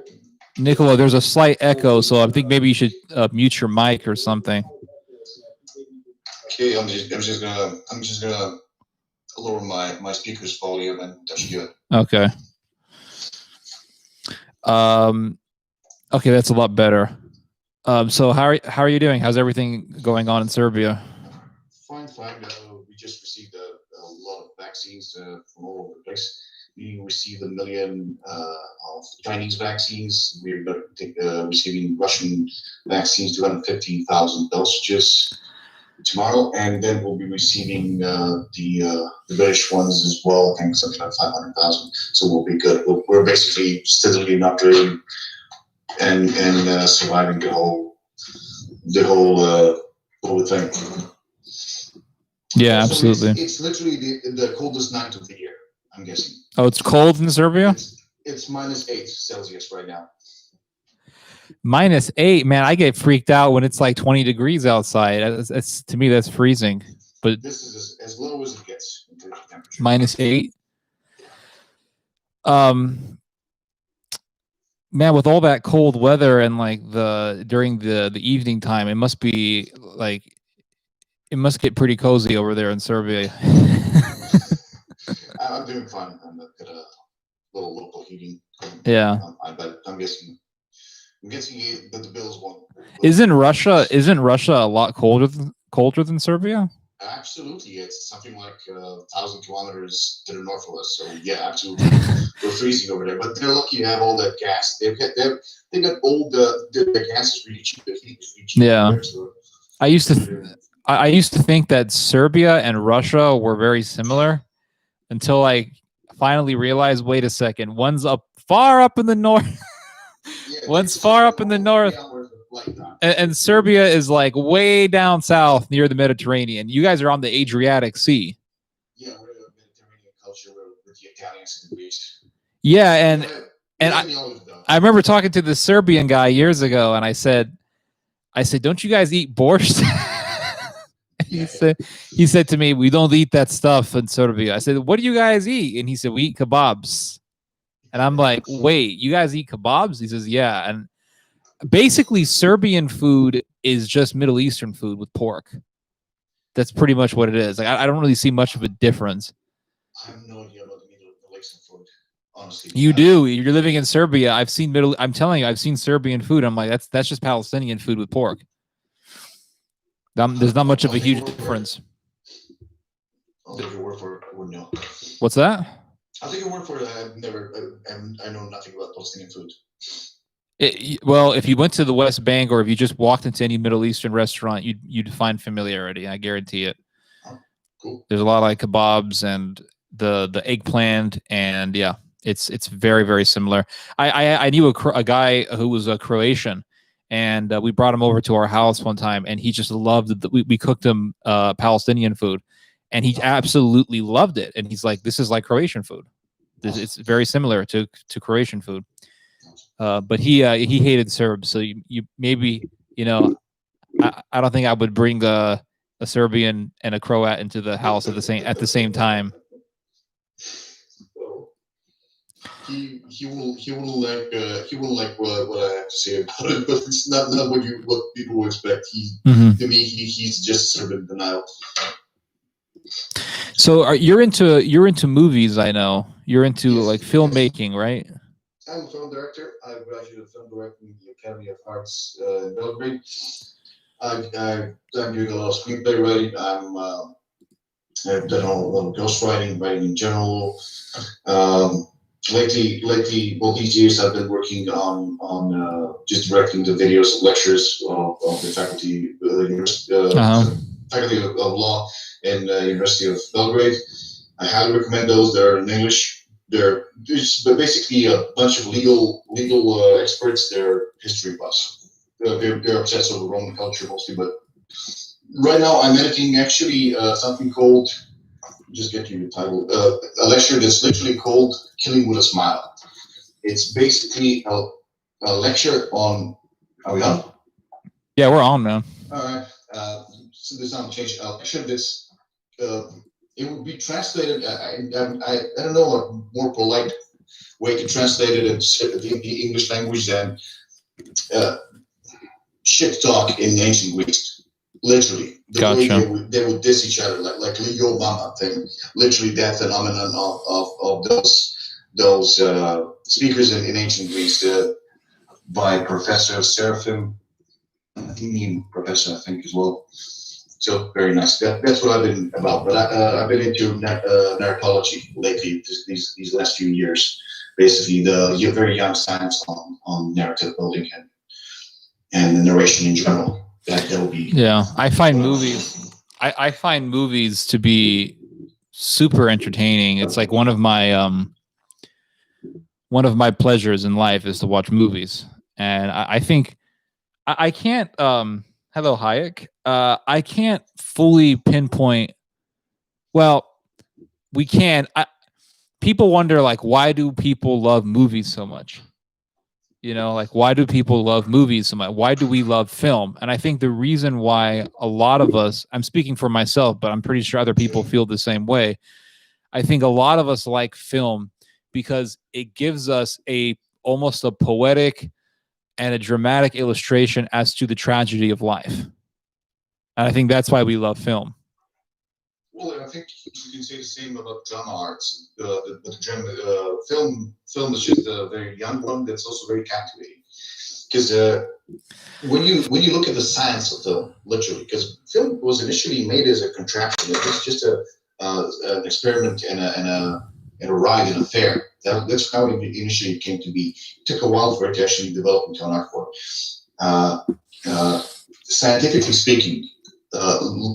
Nicola, there's a slight echo, so I think maybe you should mute your mic or something. Okay, I'm just gonna lower my speaker's volume, and that's good. Okay. Okay, that's a lot better. So how are you doing? How's everything going on in Serbia? Fine. We just received a lot of vaccines from all over the place. We received 1 million of Chinese vaccines. We're receiving Russian vaccines, 215,000 dosages tomorrow, and then we'll be receiving the British ones as well. I think something like 500,000. So we'll be good. We're basically steadily inoculating and surviving the whole thing. Yeah, also, absolutely. It's literally the coldest night of the year, I'm guessing. Oh, it's cold in Serbia? It's -8 Celsius right now. -8, man, I get freaked out when it's like 20 degrees outside. That's to me, that's freezing. But this is as low as it gets in terms of temperature. -8. Man, with all that cold weather and like during the evening time, it must be like it must get pretty cozy over there in Serbia. I'm doing fine. I've got a little local heating. Yeah. But I'm guessing that the bills won't. Isn't Russia a lot colder than Serbia? Absolutely, it's something like 1,000 kilometers to the north of us. So yeah, absolutely, we're freezing over there. But they're lucky to have all that gas. They got all the gas is really cheap. The heat is really cheap. Yeah, there, so I used to think that Serbia and Russia were very similar until I finally realized, wait a second, one's far up in the north. yeah, One's far up in the north. And Serbia is like way down south near the Mediterranean. You guys are on the Adriatic Sea. Yeah, we're the Mediterranean culture with the Italians and Greece. Yeah, and I remember talking to the Serbian guy years ago, and I said, don't you guys eat borscht? He said to me, we don't eat that stuff in Serbia. I said, what do you guys eat? And he said, we eat kebabs. And I'm like, wait, you guys eat kebabs? He says, yeah. And basically, Serbian food is just Middle Eastern food with pork. That's pretty much what it is. Like, I don't really see much of a difference. I have no idea about the Middle Eastern food, honestly. You do. You're living in Serbia. I'm telling you, I've seen Serbian food. I'm like, that's just Palestinian food with pork. There's not much of a huge difference. I'll take your word for it. I wouldn't know. What's that? I'll take your word for it. I know nothing about Palestinian food. Well, if you went to the West Bank or if you just walked into any Middle Eastern restaurant, you'd find familiarity. I guarantee it. Oh, cool. There's a lot of like kebabs and the eggplant, and yeah, it's very, very similar. I knew a guy who was a Croatian, and we brought him over to our house one time, and he just loved we cooked him Palestinian food, and he absolutely loved it. And he's like, "This is like Croatian food. It's very similar to Croatian food." But he hated Serbs, so you maybe I don't think I would bring a Serbian and a Croat into the house at the same time. He will like what I have to say about it, but it's not what people will expect. To me he's just sort of in denial. So you're into movies? I know you're into like filmmaking, right? I'm a film director. I graduated film directing in the Academy of Arts in Belgrade. I'm doing a lot of screenplay writing. I've done a lot of ghostwriting, writing in general. Lately, well, these years I've been working on just directing the videos of lectures of the faculty, faculty of law in the University of Belgrade. I highly recommend those. They're in English. They're basically a bunch of legal experts. They're history buffs. They're obsessed with Roman culture mostly. But right now, I'm editing actually something called. Just get you the title. A lecture that's literally called "Killing with a Smile." It's basically a lecture on. Are we on? Yeah, we're on, man. All right. So there's not a change. A lecture that's. It would be translated. I don't know a more polite way to translate it in the English language than shit talk in ancient Greece. Literally, the way they would diss each other, like the Obama thing. Literally, that phenomenon of those speakers in ancient Greece by Professor Seraphim. I think Professor, I think as well. So very nice. That's what I've been about. But I've been into narratology lately. These last few years, basically the very young science on narrative building and the narration in general. That'll be. Yeah, I find movies. I find movies to be super entertaining. It's like one of my pleasures in life is to watch movies, and I think I can't. Hello, Hayek. I can't fully pinpoint. Well, we can. people wonder, like, why do people love movies so much? You know, like, why do people love movies so much? Why do we love film? And I think the reason why a lot of us, I'm speaking for myself, but I'm pretty sure other people feel the same way. I think a lot of us like film because it gives us almost a poetic and a dramatic illustration as to the tragedy of life. And I think that's why we love film. Well, I think you can say the same about drama arts. Film is just a very young one that's also very captivating. Because when you look at the science of film, literally, because film was initially made as a contraption. It was just an experiment and a ride in a fair. That's how it initially came to be. It took a while for it to actually develop into an art form. Scientifically speaking,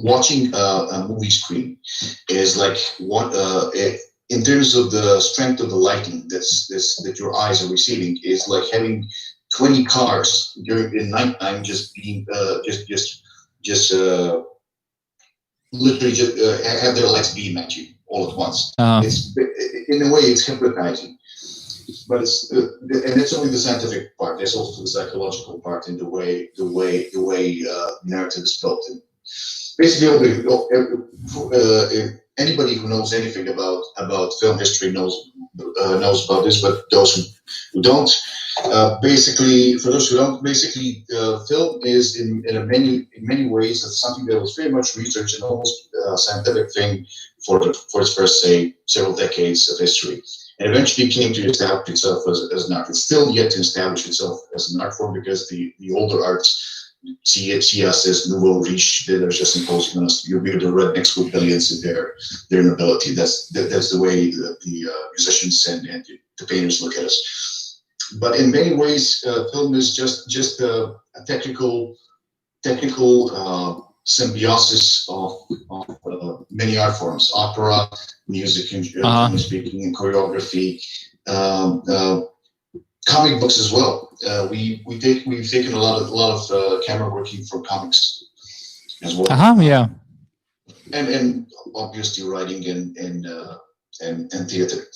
watching a movie screen is like in terms of the strength of the lighting that your eyes are receiving, is like having 20 cars during nighttime just being literally have their lights beam at you all at once. It's in a way it's hypnotizing, but it's and that's only the scientific part. There's also the psychological part in the way narrative is built in. Basically, anybody who knows anything about film history knows about this, but those who don't, basically, for those who don't, basically, film is in many ways it's something that was very much researched and almost scientific thing for its first, say, several decades of history, and eventually came to establish itself as an art. It's still yet to establish itself as an art form because the older arts see us as nouveau riche. They're just imposing on us. You'll be the rednecks with billions in their nobility. That's the way the musicians and the painters look at us. But in many ways, film is just a technical symbiosis of many art forms: opera, music, and speaking, and choreography. Comic books as well. We've taken a lot of camera working from comics as well. Yeah. And obviously writing and theater.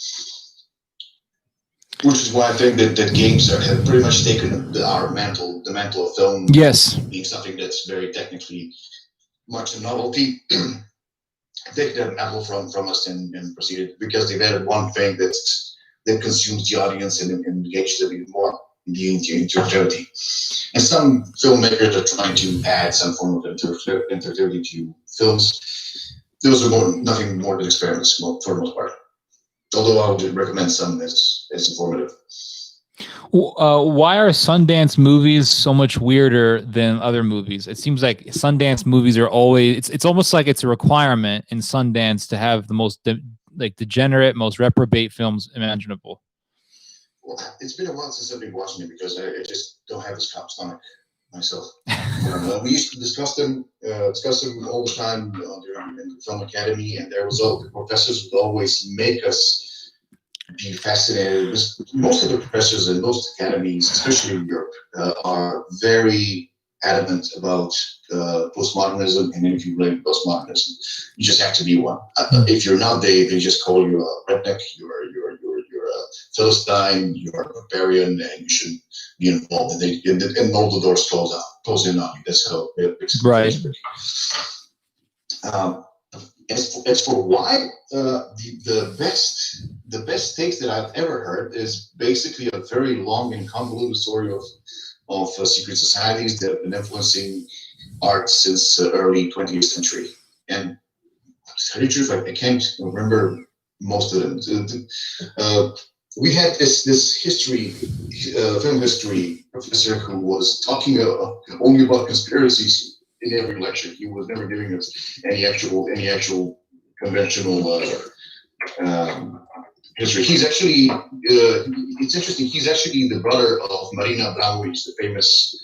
Which is why I think that games have pretty much taken the mantle of film. Yes. Being something that's very technically much a novelty. Take that mantle from us and proceeded, because they've added one thing that consumes the audience and engages them even more in the interactivity. And some filmmakers are trying to add some form of interactivity to films. Those are nothing more than experiments for the most part. Although I would recommend some as informative. Why are Sundance movies so much weirder than other movies? It seems like Sundance movies are always, it's almost like it's a requirement in Sundance to have the most degenerate, most reprobate films imaginable. Well, it's been a while since I've been watching it because I just don't have this stomach myself. We used to discuss them all the time in the film academy, and the professors would always make us be fascinated. Most of the professors in most academies, especially in Europe, are very adamant about postmodernism, and if you blame postmodernism, you just have to be one. If you're not, they just call you a redneck. You're a Philistine. You're a barbarian, and you shouldn't be involved. And all the doors close in on you. That's how it makes right. As for why, the best takes that I've ever heard is basically a very long and convoluted story of secret societies that have been influencing art since early 20th century. And to tell you the truth, I can't remember most of them. We had this film history professor who was talking only about conspiracies in every lecture. He was never giving us any actual conventional history. He's actually, it's interesting. He's actually the brother of Marina Abramović, the famous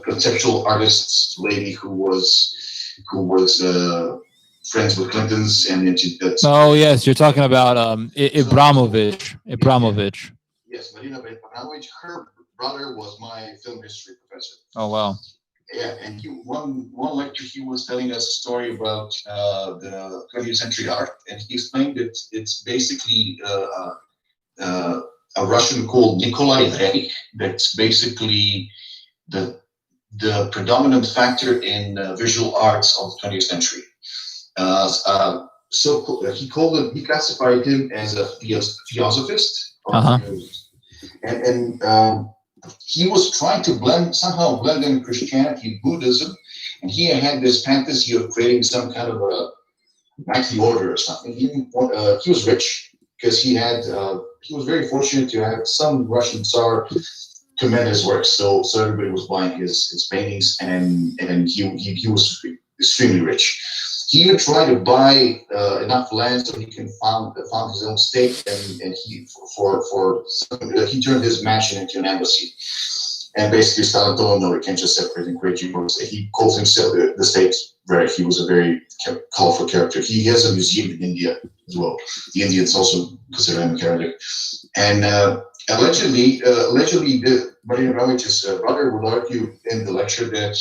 conceptual artist lady who was friends with Clintons and into that. Oh yes, you're talking about Abramović. Abramović. Yes, Marina Abramović. Her brother was my film history professor. Oh wow. Yeah, and one lecture he was telling us a story about the 20th century art, and he explained that it's basically a Russian called Nikolai Vremich. That's basically the predominant factor in visual arts of the 20th century. He classified him as a theosophist, and he was trying to somehow blend in Christianity, Buddhism, and he had this fantasy of creating some kind of a knightly order or something. He was rich because he was very fortunate to have some Russian Tsar commend his work, so everybody was buying his paintings, and he was extremely rich. He even tried to buy enough land so he can found his own state, and he he turned his mansion into an embassy. And basically, Stalin told him, no, we can't just separate and create unions. He calls himself the state. He was a very colorful character. He has a museum in India as well. The Indians also consider him a character. And allegedly, Maria Abramovich's brother would argue in the lecture that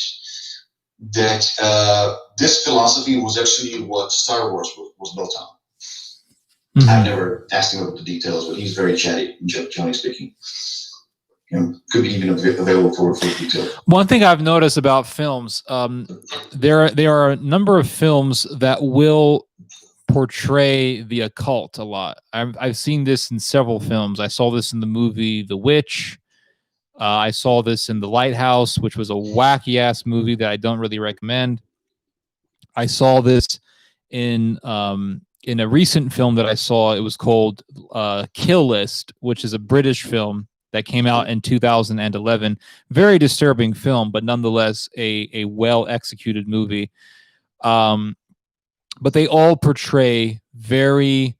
this philosophy was actually what Star Wars was built on. Mm-hmm. I've never asked him about the details, but he's very chatty, generally speaking. Could be even available for detail. One thing I've noticed about films, there are a number of films that will portray the occult a lot. I've seen this in several films. I saw this in the movie The Witch. I saw this in The Lighthouse, which was a wacky ass movie that I don't really recommend. I saw this in a recent film that I saw. It was called Kill List, which is a British film that came out in 2011. Very disturbing film, but nonetheless a well-executed movie. But they all portray very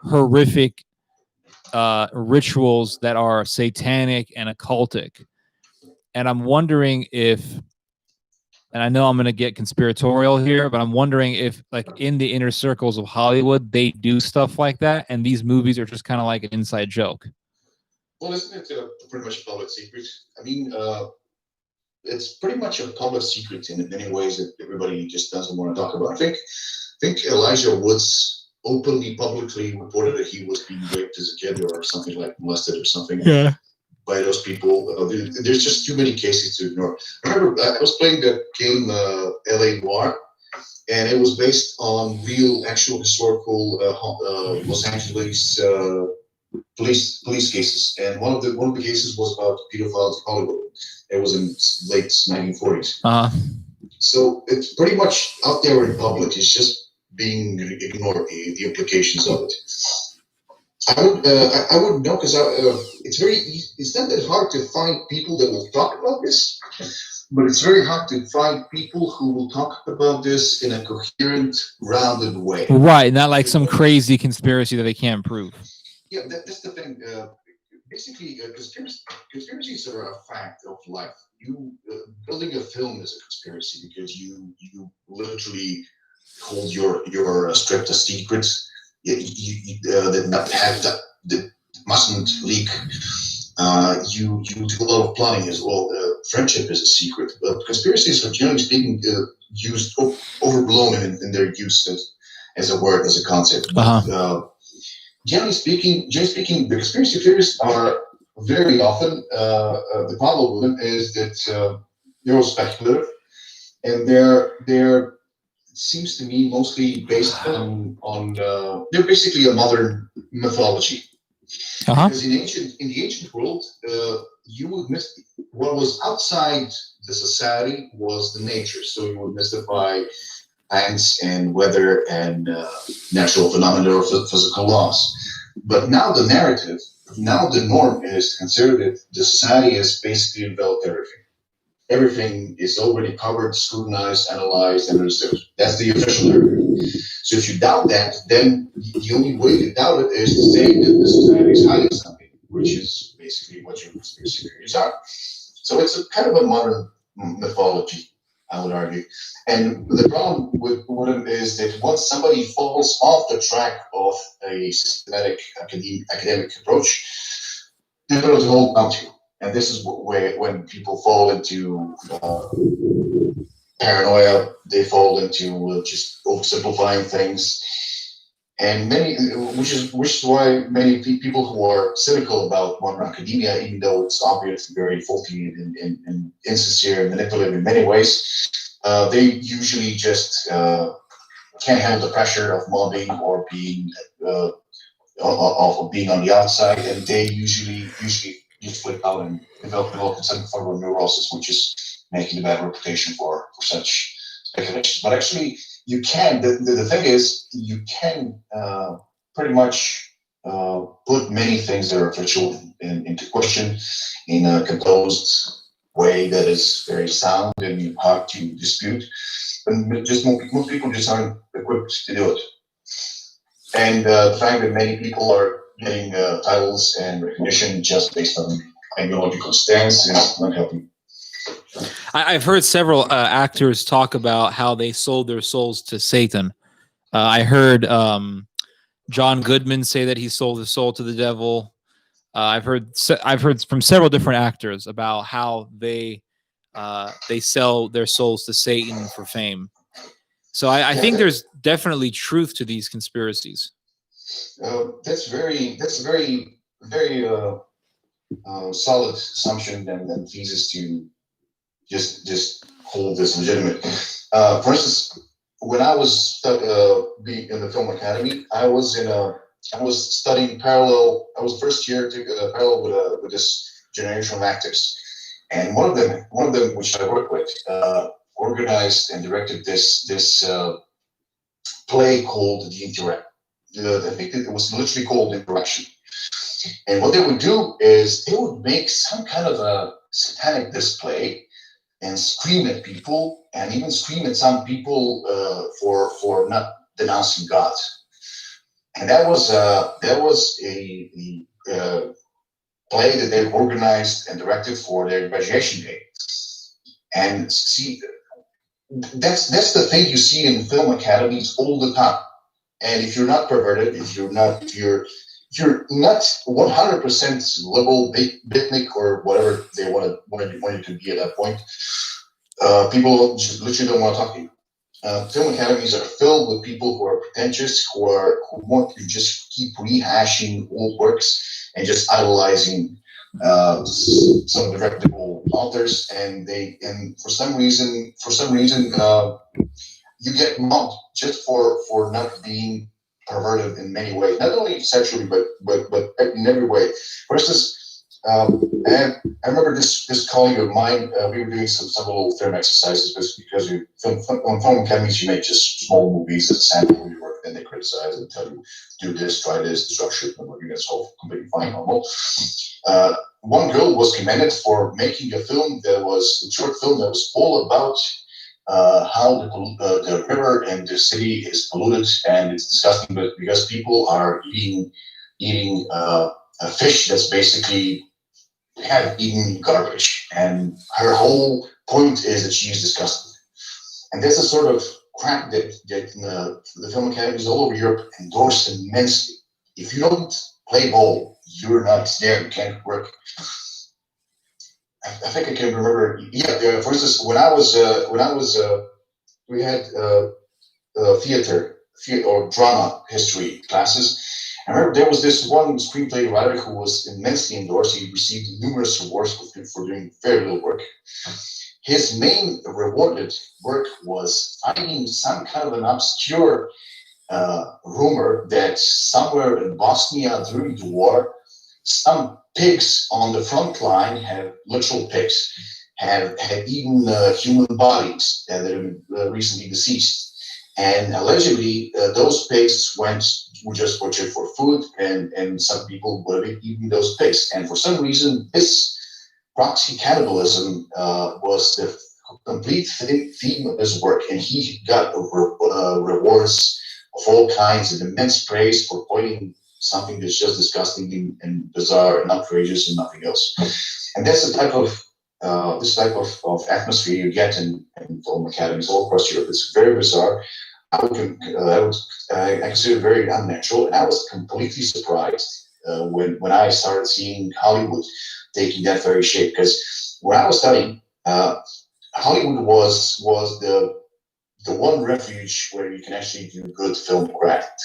horrific rituals that are satanic and occultic. And I'm wondering if, and I know I'm going to get conspiratorial here, but I'm wondering if, like, in the inner circles of Hollywood, they do stuff like that, and these movies are just kind of like an inside joke. Well, isn't it pretty much a public secret? I mean, it's pretty much a public secret in many ways that everybody just doesn't want to talk about. I think Elijah Woods openly, publicly reported that he was being raped as a kid or something, like molested or something. Yeah. By those people. There's just too many cases to ignore. I remember I was playing that game, LA Noire, and it was based on real, actual historical Los Angeles police cases, and one of the cases was about pedophiles in Hollywood. It was in late 1940s. So it's pretty much out there in public. It's just being ignored, the implications of it. I would know, because it's not that hard to find people that will talk about this, but it's very hard to find people who will talk about this in a coherent, grounded way. Right, not like some crazy conspiracy that they can't prove. Yeah, that's the thing. Basically, conspiracies are a fact of life. Building a film is a conspiracy because you literally hold your script a secret. That mustn't leak. You do a lot of planning as well. Friendship is a secret, but conspiracies are generally speaking used overblown in their use as a word, as a concept. Generally speaking, the conspiracy theories are very often the problem with them is that they're all speculative, and they're seems to me mostly based on they're basically a modern mythology. Because in the ancient world, you would miss what was outside the society was the nature. So you would mystify ants and weather and natural phenomena or physical laws. But now the norm is considered that the society has basically enveloped everything. Everything is already covered, scrutinized, analyzed, and understood. That's the official narrative. So if you doubt that, then the only way to doubt it is to say that the society is hiding something, which is basically what your conspiracy theories are. So it's a kind of a modern mythology, I would argue. And the problem with them is that once somebody falls off the track of a systematic academic approach, they're going to hold on to. And this is where when people fall into paranoia, they fall into just oversimplifying things, and which is why many people who are cynical about modern academia, even though it's obviously very faulty and insincere and manipulative in many ways, they usually just can't handle the pressure of mobbing or being of being on the outside, and they usually just flip out and develop some form of neurosis, which is making a bad reputation for such speculations. But actually, you can. The thing is, you can pretty much put many things that are virtual into question in a composed way that is very sound and hard to dispute. And just most people just aren't equipped to do it. And the fact that many people are getting titles and recognition just based on ideological stance is not helping. I've heard several actors talk about how they sold their souls to Satan. I heard John Goodman say that he sold his soul to the devil. I've heard from several different actors about how they sell their souls to Satan for fame. So I think there's definitely truth to these conspiracies. That's very solid assumption and thesis to just hold this legitimate. For instance, when I was being in the film academy, I was studying parallel. I was first year to parallel with this generation of actors, and one of them, which I worked with, organized and directed this play called The Interact. I think it was literally called Interaction. And what they would do is they would make some kind of a satanic display and scream at people, and even scream at some people for not denouncing God. And that was a play that they organized and directed for their graduation day. And see, that's the thing you see in film academies all the time. And if you're not perverted, if you're not 100% liberal, beatnik, or whatever they want you to be at that point, people just literally don't want to talk to you. Film academies are filled with people who are pretentious, who want to just keep rehashing old works and just idolizing some reputable authors, and for some reason you get mobbed just for not being perverted in many ways, not only sexually but in every way. For instance, and I remember this colleague of mine. We were doing some little film exercises because on film academies you make just small movies as a sample of your work, then they criticize and tell you do this, try this, the structure, and working. That's all completely fine, normal. One girl was commended for making a short film that was all about how the river and the city is polluted, and it's disgusting, but because people are eating a fish that's basically eaten garbage, and her whole point is that she's disgusted. And that's the sort of crap that the film academies all over Europe endorse immensely. If you don't play ball, you're not there. You can't work. I think I can remember. Yeah. For instance, when I was, we had theater or drama history classes. I remember there was this one screenplay writer who was immensely endorsed. He received numerous awards for doing very little work. His main rewarded work was finding some kind of an obscure rumor that somewhere in Bosnia during the war, some pigs on the front line, literal pigs, had eaten human bodies that had recently deceased. And allegedly, those pigs were just butchered for food, and some people would have eaten those pigs. And for some reason, this proxy cannibalism was the complete theme of his work, and he got rewards of all kinds and immense praise for pointing something that's just disgusting and bizarre and outrageous and nothing else. And that's the type of atmosphere you get in film academies all across Europe. It's very bizarre. I consider it very unnatural, and I was completely surprised when I started seeing Hollywood taking that very shape. Because when I was studying, Hollywood was the one refuge where you can actually do good film craft.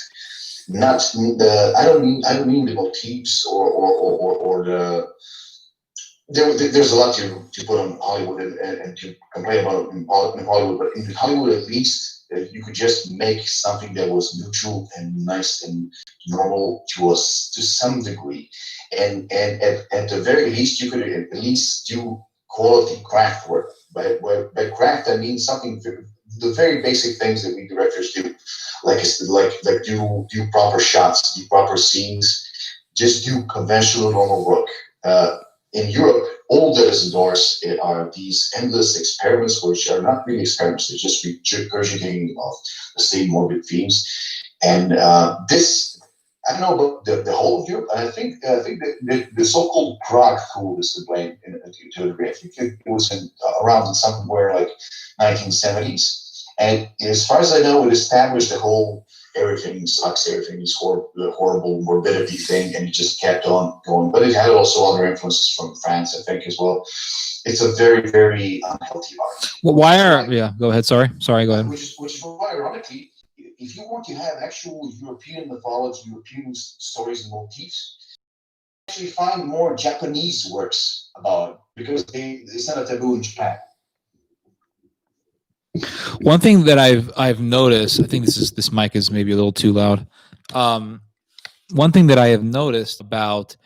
Not the I don't mean the motifs or the there's a lot to put on Hollywood and to complain about in Hollywood, but in Hollywood at least you could just make something that was neutral and nice and normal to us to some degree, and at the very least you could at least do quality craft work. By craft I mean something the very basic things that we directors do, like do proper shots, do proper scenes, just do conventional normal work. In Europe, all that is endorsed are these endless experiments, which are not really experiments; they're just regurgitating of the same morbid themes. And this, I don't know about the whole of Europe. I think that the so-called Prague school is to blame to a degree. I think it was around somewhere like 1970s. And as far as I know, it established the whole everything sucks, everything is horrible morbidity thing, and it just kept on going. But it had also other influences from France, I think, as well. It's a very, very unhealthy art. Well, go ahead. Sorry, go ahead. Which is why, ironically, if you want to have actual European mythology, European stories and motifs, you actually find more Japanese works about it because it's not a taboo in Japan. One thing that I've noticed, I think this mic is maybe a little too loud. One thing that I have noticed about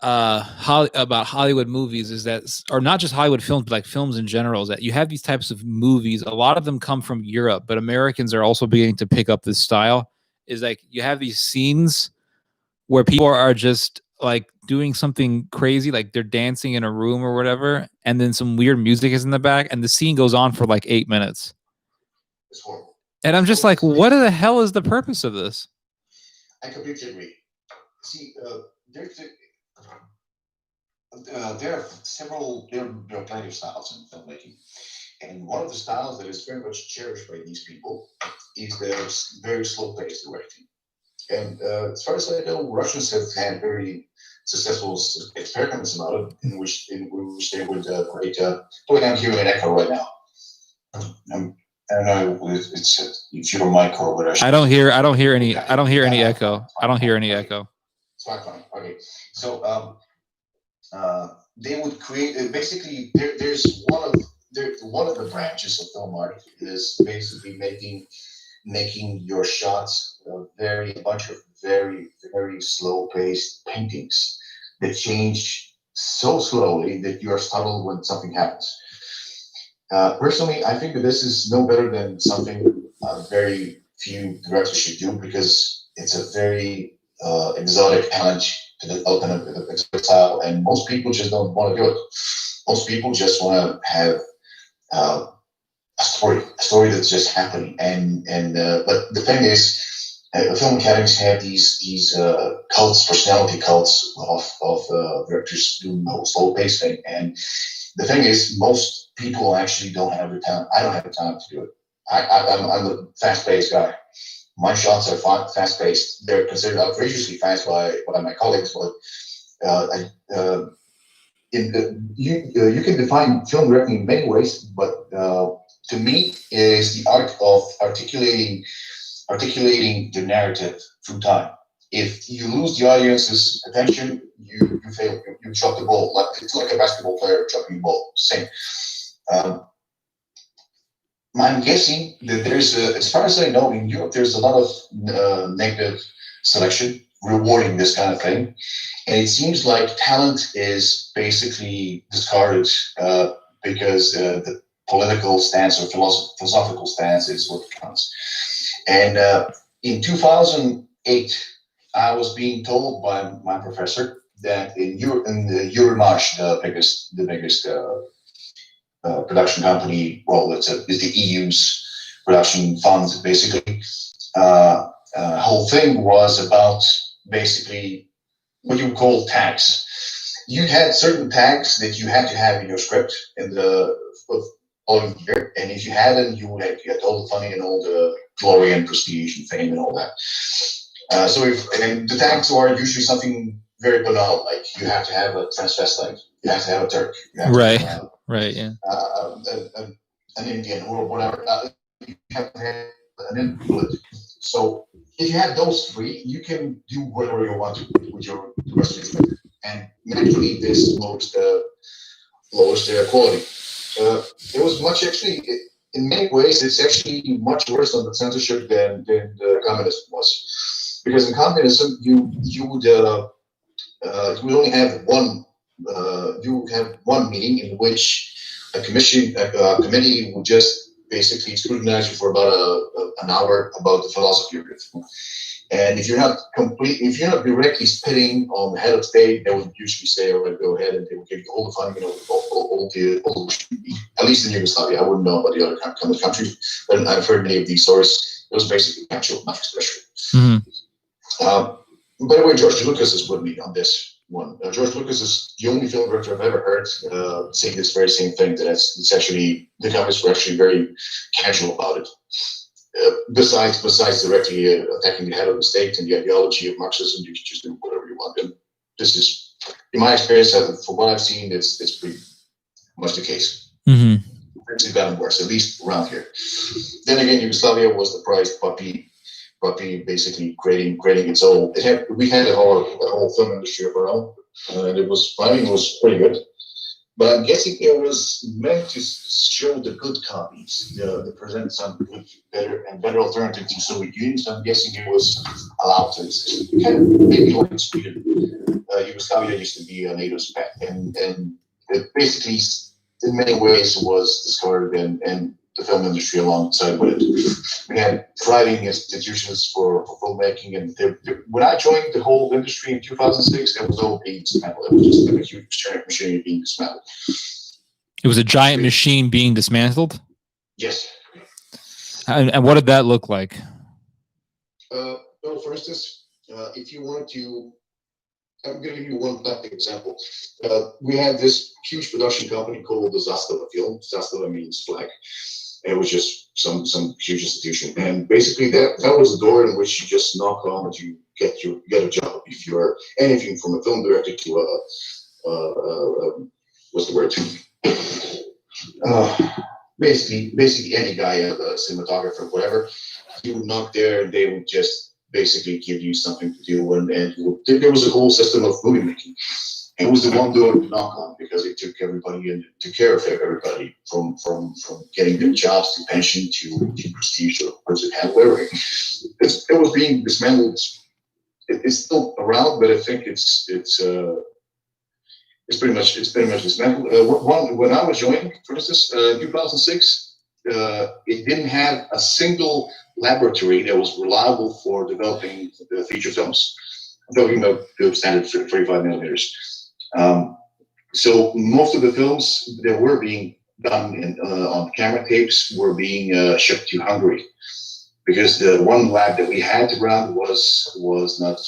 Hollywood movies is that, or not just Hollywood films, but like films in general, is that you have these types of movies. A lot of them come from Europe, but Americans are also beginning to pick up this style. Is like you have these scenes where people are just like doing something crazy, like they're dancing in a room or whatever, and then some weird music is in the back, and the scene goes on for like 8 minutes. It's horrible. And I'm just like, what the hell is the purpose of this? I completely agree. See, there are plenty of styles in filmmaking, and one of the styles that is very much cherished by these people is their very slow-paced directing. And as far as I know, Russians have had very successful experiments about it, in which they would create. I'm hearing an echo right now. I don't know if you don't mic or whatever. I don't hear any echo. I don't hear any echo. It's fine. Okay. So they would create basically. There's one of the branches of film art is basically making your shots a bunch of very, very slow-paced paintings that change so slowly that you are startled when something happens. Personally, I think that this is no better than something very few directors should do, because it's a very exotic challenge to develop an exotic style, and most people just don't want to do it. Most people just want to have a story that's just happening. But the thing is, film academies have these personality cults of directors doing the whole slow pace thing. And the thing is, most people actually don't have the time. I don't have the time to do it. I'm a fast paced guy. My shots are fast paced. They're considered outrageously fast by my colleagues, but you can define film directing in many ways, but to me, is the art of articulating the narrative through time. If you lose the audience's attention, you fail. You drop the ball. It's like a basketball player dropping the ball. Same. I'm guessing that there's, as far as I know, in Europe, there's a lot of negative selection rewarding this kind of thing. And it seems like talent is basically discarded because the political stance or philosophical stance is what counts. And in 2008, I was being told by my professor that in the Euromarch, the biggest production company, well, is the EU's production fund, basically. Whole thing was about basically what you call tags. You had certain tags that you had to have in your script in the following year, and if you hadn't, you would get all the funding and all the glory and prestige and fame and all that. And the tags are usually something very banal. Like you have to have a transvestite, you have to have a Turk, you have Right. to have Right. Yeah. an Indian or whatever. You have to have an invalid. So if you have those three, you can do whatever you want with your resume, and naturally this lowers their quality. It was much actually. In many ways, it's actually much worse on the censorship than the communism was, because in communism you would only have one meeting in which a committee would just basically scrutinize you for about an hour about the philosophy of it. And if you're not directly spitting on the head of state, they would usually say, "All right, go ahead," and they would give you all the funding, all at least in Yugoslavia. I wouldn't know about the other countries, but I've heard many of these stories. It was basically actual, not especially. By the way, George Lucas is with me on this one. George Lucas is the only film director I've ever heard say this very same thing. That it's actually the communists were actually very casual about it. Besides directly attacking the head of the state and the ideology of Marxism, you can just do whatever you want. And this is, in my experience, from what I've seen, it's pretty much the case. It's gotten worse, at least around here. Then again, Yugoslavia was the prized puppy, basically creating its own. We had a whole film industry of our own, and it was pretty good. But I'm guessing it was meant to show the good copies, to present some good, better alternative to Soviet Union. So I'm guessing it was allowed to exist. Maybe like Sweden. Yugoslavia used to be a NATO spec, and it basically, in many ways, was discovered and the film industry alongside with it. We had thriving institutions for filmmaking, and when I joined the whole industry in 2006, it was all being dismantled. It was just like a huge giant machine being dismantled. It was a giant machine being dismantled? Yes. And what did that look like? Well, for instance, if you wanted to, I'm going to give you one plastic example. We had this huge production company called the Zastava Film. Zastava means flag. It was just some huge institution, and basically that was the door in which you just knock on to get a job. If you're anything from a film director to what's the word? Basically any guy, a cinematographer, whatever. You would knock there, and they would just basically give you something to do, and there was a whole system of movie making. It was the one door to knock on, because it took everybody and took care of everybody from getting their jobs to pension to prestige or person whatever. It was being dismantled. It's still around, but I think it's pretty much dismantled. When I was joining, for instance, 2006, it didn't have a single laboratory that was reliable for developing the feature films. I'm talking about the standard 35 millimeters. So most of the films that were being done on camera tapes were being shipped to Hungary, because the one lab that we had around was not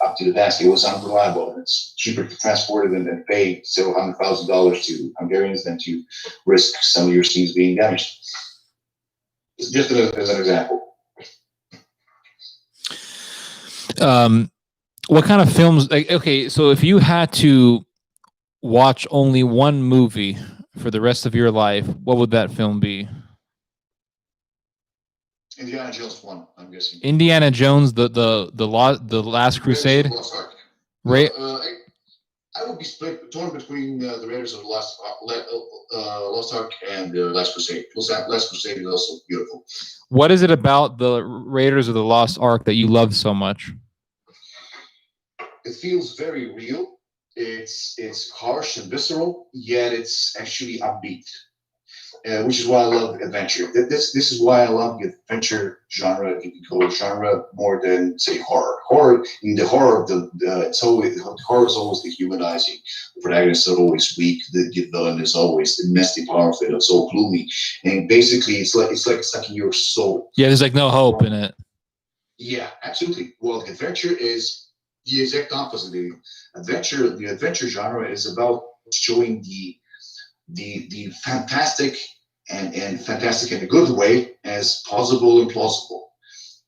up to the task. It was unreliable, and it's cheaper to transport it and pay several $100,000 to Hungarians than to risk some of your scenes being damaged. Just as an example. What kind of films? Like, okay, so if you had to watch only one movie for the rest of your life, what would that film be? Indiana Jones 1, I'm guessing. Indiana Jones, the Last Crusade. Right. I would be torn between the Raiders of the Lost Ark and the Last Crusade. Last Crusade is also beautiful. What is it about the Raiders of the Lost Ark that you love so much? It feels very real. It's harsh and visceral, yet it's actually upbeat, which is why I love adventure. This is why I love the adventure genre, if you can call it genre, more than say horror. Horror, in the horror of horror is always dehumanizing. The protagonist is always weak. The villain is always the nasty power of it. It's all gloomy, and basically it's like sucking your soul. Yeah, there's like no hope in it. Yeah, absolutely. Well, adventure is the exact opposite. The adventure genre is about showing the fantastic and fantastic in a good way as possible and plausible.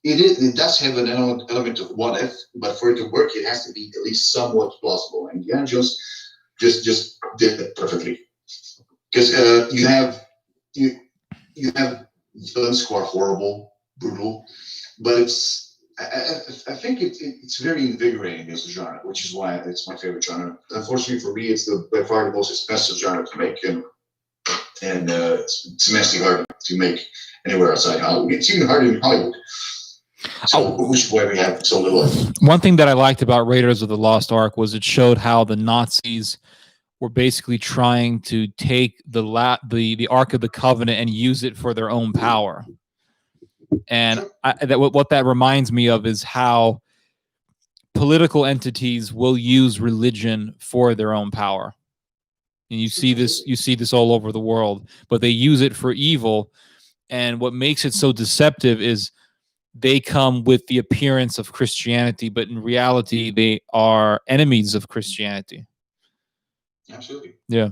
It does have an element of what if, but for it to work, it has to be at least somewhat plausible. And Indiana Jones just did it perfectly. Because you have villains who are horrible, brutal, but I think it's very invigorating as a genre, which is why it's my favorite genre. Unfortunately for me, it's by far the most expensive genre to make, and it's immensely hard to make anywhere outside Hollywood. It's even harder in Hollywood. So which is why we have so little. One thing that I liked about Raiders of the Lost Ark was it showed how the Nazis were basically trying to take the Ark of the Covenant and use it for their own power. And what that reminds me of is how political entities will use religion for their own power. And you see this all over the world, but they use it for evil. And what makes it so deceptive is they come with the appearance of Christianity, but in reality, they are enemies of Christianity. Absolutely. Yeah.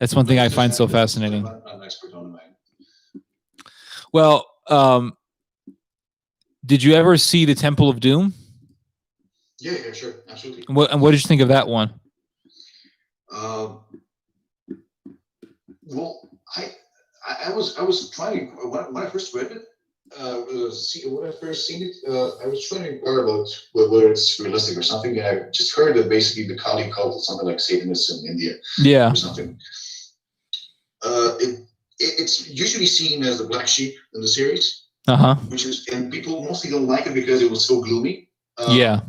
That's one thing I find so fascinating. I'm an expert on that. Well, did you ever see The Temple of Doom? Yeah, sure. Absolutely. And what did you think of that one? Well, I was trying when I first read it. When I first seen it, I was trying to inquire about whether it's realistic or something. And I just heard that basically the Kali cult is something like Satanists in India, or something. It's usually seen as the black sheep in the series, and people mostly don't like it because it was so gloomy. Yeah,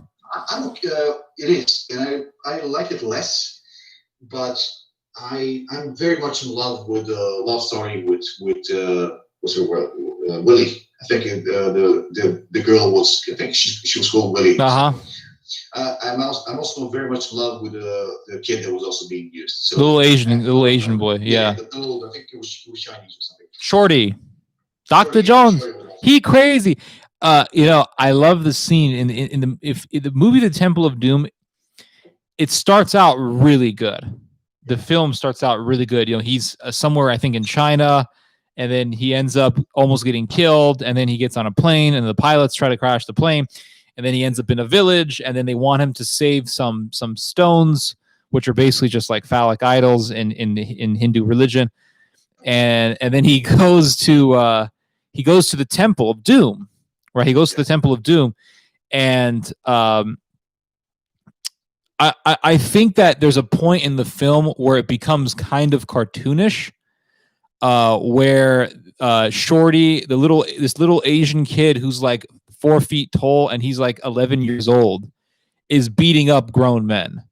it is, and I like it less, but I'm very much in love with the love story with what's her word, Willie. I think the girl was. I think she was called Willie. I'm also very much in love with the kid that was also being used. So little Asian boy. Yeah. The little, I think it was Chinese or something. Shorty, Dr. Jones. He crazy. I love the scene in the movie The Temple of Doom. It starts out really good. The film starts out really good. He's somewhere, I think, in China, and then he ends up almost getting killed, and then he gets on a plane, and the pilots try to crash the plane, and then he ends up in a village, and then they want him to save some stones, which are basically just like phallic idols in Hindu religion, and then he goes to the Temple of Doom, right? He goes to the Temple of Doom, and I think that there's a point in the film where it becomes kind of cartoonish, where Shorty, this little Asian kid who's like 4 feet tall and he's like 11 years old, is beating up grown men.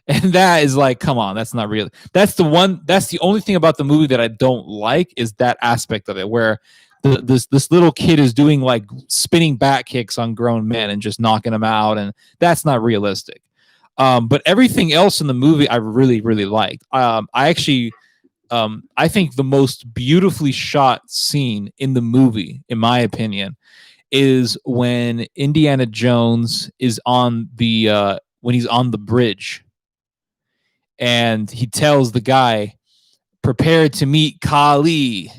And that is like, come on, that's not real. That's the only thing about the movie that I don't like, is that aspect of it, where this little kid is doing like spinning back kicks on grown men and just knocking them out, and that's not realistic. But everything else in the movie I really, really liked. I think the most beautifully shot scene in the movie, in my opinion, is when Indiana Jones is on when he's on the bridge, and he tells the guy, "Prepare to meet Kali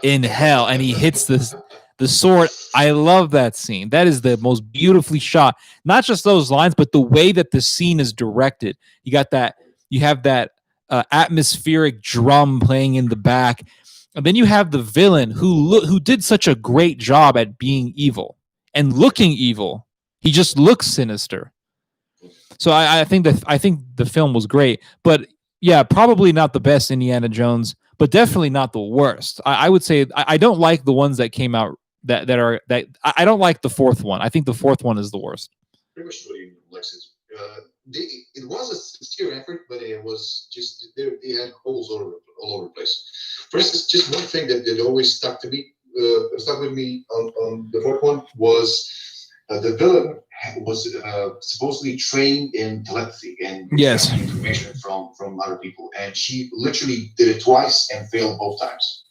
in hell," and he hits the sword. I love that scene. That is the most beautifully shot. Not just those lines, but the way that the scene is directed. You have that atmospheric drum playing in the back, and then you have the villain who did such a great job at being evil and looking evil. He just looks sinister. So I think the film was great, but yeah, probably not the best Indiana Jones, but definitely not the worst. I would say I don't like the ones that came out that I don't like the fourth one. I think the fourth one is the worst. Pretty much what he likes it. It was a sincere effort, but it was just they had holes all over the place. For instance, just one thing that always stuck with me on the fourth one was the villain was supposedly trained in telepathy and information from other people, and she literally did it twice and failed both times.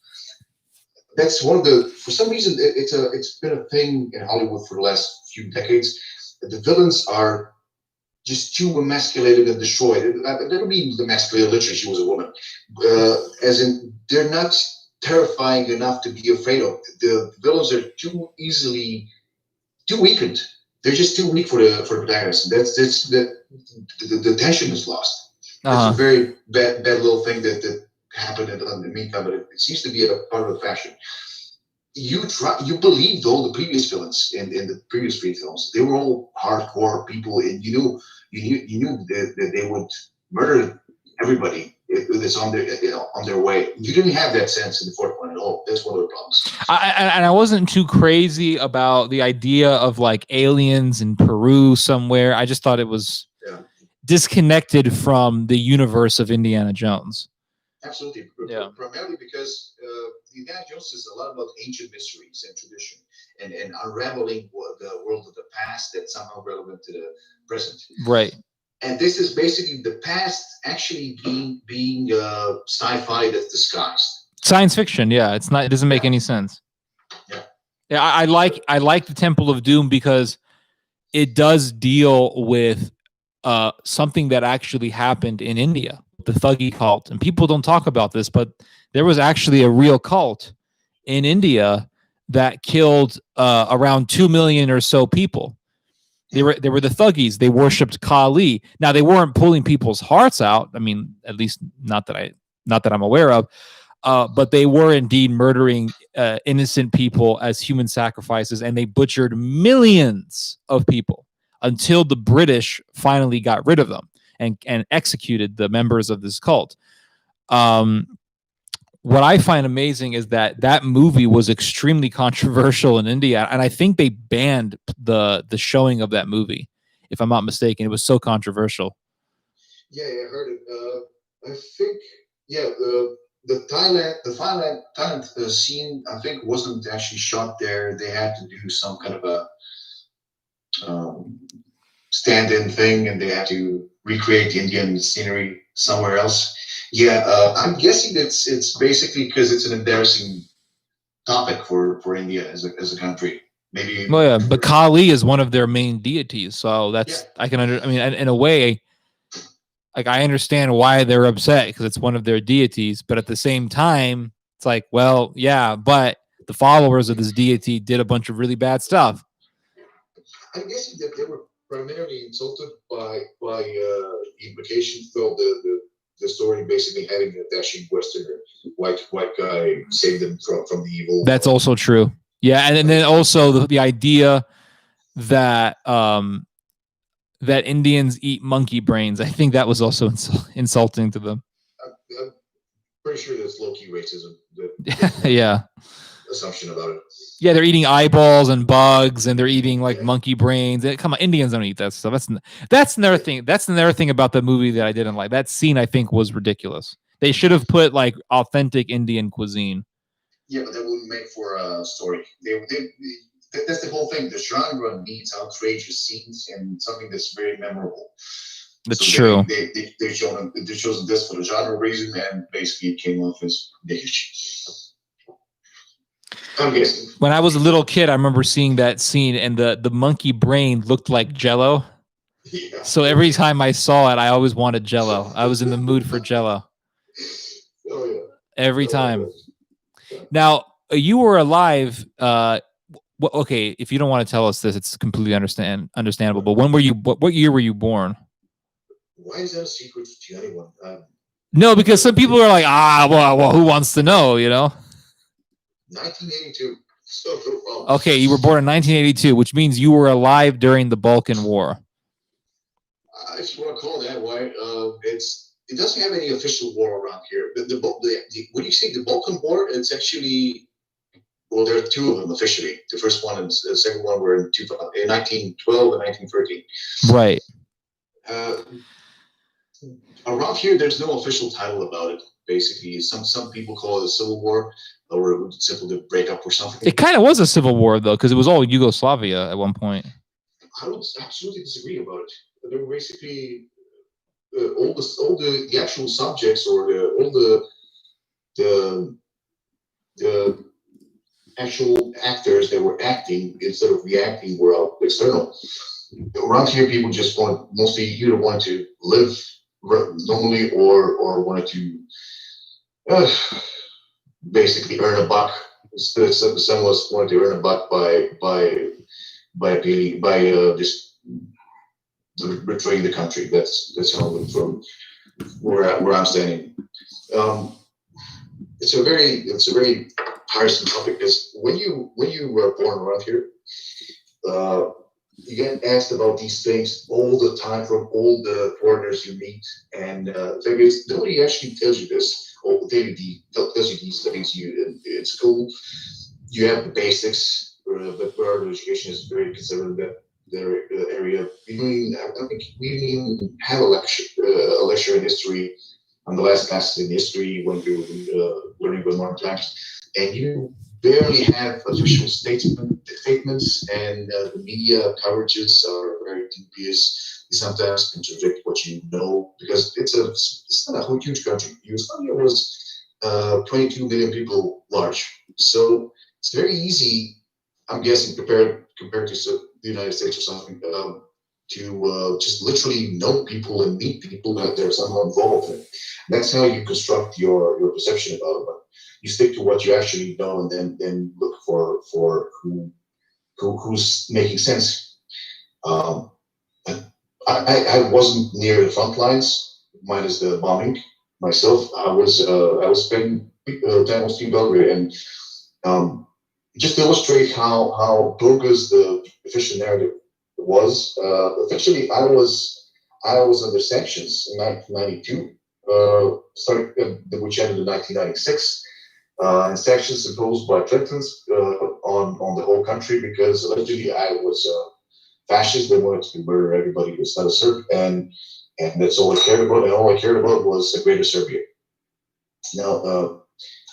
That's one of the. For some reason, it's been a thing in Hollywood for the last few decades. The villains are just too emasculated and destroyed. I don't mean emasculated literally. She was a woman, as in they're not terrifying enough to be afraid of. The villains are too easily too weakened. They're just too weak for the protagonist. That's the tension is lost. That's a very bad little thing that happened in the meantime, but it seems to be a part of the fashion. You believed all the previous villains in the previous three films. They were all hardcore people, and you knew that they would murder everybody that's on their way. You didn't have that sense in the fourth one at all. That's one of the problems. I wasn't too crazy about the idea of like aliens in Peru somewhere. I just thought it was disconnected from the universe of Indiana Jones. Absolutely. Yeah. Primarily because Indiana Jones is a lot about ancient mysteries and tradition and unraveling the world of the past that's somehow relevant to the present. Right. And this is basically the past actually being sci-fi that's disguised. Science fiction, yeah. It's not. It doesn't make any sense. Yeah. Yeah, I like the Temple of Doom because it does deal with something that actually happened in India, the Thuggee cult. And people don't talk about this, but there was actually a real cult in India that killed around 2 million or so people. They were the Thuggees. They worshipped Kali. Now they weren't pulling people's hearts out. I mean, at least not that I'm aware of. But they were indeed murdering innocent people as human sacrifices, and they butchered millions of people until the British finally got rid of them and executed the members of this cult. What I find amazing is that movie was extremely controversial in India, and I think they banned the showing of that movie, if I'm not mistaken. It was so controversial. Yeah, I heard it. I think, the Thailand scene, I think, wasn't actually shot there. They had to do some kind of a stand-in thing, and they had to recreate the Indian scenery somewhere else. Yeah, I'm guessing it's basically because it's an embarrassing topic for India as a country. Maybe. Well, yeah, but Kali is one of their main deities, so that's I can I mean, in a way, like I understand why they're upset because it's one of their deities, but at the same time, it's like, well, yeah, but the followers of this deity did a bunch of really bad stuff. I'm guessing that they were primarily insulted by the implications of the story, basically having a dashing Westerner white guy save them from the evil. That's also true. Yeah, and then also the idea that that Indians eat monkey brains. I think that was also insulting to them. I'm pretty sure that's low-key racism. Yeah. Assumption about it. Yeah, they're eating eyeballs and bugs, and they're eating like monkey brains. Come on, Indians don't eat that stuff. That's another thing. That's another thing about the movie that I didn't like. That scene I think was ridiculous. They should have put like authentic Indian cuisine. Yeah, but that wouldn't make for a story. That's the whole thing. The genre needs outrageous scenes and something that's very memorable. That's true. They've chosen this for the genre reason, and basically it came off as niche. I'm guessing. When I was a little kid, I remember seeing that scene, and the monkey brain looked like Jello. Yeah. So every time I saw it, I always wanted Jello. I was in the mood for Jello. Oh yeah. Every time. Now, you were alive. Okay, if you don't want to tell us this, it's completely understandable. But when were you? What year were you born? Why is that a secret to anyone? No, because some people are like, well, who wants to know? You know. 1982. So, okay, you were born in 1982, which means you were alive during the Balkan War. If you want to call that why, it doesn't have any official war around here. When you say the Balkan War, it's actually, well, there are two of them officially. The first one and the second one were in 1912 and 1913. Right. Around here, there's no official title about it. Basically, some people call it a civil war, or it was simply the breakup or something. It kind of was a civil war though, because it was all Yugoslavia at one point. I don't absolutely disagree about it. They were basically all the actual subjects or all the actual actors that were acting instead of reacting were out external. Around here, people just mostly either wanted to live normally or wanted to basically earn a buck. Some of us wanted to earn a buck by just betraying the country. That's how it from where I'm standing. It's a very tiresome topic because when you were born around here, you get asked about these things all the time from all the foreigners you meet, and nobody actually tells you this or tells you these things. In school, you have the basics, but where the education is very conservative that area. I think we didn't even have a lecture in history on the last class in history when we were learning about modern times, and you barely have official statements, and the media coverages are very dubious. They sometimes contradict what you know because it's not a whole huge country. Yugoslavia was 22 million people large, so it's very easy. I'm guessing compared to the United States or something, to just literally know people and meet people that they're somehow involved in. That's how you construct your perception about it. But you stick to what you actually know, and then look for who's making sense. I wasn't near the front lines, minus the bombing. Myself, I was spending time in Belgrade, and just to illustrate how bogus the official narrative was. Officially, I was under sanctions in 1992, which ended in 1996. And sanctions imposed by Clintons on the whole country because allegedly I was fascist. They wanted to murder everybody who was not a Serb, and that's all I cared about. And all I cared about was the Greater Serbia. Now,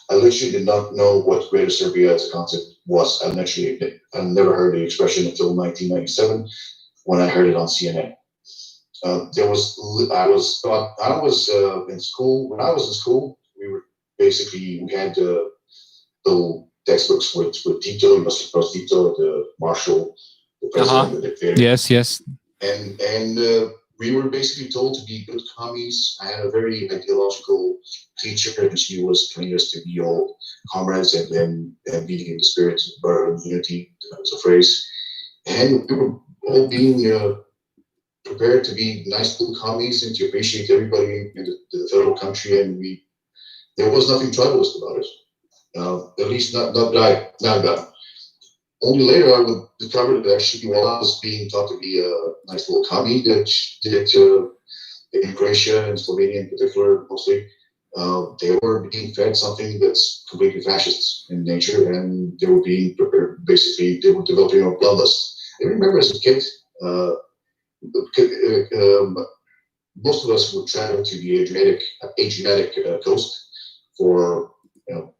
I literally did not know what Greater Serbia as a concept was. I never heard the expression until 1997 when I heard it on CNN. I was in school. When I was in school, we had little textbooks with Tito. You must have known Tito, the marshal, the president, the dictator. Yes. And we were basically told to be good commies. I had a very ideological teacher, and she was telling us to be all comrades and being in the spirit of unity. That was a phrase. And we were all being prepared to be nice little commies and to appreciate everybody in the federal country. And there was nothing tribalist about it. At least not that I got. Only later I would discover that actually while I was being taught to be a nice little commie that in Croatia and Slovenia in particular mostly, they were being fed something that's completely fascist in nature, and they were being prepared. Basically, they were developing a bloodlust. I remember as a kid, most of us would travel to the Adriatic coast for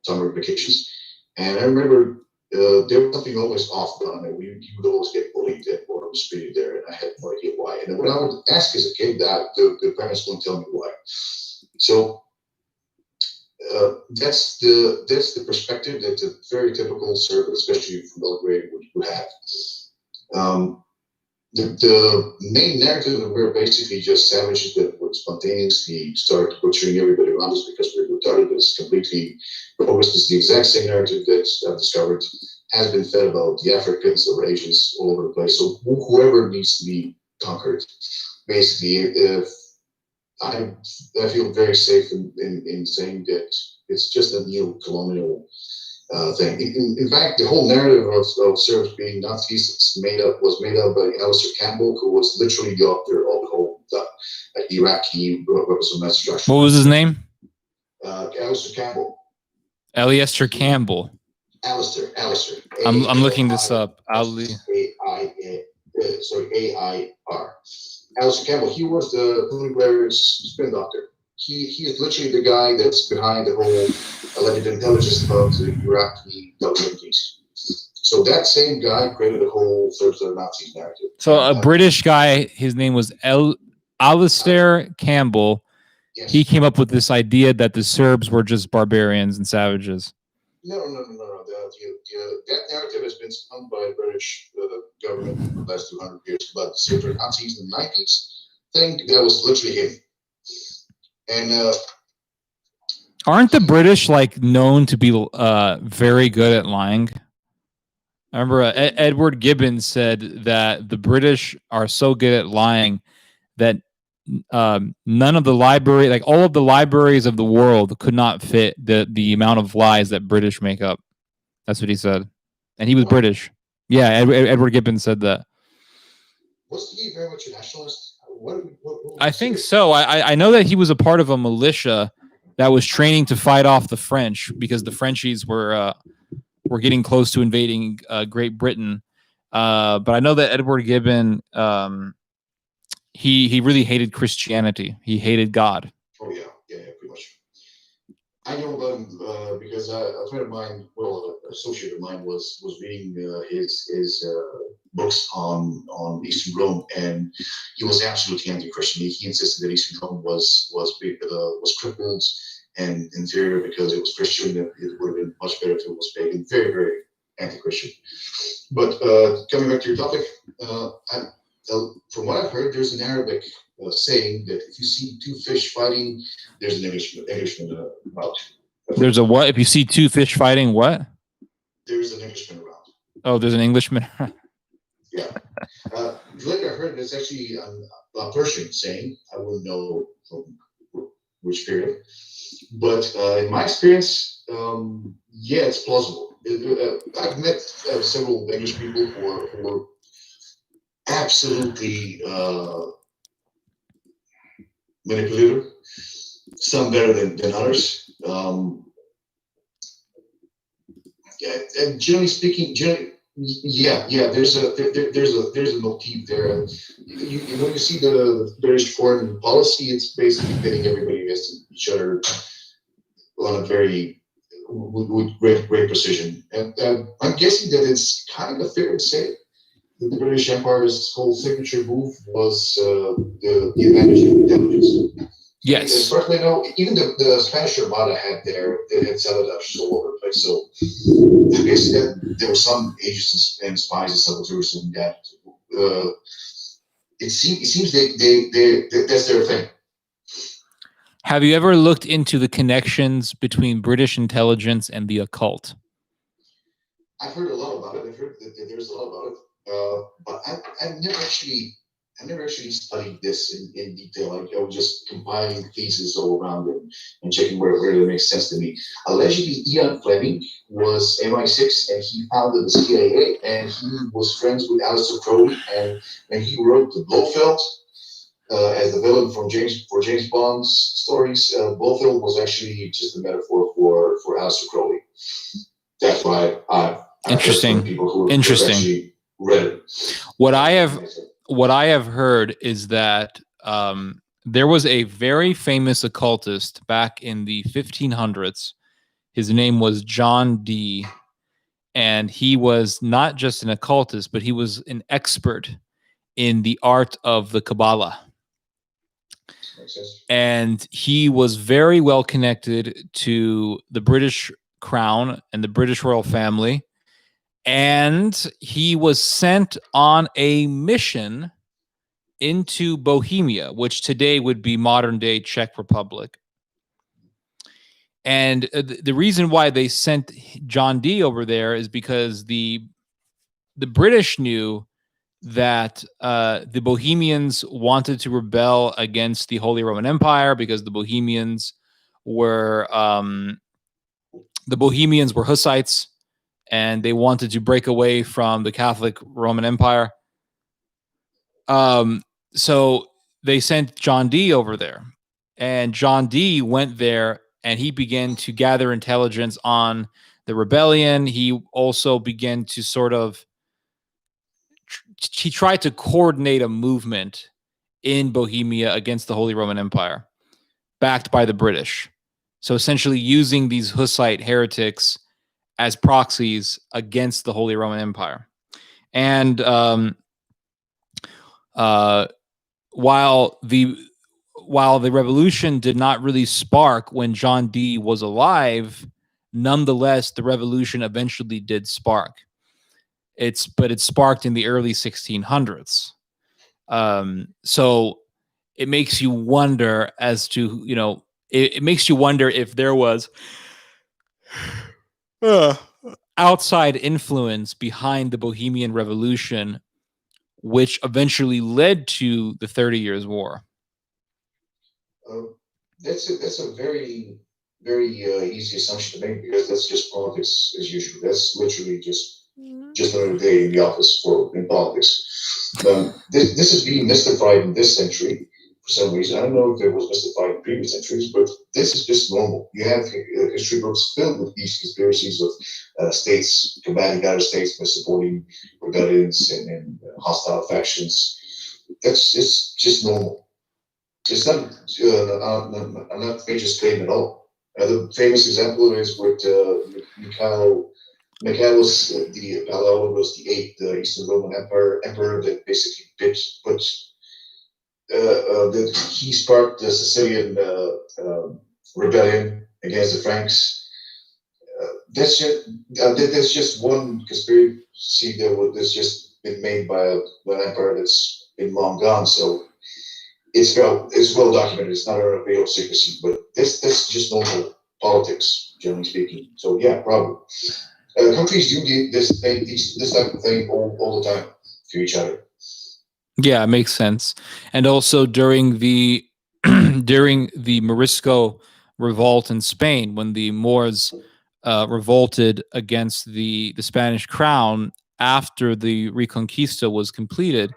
summer vacations, and I remember there was something always off done, and you would always get bullied or mistreated there, and I had no idea why. And when I would ask as a kid, the parents wouldn't tell me why. So that's the perspective that the very typical Serb, especially from Belgrade, would have. The main narrative that we're basically just savages that would spontaneously start butchering everybody around us because we're retarded is completely bogus. It's the exact same narrative that I've discovered has been fed about the Africans, the Asians, all over the place. So whoever needs to be conquered, basically, if I feel very safe in saying that it's just a new colonial thing. In fact, the whole narrative of Serbs being Nazis was made up by Alistair Campbell, who was literally the author of the whole Iraqi weapons of mass destruction. What was his name? Alistair Campbell. Alistair Campbell. Alistair. I'm looking this up. AIR. Alistair Campbell. He was the Tony Blair's spin doctor. He is literally the guy that's behind the whole alleged intelligence about the Iraqi WMDs. So that same guy created a whole Serbs are Nazis narrative. So a British guy, his name was Alistair Campbell. Yes. He came up with this idea that the Serbs were just barbarians and savages. No. That narrative has been spun by the British government for the last 200 years. But the Serbs are Nazis in the 90s thing, that was literally him. And aren't the British known to be very good at lying? I remember Edward Gibbon said that the British are so good at lying that none of the library, like all of the libraries of the world, could not fit the amount of lies that British make up. That's what he said, and he was British. Yeah, Edward Gibbon said that. Was he very much a nationalist? What I think so. I know that he was a part of a militia that was training to fight off the French because the Frenchies were getting close to invading Great Britain. But I know that Edward Gibbon, he really hated Christianity. He hated God. Oh yeah, pretty much. I know about him because a friend of mine, well, an associate of mine, was reading his books on Eastern Rome, and he was absolutely anti-Christian. He insisted that Eastern Rome was crippled and inferior because it was Christian. It would have been much better if it was pagan. Very, very anti-Christian. But coming back to your topic, from what I've heard, there's an Arabic saying that if you see two fish fighting, there's an Englishman about. There's a what? If you see two fish fighting, what? There's an Englishman around. Oh, there's an Englishman. Yeah. Later I heard it's actually a Persian saying. I wouldn't know from which period. But in my experience, yeah, it's plausible. I've met several English people who were absolutely manipulative, some better than others. Yeah, and generally speaking, yeah, there's a motif there. When you see the British foreign policy, it's basically pitting everybody against each other on a very with great precision. And I'm guessing that it's kind of fair to say that the British Empire's whole signature move was the advantage of intelligence. Yes. As far as I know, even the Spanish Armada had sabotage all over the place. So I guess that there were some agents and spies and saboteurs and that. It seems that's their thing. Have you ever looked into the connections between British intelligence and the occult? I've heard a lot about it. I've heard that there's a lot about it, but I've never actually studied this in detail. I was just compiling pieces all around it and checking where it makes sense to me. Allegedly, Ian Fleming was MI6 and he founded the CIA and he was friends with Aleister Crowley. And when he wrote the Blofeld as the villain for James Bond's stories, Blofeld was actually just a metaphor for Aleister Crowley. That's why Interesting. People who Interesting. Read it. What I have heard is that there was a very famous occultist back in the 1500s. His name was John Dee, and he was not just an occultist, but he was an expert in the art of the Kabbalah. And he was very well connected to the British Crown and the British royal family. And he was sent on a mission into Bohemia, which today would be modern-day Czech Republic. And the reason why they sent John Dee over there is because the British knew that the Bohemians wanted to rebel against the Holy Roman Empire because the Bohemians were Hussites, and they wanted to break away from the Catholic Roman Empire. So they sent John Dee over there, and John Dee went there and he began to gather intelligence on the rebellion. He also began to he tried to coordinate a movement in Bohemia against the Holy Roman Empire, backed by the British. So essentially using these Hussite heretics as proxies against the Holy Roman Empire. And while the revolution did not really spark when John Dee was alive, nonetheless, the revolution eventually did spark. But it sparked in the early 1600s. So it makes you wonder as to, it makes you wonder if there was outside influence behind the Bohemian Revolution, which eventually led to the 30 Years' War? That's a very easy assumption to make, because that's just politics as usual. That's literally just another day in the office in politics. This is being mystified in this century for some reason. I don't know if it was mystified in previous centuries, but this is just normal. You have history books filled with these conspiracies of states combating other states by supporting rebellions and hostile factions. It's just normal. It's not an outrageous claim at all. The famous example is with Michaelos the Palaiologos was the eighth Eastern Roman emperor that basically that he sparked the Sicilian rebellion against the Franks. That's just one conspiracy that's just been made by an emperor that's been long gone. So it's well documented. It's not a veil of secrecy, but that's just normal politics, generally speaking. So yeah, probably countries do this type of thing all the time to each other. Yeah, it makes sense. And also during the during the Morisco revolt in Spain, when the Moors revolted against the Spanish crown after the Reconquista was completed,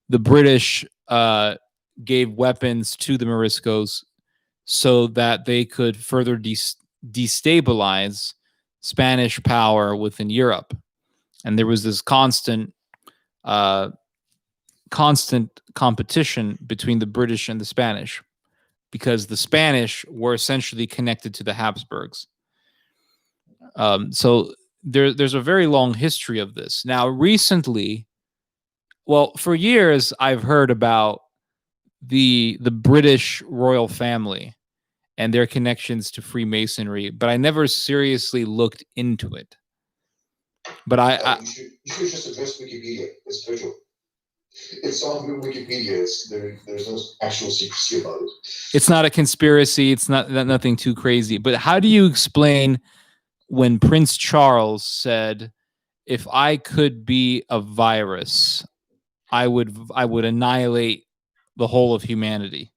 the British gave weapons to the Moriscos so that they could further destabilize Spanish power within Europe. And there was this constant competition between the British and the Spanish, because the Spanish were essentially connected to the Habsburgs. So there's a very long history of this. Now, recently, well, for years, I've heard about the British royal family and their connections to Freemasonry, but I never seriously looked into it. But you should just address Wikipedia. It's visual. It's on Wikipedia. There's no actual secrecy about it. It's not a conspiracy. It's nothing too crazy. But how do you explain when Prince Charles said, "If I could be a virus, I would annihilate the whole of humanity"?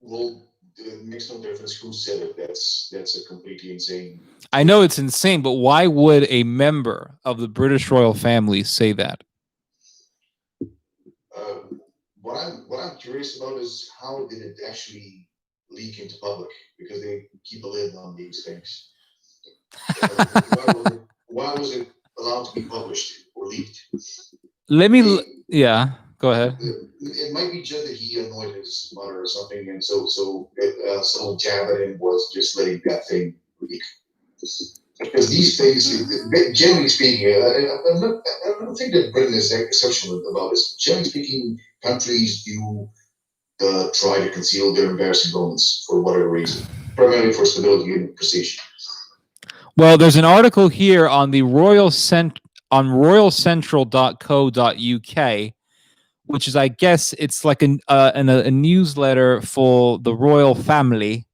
Well, it makes no difference who said it. That's a completely insane. I know it's insane, but why would a member of the British royal family say that? What I'm curious about is how did it actually leak into public? Because they keep a lid on these things. Why was it allowed to be published or leaked? Yeah, go ahead. It might be just that he annoyed his mother or something, and so someone jabbed him was just letting that thing leak. Because these things, generally speaking, I don't think that Britain is exceptional about this. Generally speaking, countries do try to conceal their embarrassing moments for whatever reason, primarily for stability and prestige. Well, there's an article here on the royalcentral.co.uk, which is, I guess, it's like a newsletter for the royal family.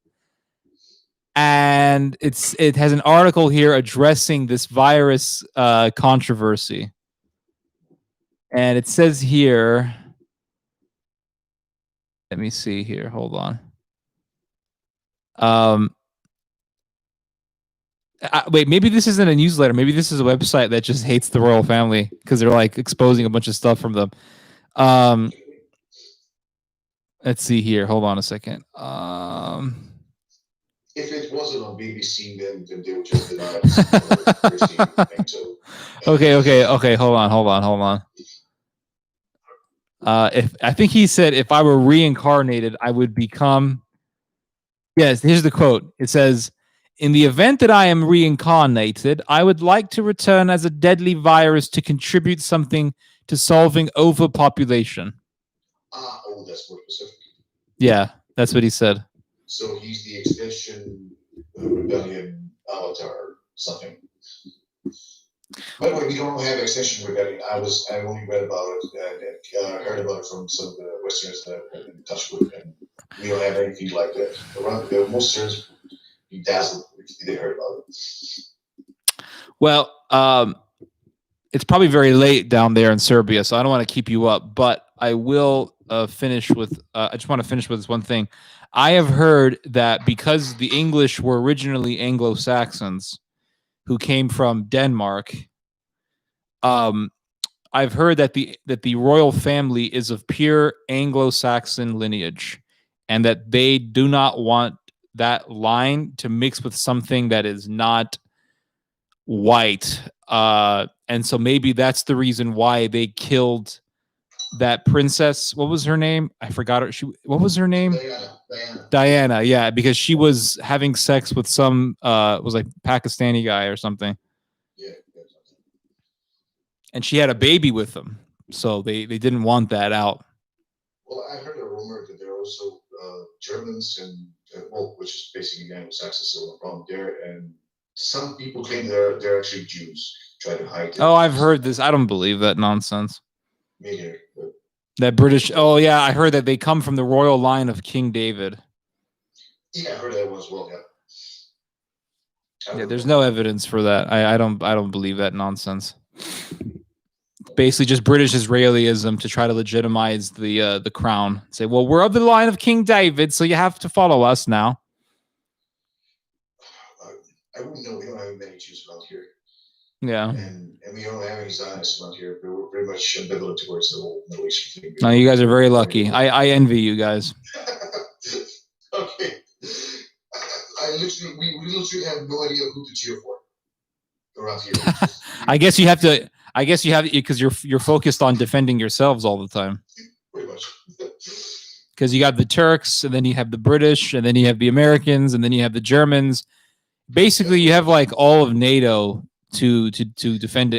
And it has an article here addressing this virus controversy. And it says here, let me see here, hold on. Wait, maybe this isn't a newsletter. Maybe this is a website that just hates the royal family because they're like exposing a bunch of stuff from them. Let's see here. Hold on a second. If it wasn't on BBC, then they would just deny it. Okay. Hold on. If I think he said, if I were reincarnated, I would become. Yes, here's the quote. It says, "In the event that I am reincarnated, I would like to return as a deadly virus to contribute something to solving overpopulation." That's more specific. Yeah, that's what he said. So he's the extension rebellion avatar something. By the way, we don't have extension rebellion. I only read about it and heard about it from some of the Westerners that I've been in touch with, and we don't have anything like that. Around most Westerners be dazzled if they heard about it. Well, it's probably very late down there in Serbia, so I don't want to keep you up, but I will finish with, I just want to finish with this one thing. I have heard that because the English were originally Anglo-Saxons who came from Denmark, I've heard that the royal family is of pure Anglo-Saxon lineage, and that they do not want that line to mix with something that is not white. And so maybe that's the reason why they killed that princess. What was her name? I forgot her. What was her name? Diana. Yeah, because she was having sex with some was like Pakistani guy or something. Yeah. And she had a baby with him. So they didn't want that out. Well, I heard a rumor that there are also Germans and which is basically Anglo-Saxon, so no problem there. And some people claim they're actually Jews, try to hide it. Oh, I've heard this. I don't believe that nonsense. Me neither. That British. Oh yeah, I heard that they come from the royal line of King David. Yeah, I heard that one as well. Yeah. Yeah, there's no evidence for that. I don't believe that nonsense. Basically, just British Israelism to try to legitimize the crown. Say, well, we're of the line of King David, so you have to follow us now. I wouldn't know. We don't have many Jews around here. Yeah. And we don't have any Zionists around here. But we're very much ambivalent towards the whole Middle Eastern thing. No, you guys are very lucky. I envy you guys. Okay. We literally have no idea who to cheer for around here. I guess you have to. I guess you have because you're focused on defending yourselves all the time. Pretty much. Because you got the Turks, and then you have the British, and then you have the Americans, and then you have the Germans. Basically, you have like all of NATO to defend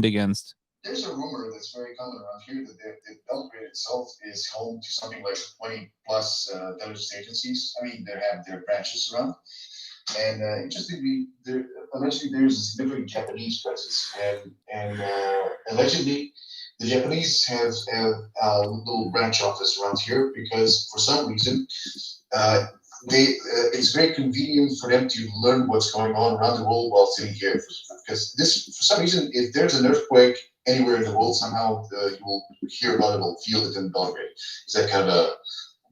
against. There's a rumor that's very common around here that Belgrade itself is home to something like 20 plus intelligence agencies. I mean, they have their branches around. And interestingly, allegedly there's a significant Japanese presence, and allegedly the Japanese have a little branch office around here because for some reason it's very convenient for them to learn what's going on around the world while sitting here. Because for some reason, if there's an earthquake anywhere in the world, somehow you will hear about it or feel it in Belgrade. Is that kind of a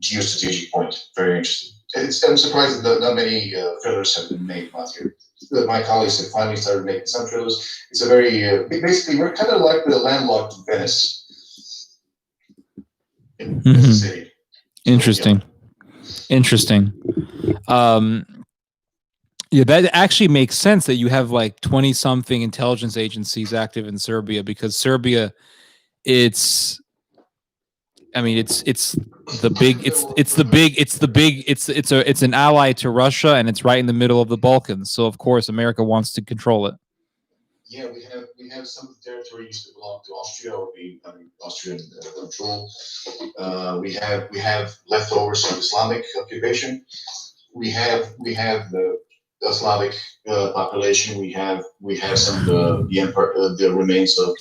geostrategic point? Very interesting. I'm surprised that not many trailers have been made out here. My colleagues have finally started making some trailers. It's a very basically we're kind of like the landlocked Venice in the city. Interesting. Interesting. Yeah, that actually makes sense that you have like 20 something intelligence agencies active in Serbia, because Serbia, it's an ally to Russia, and it's right in the middle of the Balkans. So of course America wants to control it. Yeah, we have some of the territory used to belong to Austria or be under Austrian control. We have leftovers from Islamic occupation. We have the Slavic population. We have some of the empire, the remains of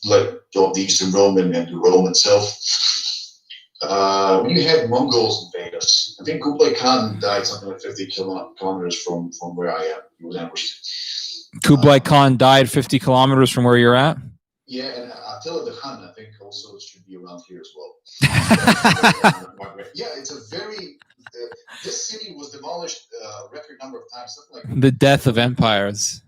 the Eastern Roman and the Rome itself. When you had Mongols invade us, I think Kublai Khan died something like 50 kilometers from where I am. He was ambushed. Kublai Khan died 50 kilometers from where you're at? Yeah, and Attila the Hun, I think, also should be around here as well. Yeah, it's a very... this city was demolished a record number of times. Something like the death of empires.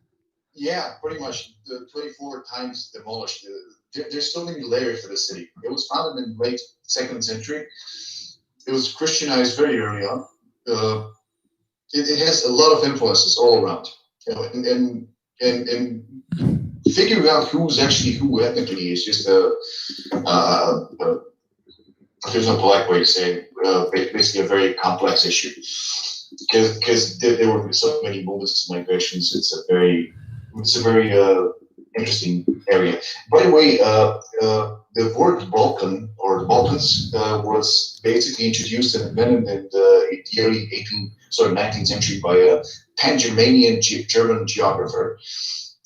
Yeah, pretty much 24 times demolished. There's so many layers to the city. It was founded in the late 2nd century. It was Christianized very early on. It has a lot of influences all around. You know, and figuring out who's actually who ethnically is just there's no polite way to say it, basically a very complex issue, because there were so many movements and migrations. It's a very interesting area. By the way, the word Balkan or the Balkans was basically introduced and invented in the early 19th century by a pan-Germanian German geographer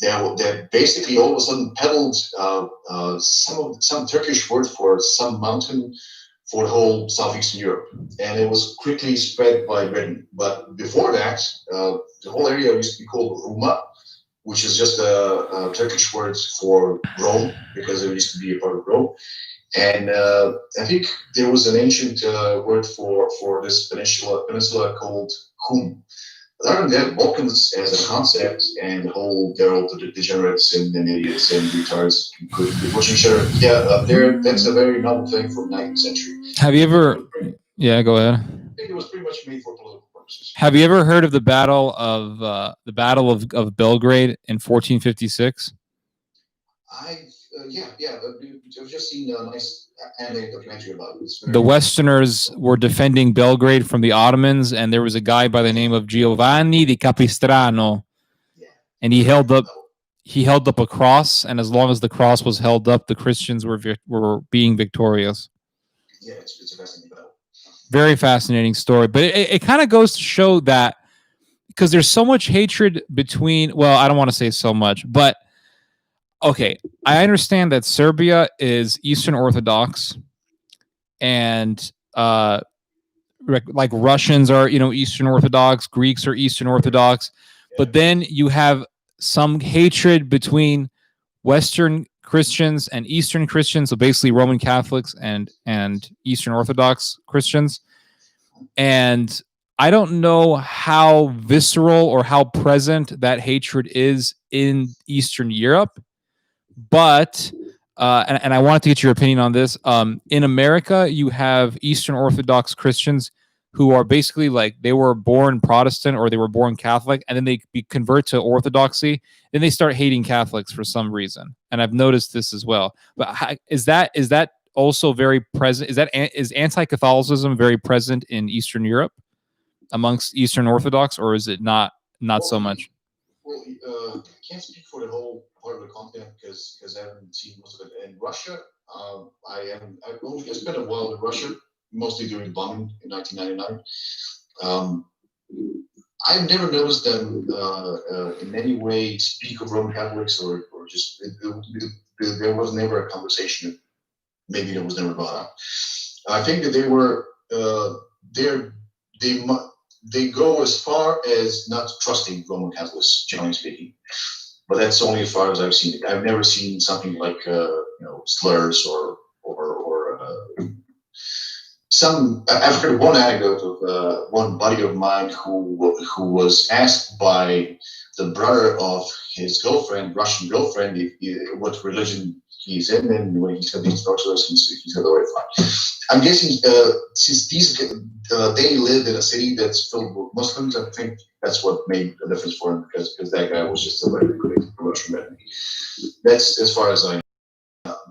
that basically all of a sudden peddled some Turkish word for some mountain for the whole southeastern Europe, and it was quickly spread by Britain. But before that, the whole area used to be called Roma, which is just a Turkish word for Rome, because it used to be a part of Rome. And I think there was an ancient word for this peninsula called Hum. Other than that, Balkans as a concept and the whole, they're all the degenerates and idiots and retards could be pushing each other. Yeah, that's a very novel thing from the 19th century. Have you ever? Yeah, go ahead. I think it was pretty much made for political purposes. Have you ever heard of the Battle of Belgrade in 1456? I've just seen a nice anime documentary about it. The Westerners were defending Belgrade from the Ottomans, and there was a guy by the name of Giovanni di Capistrano, and he held up a cross, and as long as the cross was held up, the Christians were being victorious. Yeah, it's a fascinating battle. Very fascinating story, but it kind of goes to show that, because there's so much hatred between, well, I don't want to say so much, but okay, I understand that Serbia is Eastern Orthodox, and like Russians are, Eastern Orthodox, Greeks are Eastern Orthodox, but then you have some hatred between Western Christians and Eastern Christians, so basically Roman Catholics and Eastern Orthodox Christians. And I don't know how visceral or how present that hatred is in Eastern Europe, but and I wanted to get your opinion on this. In America, you have Eastern Orthodox Christians who are basically like, they were born Protestant or they were born Catholic, and then they convert to Orthodoxy, then they start hating Catholics for some reason. And I've noticed this as well. But is that also very present? Is anti-Catholicism very present in Eastern Europe amongst Eastern Orthodox, or is it not so much? Well, I can't speak for the whole part of the continent because I haven't seen most of it. In Russia, I spent a while in Russia, mostly during the bombing in 1999. I've never noticed them in any way speak of Roman Catholics or just there was never a conversation. Maybe it was never brought up. I think that they were they go as far as not trusting Roman Catholics, generally speaking. But that's only as far as I've seen it. I've never seen something like slurs or some. I've heard one anecdote of one buddy of mine who was asked by the brother of his girlfriend, Russian girlfriend, what religion he's in, and when he said he's Orthodox, he said, "All right, fine." I'm guessing since they lived in a city that's filled with Muslims, I think that's what made a difference for him, because that guy was just a very great Russian man. That's as far as I know.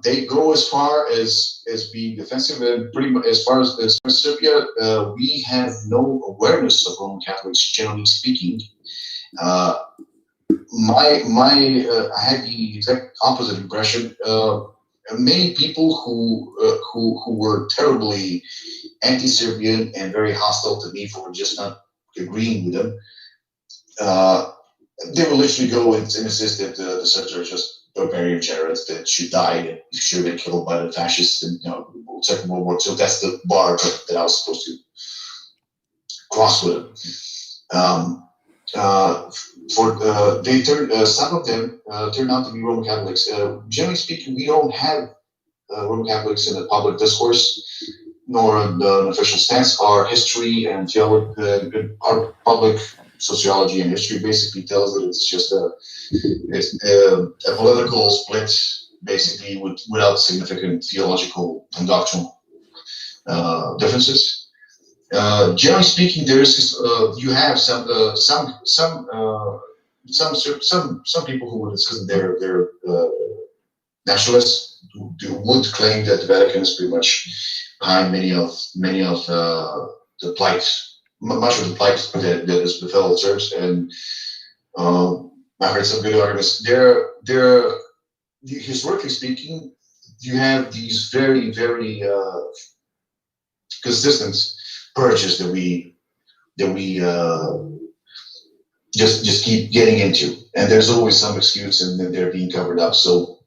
They go as far as being defensive, and pretty much as far as Serbia, we have no awareness of Roman Catholics, generally speaking. I had the exact opposite impression. Many people who were terribly anti-Serbian and very hostile to me for just not agreeing with them, they will literally go and insist that the Serbs are just barbarian chariots that should die and should have been killed by the fascists in Second World War. So that's the bar that I was supposed to cross with them. Some of them turn out to be Roman Catholics. Generally speaking, we don't have Roman Catholics in the public discourse, nor an official stance. Our history and our public sociology and history basically tells that it's just a political split, basically without significant theological and doctrinal differences. Generally speaking, there is you have some people who would discuss they're nationalists who would claim that the Vatican is pretty much behind many of the plight, much of the plight that is befell Serbs, and I heard some good arguments. They're historically speaking, you have these very consistent purges that we just keep getting into, and there's always some excuse, and then they're being covered up. So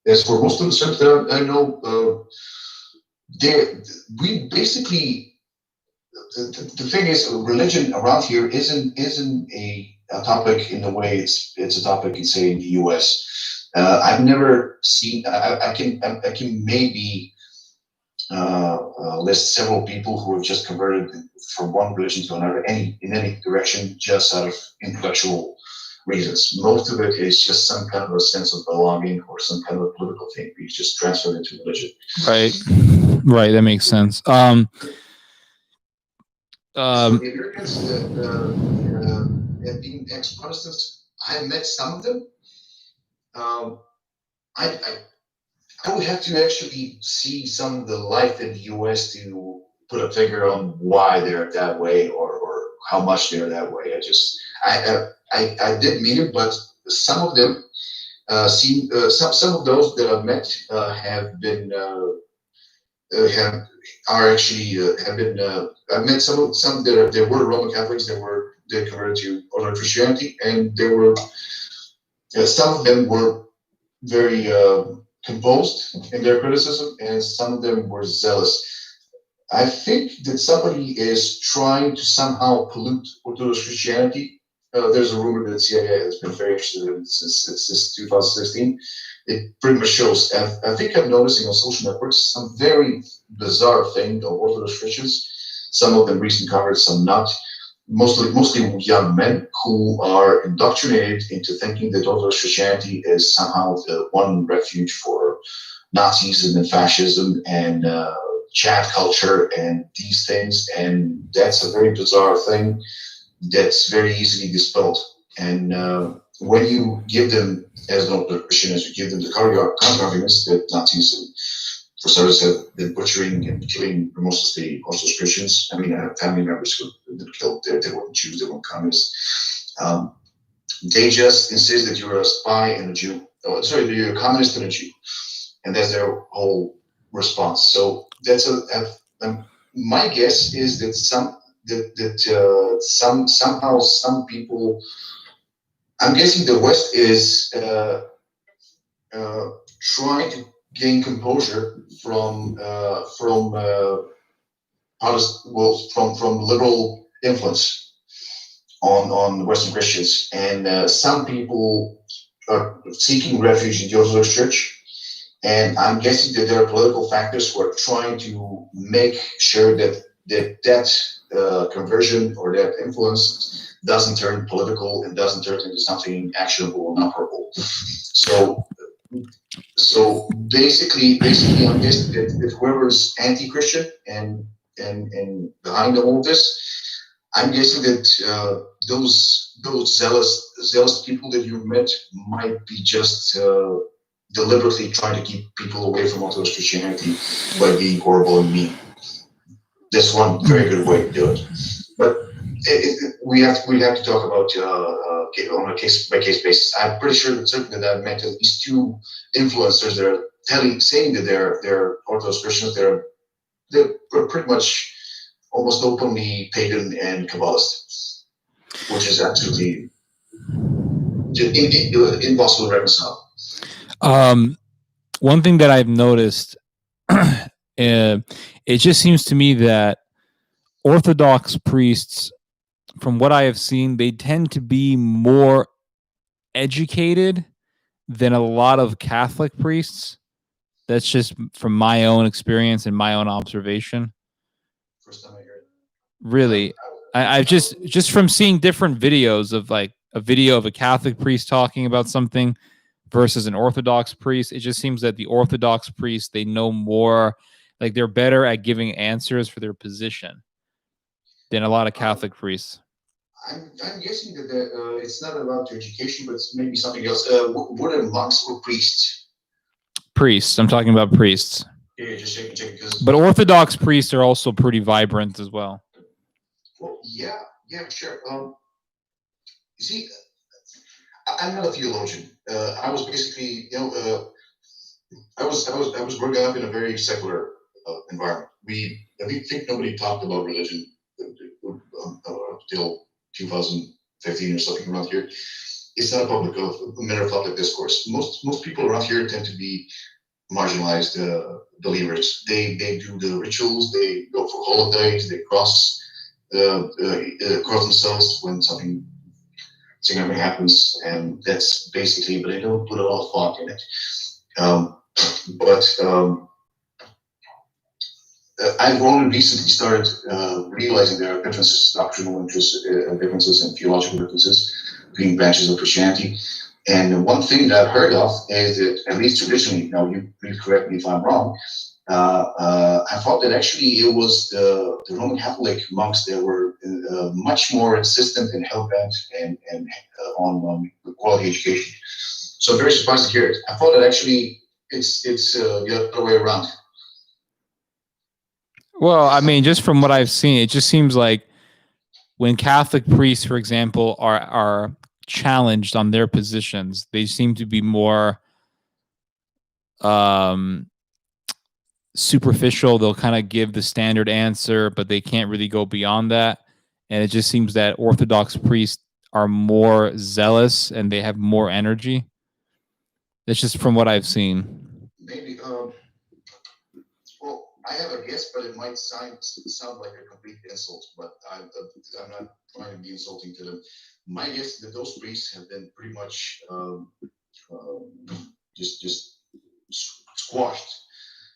as for most of the Serbs that I know, we basically, the thing is, religion around here isn't a topic in the way it's a topic in, say, in the U.S. I've never seen. I can maybe list several people who have just converted from one religion to another, in any direction, just out of intellectual reasons. Most of it is just some kind of a sense of belonging or some kind of a political thing. We just transferred into religion. Right. That makes sense. So the Americans, being ex-Protestants, I met some of them. I would have to actually see some of the life in the U.S. to put a finger on why they're that way, or how much they're that way. I did meet them, but some of them seem some of those that I've met have been have been. I've met some that were Roman Catholics, they converted to Orthodox Christianity, and there were some of them were very composed in their criticism, and some of them were zealous. I think that somebody is trying to somehow pollute Orthodox Christianity. There's a rumor that CIA has been very interested in since 2016. It pretty much shows. I think I'm noticing on social networks some very bizarre thing of Orthodox Christians. Some of them recent converts, some not. Mostly young men who are indoctrinated into thinking that Orthodox Christianity is somehow the one refuge for Nazism and fascism and chat culture and these things. And that's a very bizarre thing that's very easily dispelled. And when you give them, as an Orthodox Christian, as you give them the counter-arguments that Nazis for starters have been butchering and killing mostly Orthodox Christians. I mean, I have family members who have been killed. They weren't Jews, they weren't communists. They just insist that you're a spy and a Jew. Oh, sorry, you're a communist and a Jew, and that's their whole response. So that's my guess is that somehow some people. I'm guessing the West is trying to gain composure from liberal influence on Western Christians, and some people are seeking refuge in the Orthodox Church. And I'm guessing that there are political factors who are trying to make sure that conversion or that influence doesn't turn political and doesn't turn into something actionable and operable. So basically, I'm guessing that whoever's anti-Christian and behind all of this, I'm guessing that those zealous people that you've met might be just deliberately trying to keep people away from Orthodox Christianity by being horrible and mean. That's one very good way to do it. But we have to talk about on a case by case basis. I'm pretty sure that I've met at least two influencers that are saying that they're Orthodox Christians. They're pretty much almost openly pagan and Kabbalist, which is absolutely impossible to reconcile. One thing that I've noticed, it just seems to me that Orthodox priests, from what I have seen, they tend to be more educated than a lot of Catholic priests. That's just from my own experience and my own observation. First time I heard it. Really, I've just from seeing different videos of like a video of a Catholic priest talking about something versus an Orthodox priest, it just seems that the Orthodox priests, they know more, like they're better at giving answers for their position than a lot of Catholic priests. I'm guessing that it's not about education, but it's maybe something else. Were there monks or priests? Priests. I'm talking about priests. Yeah, just check. But Orthodox priests are also pretty vibrant as well. Well, yeah, sure. You see, I'm not a theologian. I was basically, I was growing up in a very secular environment. I think nobody talked about religion until 2015 or something around here. It's not a matter of public discourse. Most people around here tend to be marginalized believers. They do the rituals, they go for holidays, they cross themselves when something significant happens, and that's basically. But they don't put a lot of thought in it. I've only recently started realizing there are differences, doctrinal differences, and theological differences between branches of Christianity. And one thing that I've heard of is that, at least traditionally, now you please correct me if I'm wrong, I thought that actually it was the Roman Catholic monks that were much more insistent and hell-bent and on quality education. So I'm very surprised to hear it. I thought that actually it's the other way around. Well, I mean, just from what I've seen, it just seems like when Catholic priests, for example, are challenged on their positions, they seem to be more superficial. They'll kind of give the standard answer, but they can't really go beyond that. And it just seems that Orthodox priests are more zealous and they have more energy. That's just from what I've seen. Maybe. Well, I have a guess, but it might sound like a complete insult. But I'm not trying to be insulting to them. My guess is that those priests have been pretty much just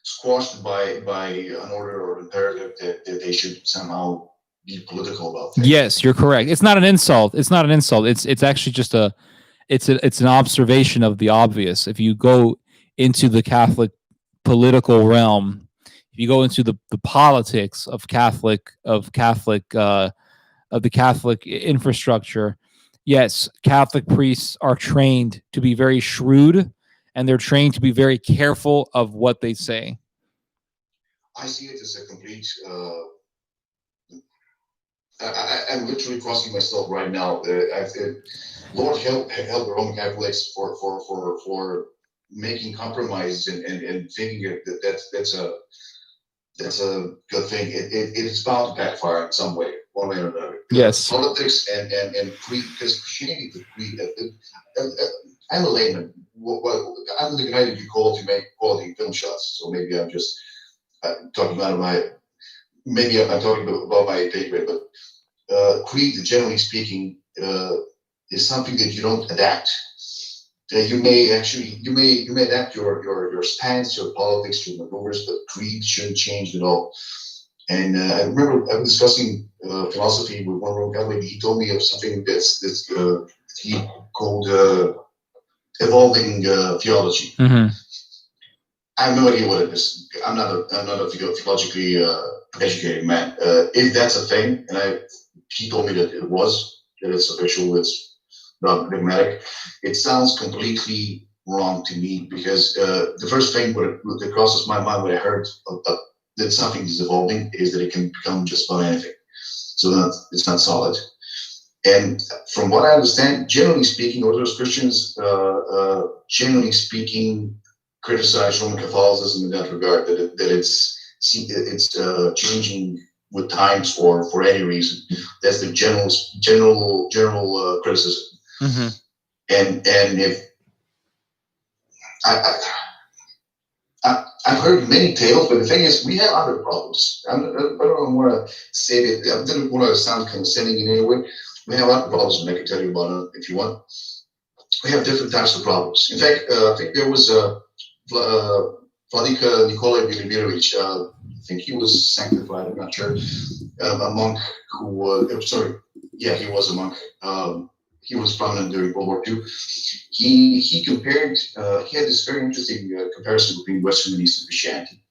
squashed by an order or imperative that they should somehow be political about things. Yes, you're correct. It's not an insult. It's not an insult. It's actually just it's an observation of the obvious. If you go into the Catholic political realm, if you go into the politics of the Catholic infrastructure, yes, Catholic priests are trained to be very shrewd, and they're trained to be very careful of what they say. I see it as a complete. I'm literally crossing myself right now. Lord help the Roman Catholics for making compromises and thinking that that's a good thing. It is bound to backfire in some way, one way or another. Yes. Politics and creed, because Christianity is creed. I'm a layman. I'm the guy that you call to make quality film shots. So maybe I'm just talking about maybe I'm talking about my pay grade, but creed, generally speaking, is something that you don't adapt. You may adapt your stance, your politics, your maneuvers, but creed shouldn't change at all. And I remember I was discussing philosophy with one Roman Catholic. He told me of something that's he called evolving theology. Mm-hmm. I have no idea what it is. I'm not a theologically educated man. If that's a thing, and he told me that it's official, it's not pragmatic. It sounds completely wrong to me because the first thing that crosses my mind when I heard that something is evolving is that it can become just about anything. So it's not solid. And from what I understand, generally speaking, Orthodox Christians, generally speaking, criticize Roman Catholicism in that regard, that it's changing with times or for any reason. That's the general criticism. Mm-hmm. And if I've heard many tales, but the thing is, we have other problems. I don't want to say that. I didn't want to sound condescending in any way. We have other problems, and I can tell you about it if you want. We have different types of problems. In fact, I think there was Vladika Nikolai Velimirovich. I think he was sanctified. I'm not sure. A monk who was he was a monk. He was prominent during World War II. He compared. He had this very interesting comparison between Western and Eastern Christianity.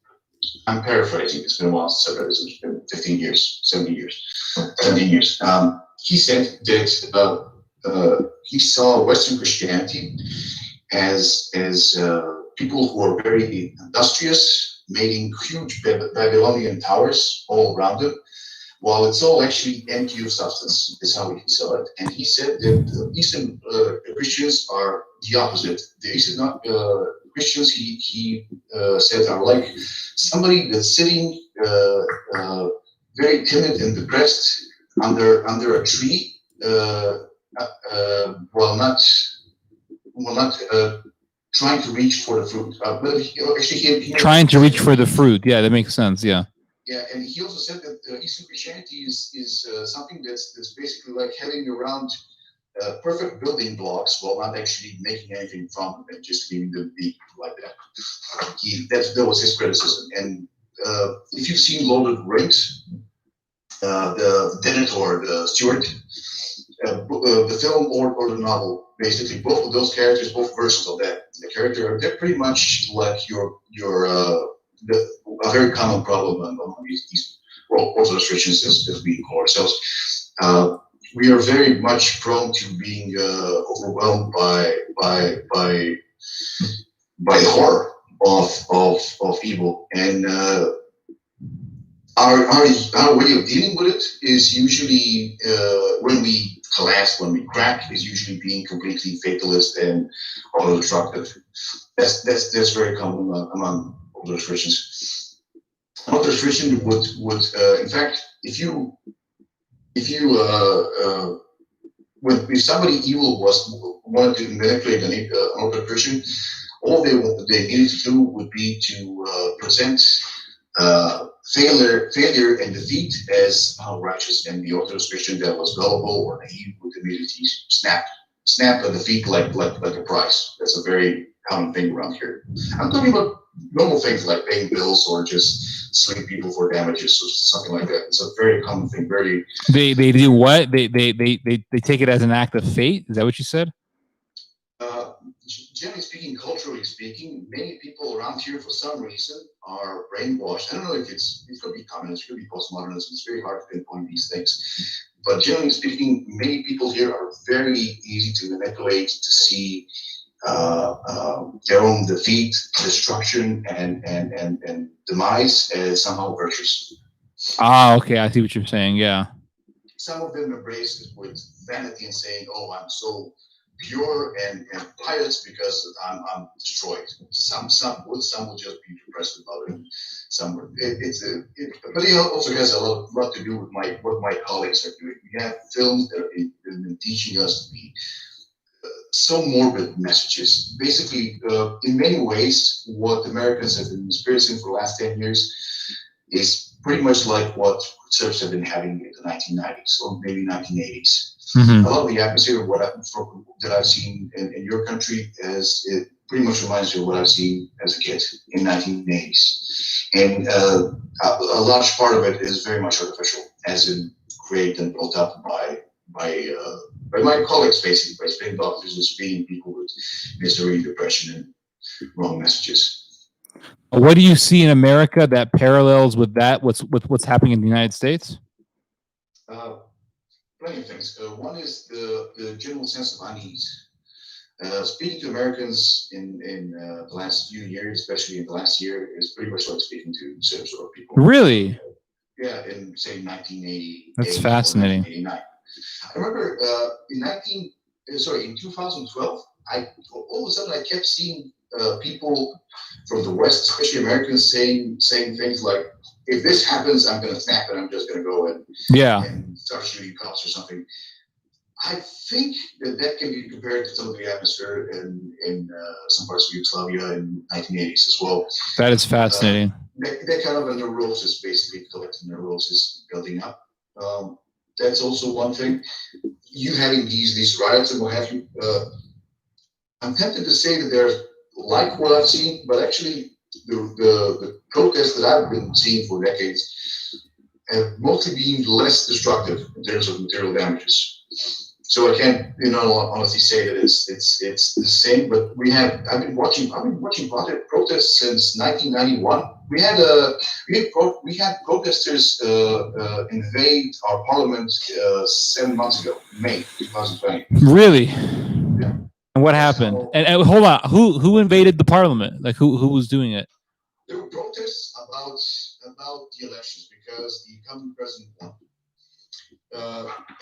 I'm paraphrasing. It's been a while since I read this. It's been 15 years, 17 years. He said that he saw Western Christianity as people who are very industrious, making huge Babylonian towers all around them, while it's all actually empty of substance. Is how he saw it. And he said that Eastern Christians are the opposite. The Eastern Christians, he said, are like somebody that's sitting very timid and depressed under a tree, while not trying to reach for the fruit. But actually, trying to reach for the fruit. Yeah, that makes sense. Yeah. Yeah, and he also said that Eastern Christianity is something that's basically like having around perfect building blocks while not actually making anything from them and just leaving them be like that. That was his criticism. And if you've seen Lord of the Rings, the Denethor, the Steward, the film or the novel, basically both of those characters, both versions of that the character, they're pretty much like a very common problem among these Orthodox Christians, as we call ourselves. We are very much prone to being overwhelmed by the horror of evil, and our way of dealing with it is usually when we collapse, when we crack, is usually being completely fatalist and auto-destructive. That's very common among Orthodox Christians. Orthodox Christian would in fact, if somebody evil wanted to manipulate an Orthodox Christian, all they needed to do would be to present failure and defeat as somehow righteous, and the Orthodox Christian that was gullible or naive would immediately snap a defeat like a prize. That's a very common thing around here. I'm talking about normal things like paying bills or just suing people for damages or something like that. It's a very common thing. They do what? They take it as an act of fate. Is that what you said? Generally speaking, culturally speaking, many people around here for some reason are brainwashed. I don't know if it could be communist, it could be postmodernism. It's very hard to pinpoint these things. But generally speaking, many people here are very easy to manipulate, to see their own defeat, destruction, and demise as somehow virtuous. Ah, okay, I see what you're saying. Yeah. Some of them embrace it with vanity and saying, "Oh, I'm so pure and pious because I'm destroyed." Some will just be depressed about it. But it also has a lot to do with what my colleagues are doing. We have films that have been teaching us to be so morbid messages. Basically, in many ways, what Americans have been experiencing for the last 10 years is pretty much like what Serbs have been having in the 1990s or maybe 1980s. Mm-hmm. A lot of the atmosphere of that I've seen in your country it pretty much reminds me of what I've seen as a kid in 1980s. And a large part of it is very much artificial, as in created and built up by my colleagues, basically, by spin doctors and feeding people with misery, depression, and wrong messages. What do you see in America that parallels with that? What's happening in the United States? Plenty of things. One is the general sense of unease. Speaking to Americans in the last few years, especially in the last year, is pretty much like speaking to Serbs or people. Really? Yeah, in say 1980. That's fascinating. 1989. I remember in 2012, all of a sudden I kept seeing people from the West, especially Americans, saying things like, "If this happens, I'm going to snap and I'm just going to go and start shooting cops or something." I think that can be compared to some of the atmosphere in some parts of Yugoslavia in the 1980s as well. That is fascinating. That kind of a neurosis, basically, collective neurosis building up. That's also one thing. You having these riots and what have you. I'm tempted to say that they're like what I've seen, but actually the protests that I've been seeing for decades have mostly been less destructive in terms of material damages. So I can't, honestly say that it's the same. But I've been watching protests since 1991. We had protesters invade our parliament 7 months ago, May 2020. Really? Yeah. And what happened? And hold on, who invaded the parliament? Like who was doing it? There were protests about the elections because the incumbent president won.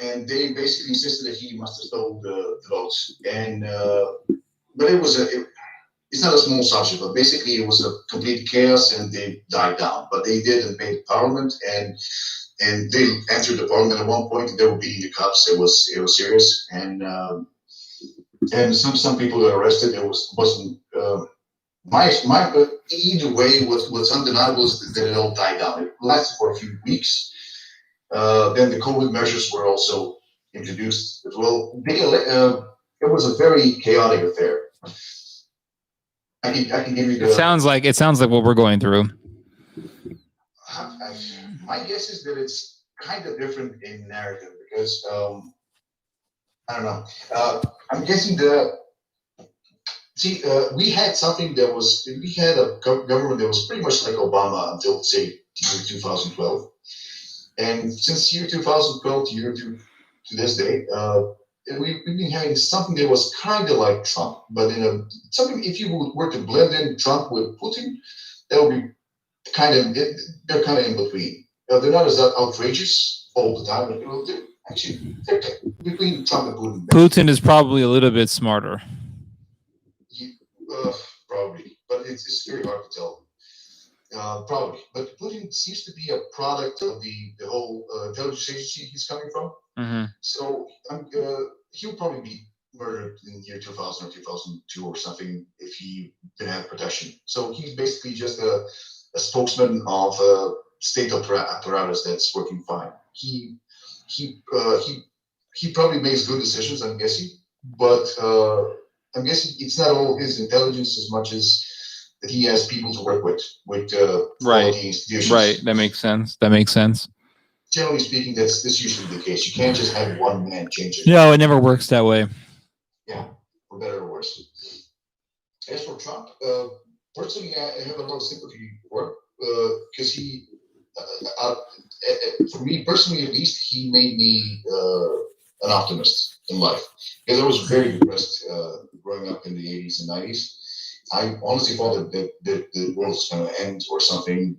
And they basically insisted that he must have stolen the votes. And but it's not a small subject, but basically it was a complete chaos and they died down. But they did invade parliament and they entered the parliament at one point and they were beating the cops. It was serious. And and some people got arrested. It wasn't my either way. What's undeniable is that it all died down. It lasted for a few weeks. Then the COVID measures were also introduced as well. It was a very chaotic affair. I can give you the. It sounds like what we're going through. My guess is that it's kind of different in narrative because I don't know. I'm guessing we had something that we had a government that was pretty much like Obama until say year 2012, and since year 2012 to this day, we've been having something that was kind of like Trump, but something if you were to blend in Trump with Putin, that would be they're kind of in between. They're not as outrageous all the time. They're between Trump and Putin. Putin is probably a little bit smarter. Probably, but it's very hard to tell. Probably, but Putin seems to be a product of the whole intelligence agency he's coming from. Mm-hmm. So he'll probably be murdered in year 2000 or 2002 or something if he didn't have protection. So he's basically just a spokesman of a state apparatus that's working fine. He probably makes good decisions, I'm guessing, but I'm guessing it's not all his intelligence as much as that he has people to work with quality institutions. Right, that makes sense. Generally speaking, that's usually the case. You can't just have one man change it. No, it never works that way. Yeah, for better or worse. As for Trump, personally, I have a lot of sympathy for because he, for me personally at least, he made me an optimist in life. Because I was very depressed growing up in the 80s and 90s. I honestly thought that the world was going to end or something.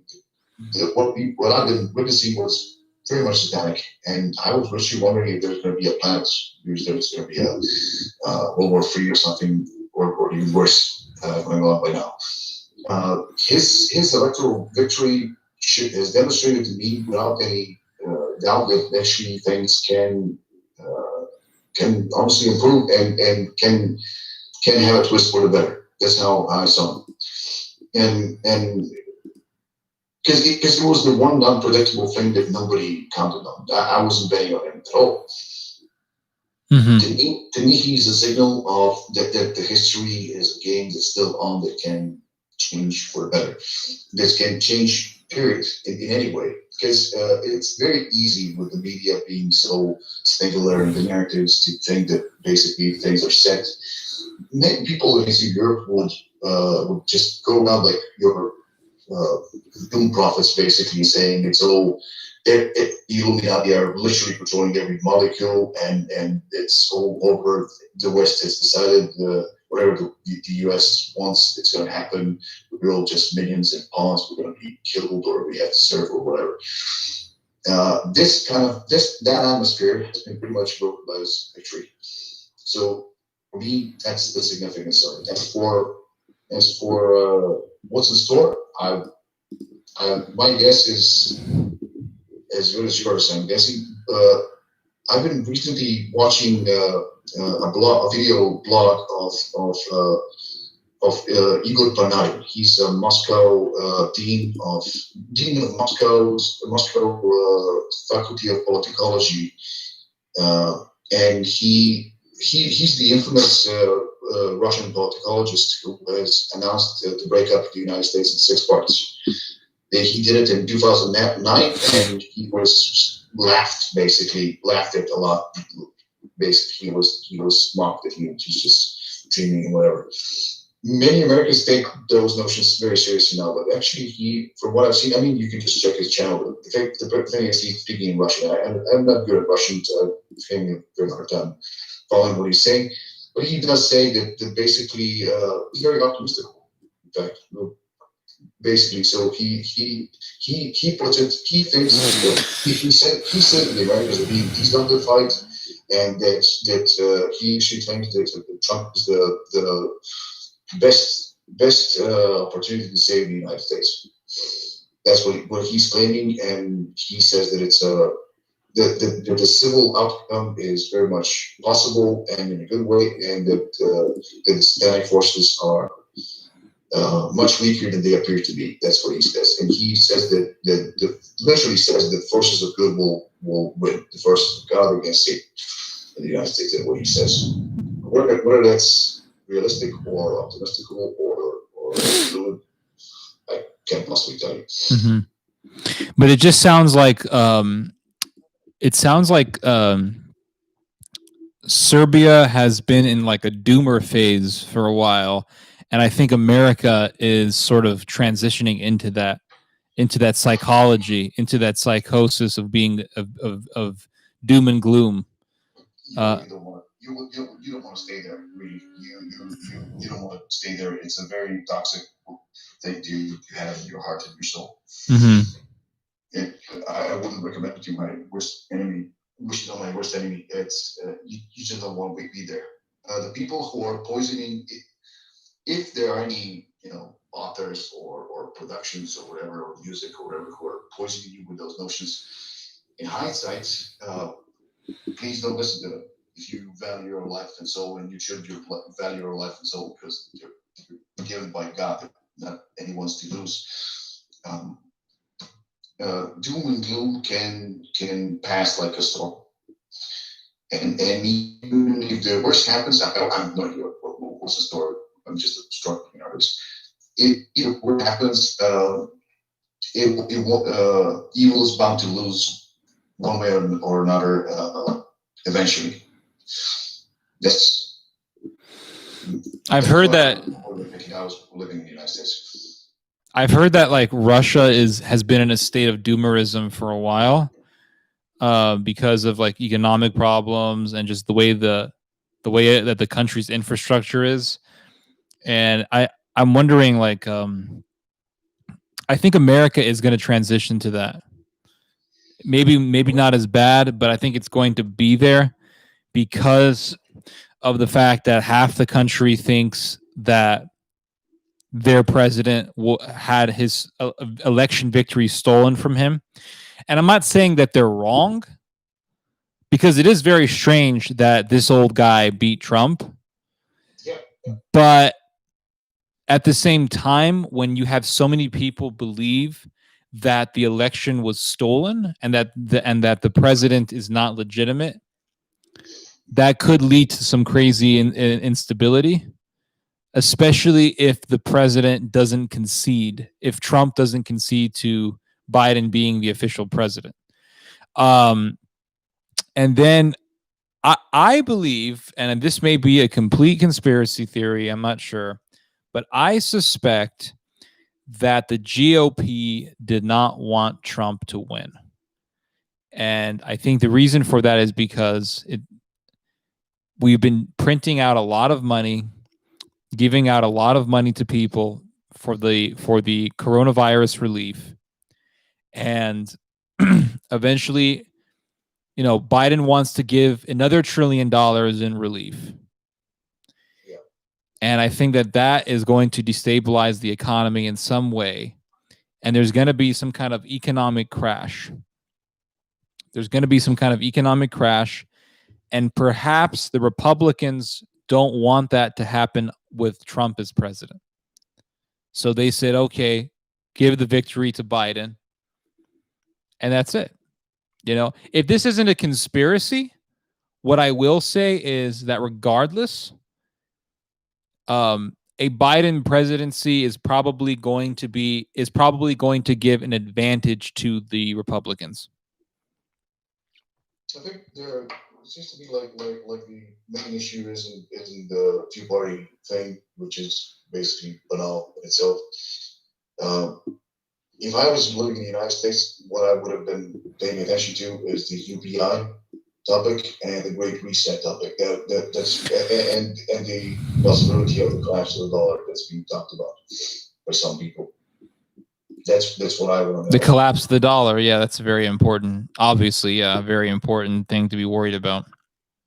What I've been witnessing was very much satanic, and I was really wondering if there's going to be a planet, if there's going to be a World War III or something, or even worse going on by now. His electoral victory has demonstrated to me without any doubt that actually things can honestly improve and can have a twist for the better. That's how I saw him, and because it was the one unpredictable thing that nobody counted on. I wasn't betting on him at all. Mm-hmm. To me, he's a signal of that the history is a game that's still on that can change for the better. That can change, period, in any way. Because it's very easy with the media being so singular in the narratives to think that basically things are set. Many people in Europe would just go around like your doom prophets, basically saying it's all the Illuminati are literally controlling every molecule, and it's all over. The West has decided whatever the US wants, it's going to happen. We're all just minions and pawns. We're going to be killed, or we have to serve, or whatever. That atmosphere has been pretty much broken by his victory. So for me, that's the significance of it. As for what's in store, my guess is as good as yours. I'm guessing. I've been recently watching a video blog of Igor Panarin. He's a Moscow dean of Moscow Faculty of Politicology, and he's the infamous Russian politicologist who has announced the breakup of the United States in 6 parts. He did it in 2009, and he was laughed at a lot. Basically, he was mocked that he's just dreaming and whatever. Many Americans take those notions very seriously now, but actually, from what I've seen, I mean, you can just check his channel. The thing is, he's speaking in Russian. I'm not good at Russian, so I'm having a very hard time following what he's saying. But he does say that basically he's very optimistic. In fact, basically, so he puts it. He thinks he said to the Americans that he's done the fight, and that he actually claims that Trump is the best opportunity to save the United States. That's what he's claiming, and he says that it's the civil outcome is very much possible and in a good way, and that the static forces are much weaker than they appear to be. That's what he says, and he says that literally says that forces of good will win. The forces of God against Satan in the United States. That's what he says. Whether that's realistic or optimistical or fluid, I can't possibly tell you. Mm-hmm. But it just sounds like Serbia has been in like a doomer phase for a while, and I think America is sort of transitioning into that psychology, into that psychosis of being of doom and gloom. You don't want to stay there. Really, you don't want to stay there. It's a very toxic thing to have in your heart and your soul. Mm-hmm. I wouldn't recommend it to my worst enemy. Wish you know my worst enemy. It's you just don't want to be there. The people who are poisoning, if there are any authors or productions or whatever, or music or whatever, who are poisoning you with those notions, in hindsight, please don't listen to them. If you value your life and soul, and you should value your life and soul because you're given by God, not anyone's to lose. Doom and gloom can pass like a storm, and even if the worst happens, I'm not here. What's the story? I'm just a struggling artist. If what happens, it won't. Evil is bound to lose one way or another eventually. That's. I've heard that. I was living in the United States. I've heard that like Russia has been in a state of doomerism for a while, because of like economic problems and just the way that the country's infrastructure is. And I'm wondering, like, I think America is going to transition to that. Maybe not as bad, but I think it's going to be there because of the fact that half the country thinks that their president had his election victory stolen from him. And I'm not saying that they're wrong, because it is very strange that this old guy beat Trump. Yeah. But at the same time, when you have so many people believe that the election was stolen and that the president is not legitimate, that could lead to some crazy instability, especially if the president doesn't concede, if Trump doesn't concede to Biden being the official president. And then I believe, and this may be a complete conspiracy theory, I'm not sure, but I suspect that the GOP did not want Trump to win. And I think the reason for that is because we've been printing out a lot of money, giving out a lot of money to people for the coronavirus relief. And eventually, Biden wants to give another $1 trillion in relief. Yeah. And I think that is going to destabilize the economy in some way. And there's going to be some kind of economic crash. And perhaps the Republicans don't want that to happen with Trump as president. So they said, okay, give the victory to Biden. And that's it. If this isn't a conspiracy, what I will say is that regardless, a Biden presidency is probably going to give an advantage to the Republicans. I think there seems to be like the main issue isn't the two-party thing, which is basically banal in itself. If I was living in the United States, what I would have been paying attention to is the UPI topic and the Great Reset topic. That's and the possibility of the collapse of the dollar that's being talked about by some people. That's what I want to know. The collapse of the dollar, yeah, that's very important. Obviously, yeah, a very important thing to be worried about.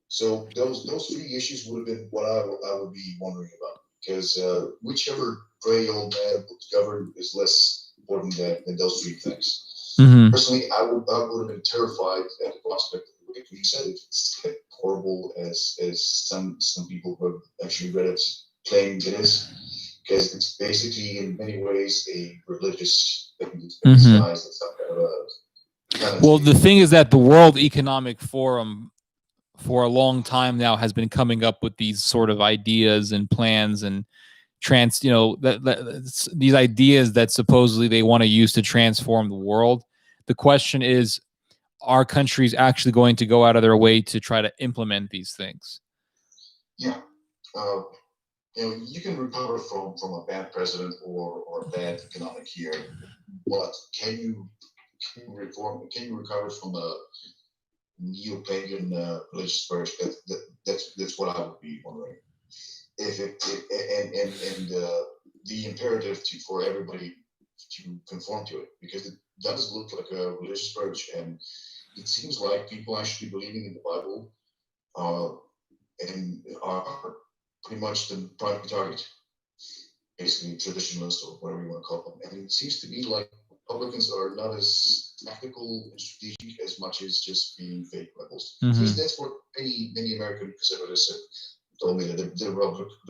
So those three issues would have been what I would be wondering about, because whichever gray old man would govern is less important than those three things. Personally, I would have been terrified at the prospect of what you said. It's horrible as some people who have actually read it claim it is, because it's basically in many ways a religious thing disguised as some kind of a. Well, the thing is that the World Economic Forum for a long time now has been coming up with these sort of ideas and plans and these ideas that supposedly they want to use to transform the world. The question is, are countries actually going to go out of their way to try to implement these things? Yeah. You can recover from a bad president or a bad economic year, but can you recover from a neo-pagan religious purge? That's what I would be wondering. If the imperative for everybody to conform to it, because it does look like a religious purge, and it seems like people actually believing in the Bible and are pretty much the primary target, basically traditionalists or whatever you want to call them. And it seems to me like Republicans are not as tactical and strategic as much as just being fake rebels. That's what many American conservatives have told me, that the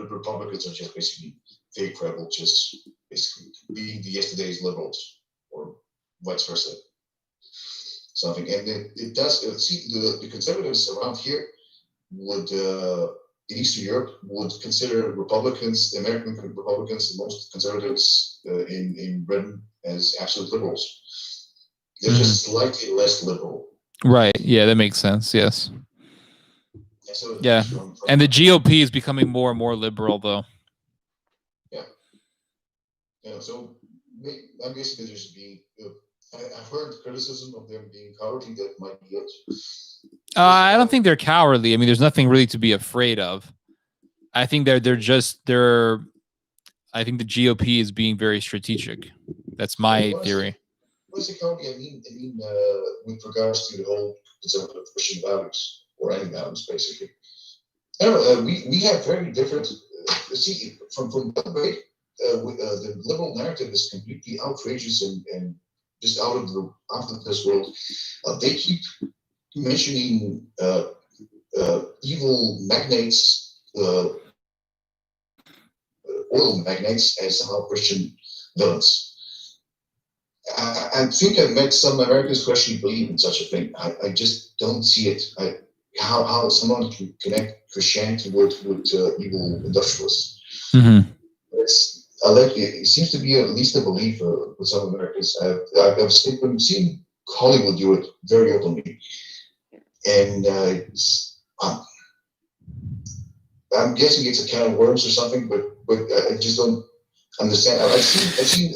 Republicans are just basically fake rebels, just basically being the yesterday's liberals or vice versa. Something, and it does see the conservatives around here would in Eastern Europe would consider Republicans, American Republicans, the most conservatives in Britain as absolute liberals. They're just slightly less liberal. Right. Yeah, that makes sense. Yes. Yeah. And the GOP is becoming more and more liberal, though. Yeah. Yeah. So I'm guessing there's being. I've heard criticism of them being cowardly. That might be it. I don't think they're cowardly. I mean, there's nothing really to be afraid of. I think I think the GOP is being very strategic. That's my theory. What's the cowardly? I mean, with regards to the whole conservative Christian values or any values, basically. I don't know. We have very different. See, from the way, the liberal narrative is completely outrageous and just out of this world. They keep mentioning evil magnates, oil magnates, as somehow Christian villains. I think I've met some Americans who actually believe in such a thing. I just don't see it. How someone can connect Christianity with evil industrialists. It seems to be at least a belief with some Americans. I've seen Hollywood do it very openly, and I'm guessing it's a can of worms or something, but I just don't understand. I've seen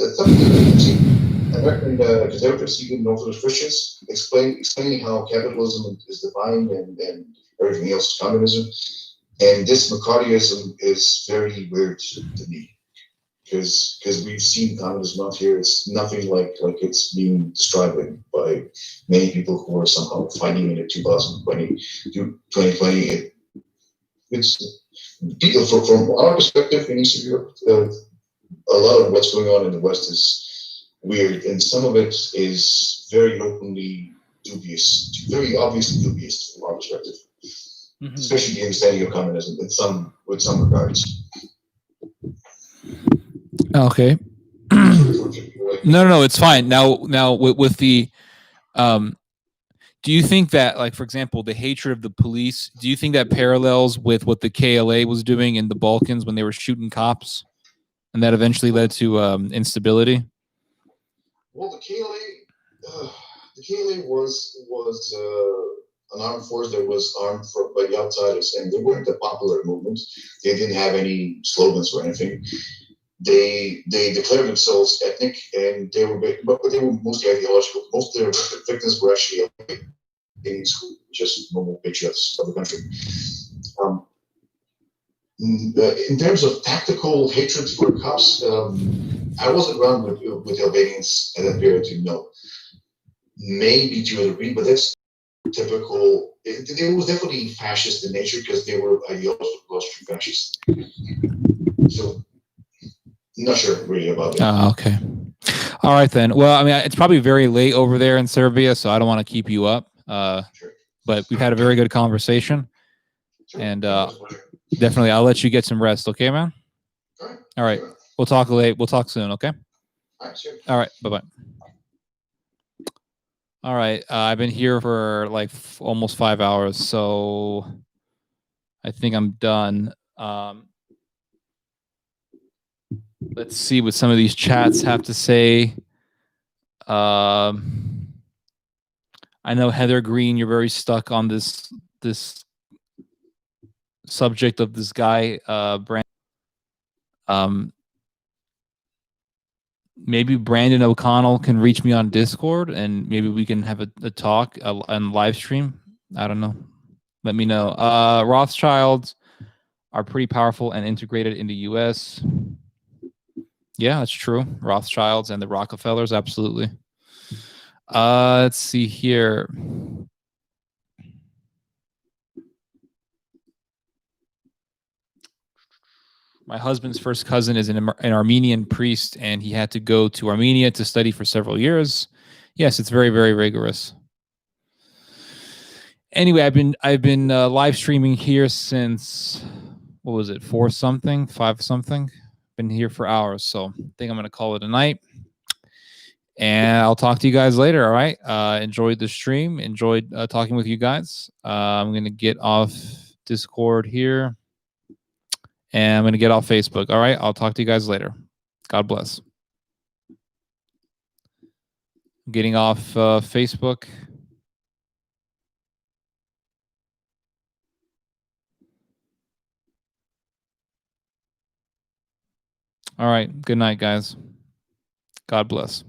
American conservatives, even Orthodox Christians, explaining how capitalism is divine and everything else is communism, and this McCarthyism is very weird to me. Because we've seen communism out here, it's nothing like it's being described by many people who are somehow fighting in 2020. It's people from our perspective in Eastern Europe. A lot of what's going on in the West is weird, and some of it is very openly dubious, very obviously dubious from our perspective, especially the understanding of communism with some regards. Okay. No, it's fine. Now with the, do you think that, like, for example, the hatred of the police, do you think that parallels with what the KLA was doing in the Balkans when they were shooting cops, and that eventually led to instability? Well, the KLA was an armed force that was armed by the outsiders, and they weren't a popular movement. They didn't have any slogans or anything. They declared themselves ethnic, and they were mostly ideological. Most of their victims were actually just normal patriots of the country. In terms of tactical hatred for cops, I wasn't around with the Albanians at that period to know. Maybe to a degree, but that's typical. It was definitely fascist in nature because they were ideological fascists. So. Not sure really about that. Okay. All right then. Well, I mean, it's probably very late over there in Serbia, so I don't want to keep you up. Sure. But we've had a very good conversation, Sure. and Yeah, that's pleasure. definitely, I'll let you get some rest. Okay, man. All right. All right. Sure. We'll talk late. We'll talk soon. Okay. All right. Sure. All right. Bye bye. All right. I've been here for like almost 5 hours, so I think I'm done. Let's see what some of these chats have to say. I know Heather Green, you're very stuck on this subject of this guy, Brandon. Maybe Brandon O'Connell can reach me on Discord, and maybe we can have a talk on live stream. I don't know. Let me know. Rothschilds are pretty powerful and integrated in the U.S. Yeah, that's true. Rothschilds and the Rockefellers, absolutely. Let's see here. My husband's first cousin is an Armenian priest, and he had to go to Armenia to study for several years. Yes, it's very, very rigorous. Anyway, I've been live streaming here since, what was it, 4 something, 5 something. Been here for hours, so I think I'm gonna call it a night. And I'll talk to you guys later. All right. Enjoyed the stream. Enjoyed talking with you guys. I'm gonna get off Discord here. And I'm going to get off Facebook. All right. I'll talk to you guys later. God bless. Getting off Facebook. All right. Good night, guys. God bless.